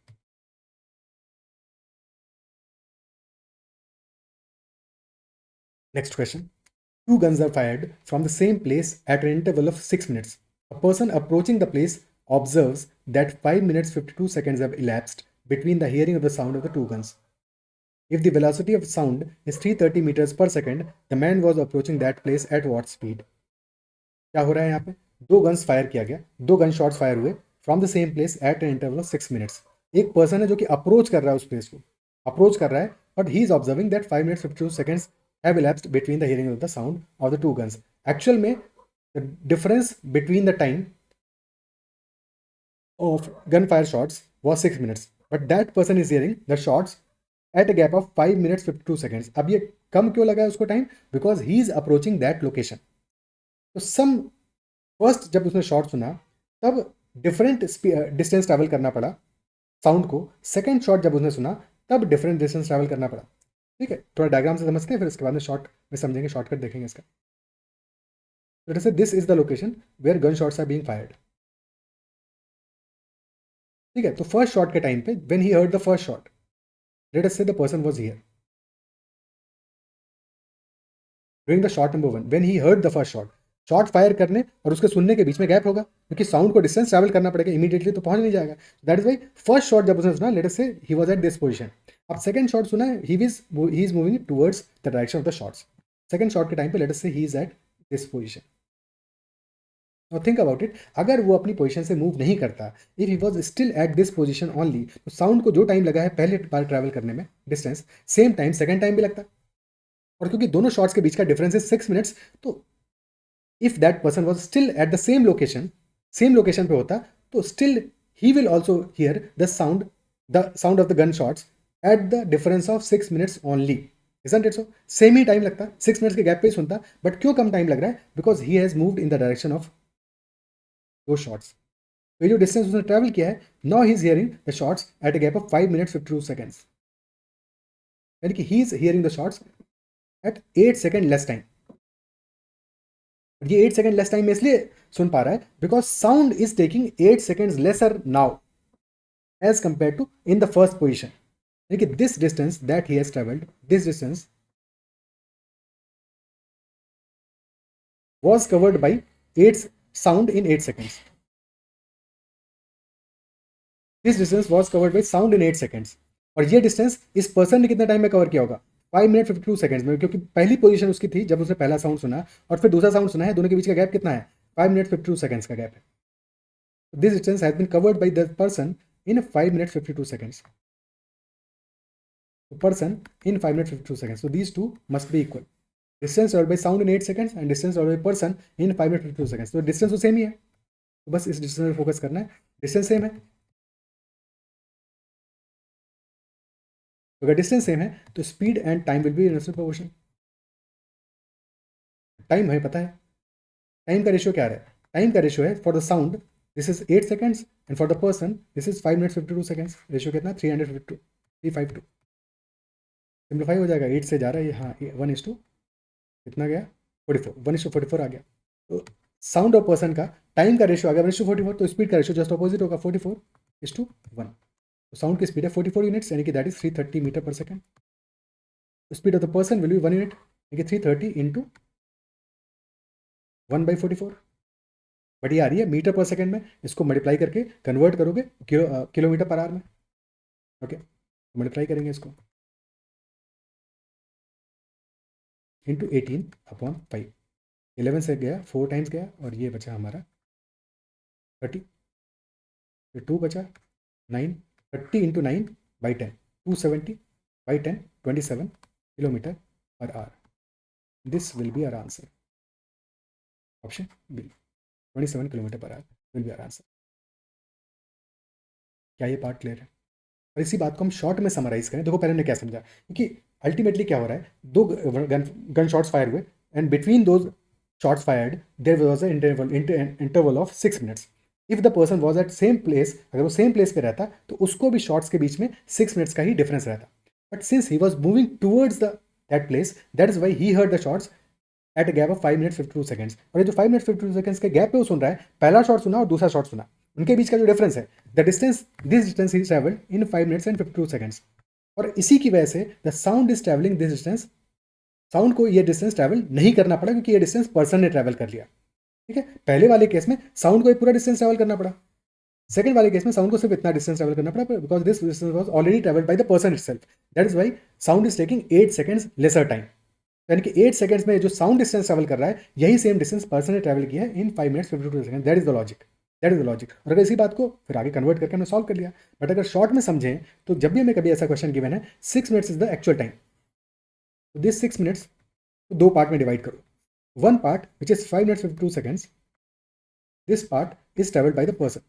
Next question, two guns are fired from the same place at an interval of 6 minutes. A person approaching the place observes that 5 minutes 52 seconds have elapsed between the hearing of the sound of the two guns. If the velocity of sound is 330 meters per second, the man was approaching that place at what speed? क्या हो रहा है यहाँ पे, दो guns fire किया गया, दो गन शॉट्स फायर हुए from the same place at an interval of 6 minutes. एक पर्सन है जो कि अप्रोच कर रहा है उस प्लेस को, अप्रोच कर रहा है, but he is observing that 5 minutes 52 seconds have elapsed between the hearing of the sound of the two guns. Actual में the difference between the time of gunfire shots was 6 minutes, but that person is hearing the shots at a gap of 5 minutes 52 seconds. अब ये कम क्यों लगा है उसको time, because he is approaching that location. तो सम first जब उसने shot सुना तब डिफरेंट डिस्टेंस ट्रैवल करना पड़ा साउंड को, सेकेंड शॉट जब उसने सुना तब डिफरेंट डिस्टेंस ट्रैवल करना पड़ा। ठीक है, थोड़ा डायग्राम से समझते हैं, फिर इसके बाद में शॉर्ट में समझेंगे, शॉर्टकट देखेंगे इसका। Let us say this is the location where gun shots are being fired. ठीक है, तो फर्स्ट शॉट के टाइम पे when he heard the first shot, let us say the person was here during the shot number 1, when he heard the first shot, shot fire करने और उसके सुनने के बीच में गैप होगा क्योंकि साउंड को डिस्टेंस ट्रैवल करना पड़ेगा, इमीडिएटली तो पहुंच नहीं जाएगा। That is why first shot जब उसने सुना, let us say he was at this position. अब सेकंड शॉट सुना है, he is moving towards the direction of the shots. Second shot के टाइम पे let us say he is at this position. Now think about it, अगर वो अपनी position से move नहीं करता, if he was still at this position only, तो sound को जो टाइम लगा है पहले बार ट्रैवल करने में distance, same time second time भी लगता। और क्योंकि दोनों शॉट्स के बीच का डिफरेंस है 6 मिनट्स, तो if that person was still eight the same location पे होता, तो still he will also here the sound of the gun shots at the difference of 6 minutes only. Isn't it so, same he time लगता, 6 minutes के gap पे ही सुनता, but क्यों कम time लग रहा है, because he has moved in the direction of दो shots. तो ये जो डिस्टेंस उसने ट्रैवल किया है, now he is hearing the shots at a gap of 5 minutes 52 seconds, यानी कि he is hearing the shots eight 8 second less time. ये 8 सेकेंड लेस टाइम में इसलिए सुन पा रहा है because sound is taking 8 seconds lesser now as compare to in the first position. यानी कि this distance that he has travelled, this distance was covered by 8 sound in 8 seconds. This distance was covered by sound in 8 seconds. और ये distance इस person ने कितने time में cover किया होगा, 5 minutes 52 seconds में, क्योंकि पहली पोजीशन उसकी थी जब उसने पहला साउंड सुना और फिर दूसरा साउंड सुना है, दोनों के बीच का गैप कितना है, 5 minutes 52 seconds का गैप है। This distance has been covered by the person in 5 minutes 52 seconds. The person in 5 minutes 52 seconds. So these two must be equal. Distance traveled by sound in 8 seconds and distance traveled by person in 5 minutes 52 seconds. तो distance तो same ही है, तो बस इस distance पर focus करना है, distance same है। तो अगर डिस्टेंस सेम है तो speed and time will be inversely proportional. Time हमें पता है, टाइम का रेशियो क्या है, टाइम का रेशियो है for the sound this is 8 seconds and for the person this is 5 minutes 52 seconds. Ratio कितना, 352। सिंप्लीफाई हो जाएगा, 8 से जा रहा है ये, हाँ 1:, कितना गया 44, 1:44 आ गया। तो साउंड और पर्सन का टाइम का रेशियो आ गया 1:44, तो स्पीड का रेशियो जस्ट ऑपोजिट होगा 44:1। तो साउंड की स्पीड है 44 यूनिट्स यानी कि दैट इज 330 मीटर पर second. Speed of the person will be 1 unit यानी कि 330 इंटू 1/44। बट ये आ रही है मीटर पर सेकंड में, इसको मल्टीप्लाई करके कन्वर्ट करोगे किलोमीटर पर आवर में। ओके, मल्टीप्लाई करेंगे इसको इंटू 18/5। 11 से गया 4 टाइम्स गया और ये बचा हमारा 30, फिर 2 बचा 9, 30 into 9/10, 270/10, 27 kilometre per hour. This will be our answer, option B, 27 kilometre per hour will be our answer. क्या ये पार्ट क्लियर है? और इसी बात को हम शॉर्ट में समराइज करें, देखो पहले हमने क्या समझा, क्योंकि अल्टीमेटली क्या हो रहा है, दो गन शॉट्स फायर हुए and between those shots fired there was a interval of 6 minutes. If the person was at same place, अगर वो सेम प्लेस पे रहता तो उसको भी शॉट्स के बीच में 6 मिनट्स का ही डिफरेंस रहता। But since he was moving towards the that place, that is why he heard the shots at a gap of 5 minutes 52 seconds. और ये जो 5 मिनट्स 52 सेकंड्स के गैप पे वो सुन रहा है, पहला शॉट सुना और दूसरा शॉट सुना, उनके बीच का जो डिफरेंस है, the distance, this distance is travelled in 5 minutes and 52 seconds. और इसी की वजह से the sound is travelling this distance, sound को ये डिस्टेंस ट्रैवल नहीं करना पड़ा क्योंकि ये डिस्टेंस पर्सन ने ट्रैवल कर लिया। ठीक है, पहले वाले केस में साउंड को एक पूरा डिस्टेंस ट्रैवल करना पड़ा, सेकंड वाले केस में साउंड को सिर्फ इतना डिस्टेंस ट्रैवल करना पड़ा because this distance was already travelled bye the person itself. That is why sound is taking 8 seconds lesser time. यानी कि 8 सेकंड्स में जो साउंड डिस्टेंस ट्रैवल कर रहा है, यही सेम डिस्टेंस पर्सन ने ट्रैवल किया है इन 5 minutes 52 second. That is the logic, that is the logic. और अगर इसी बात को फिर आगे कन्वर्ट करके हमने सॉल्व कर लिया। बट अगर शॉर्ट में समझें तो जब भी हमें कभी ऐसा क्वेश्चन गिवन है 6 minutes is the actual time, तो दिस 6 मिनट्स दो पार्ट में डिवाइड करो। One part which is 5 minutes 52 seconds, this part is travelled by the person.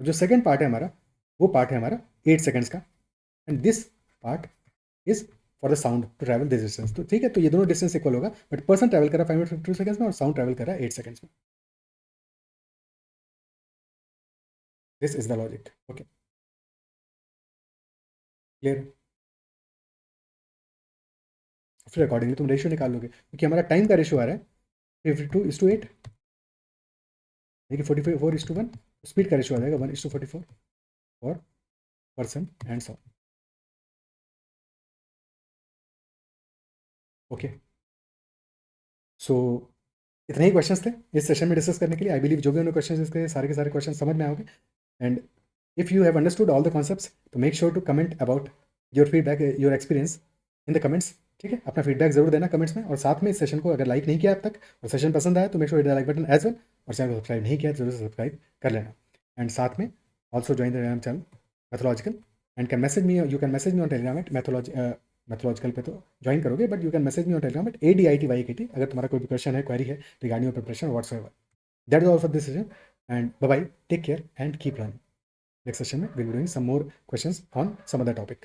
जो सेकंड पार्ट है हमारा, वो पार्ट है हमारा 8 सेकंड्स का, and this part is for the sound to travel this distance. तो ठीक है, तो ये दोनों डिस्टेंस इक्वल होगा, बट पर्सन ट्रैवल कर रहा है 5 मिनट 52 सेकंड्स में और साउंड ट्रैवल कर रहा है 8 सेकंड्स में। This is the logic. Okay, clear? फिर अकॉर्डिंगली तुम रेशियो निकाल लोगे, क्योंकि हमारा टाइम का रेशियो आ रहा है 52:8, देखिए 44:1। स्पीड का रेशियो आ जाएगा 1:44 for person and sound. Okay, so इतने ही क्वेश्चंस थे इस सेशन में डिस्कस करने के लिए। आई बिलीव जो भी उन्होंने क्वेश्चन डिस्कस किए सारे के सारे क्वेश्चन समझ में आओगे। And if you have understood all the concepts तो make sure to comment about your feedback, your experience in the comments. ठीक है, अपना फीडबैक जरूर देना कमेंट्स में। और साथ में इस सेशन को अगर लाइक नहीं किया अब तक और सेशन पसंद आया तो make sure hit the like button as well, और चैनल को सब्सक्राइब नहीं किया तो जरूर सब्सक्राइब कर लेना। एंड साथ में also join the Telegram channel Mathological, and can message me, you can message me on Telegram at Mathological पे तो ज्वाइन करोगे, but you can message me on Telegram at ADITYKT अगर तुम्हारा कोई भी क्वेश्चन है, क्वेरी है regarding your preparation whatsoever. That is all for this session, and bye bye, take care and keep learning. Next session, we'll be doing some more questions on some other topic.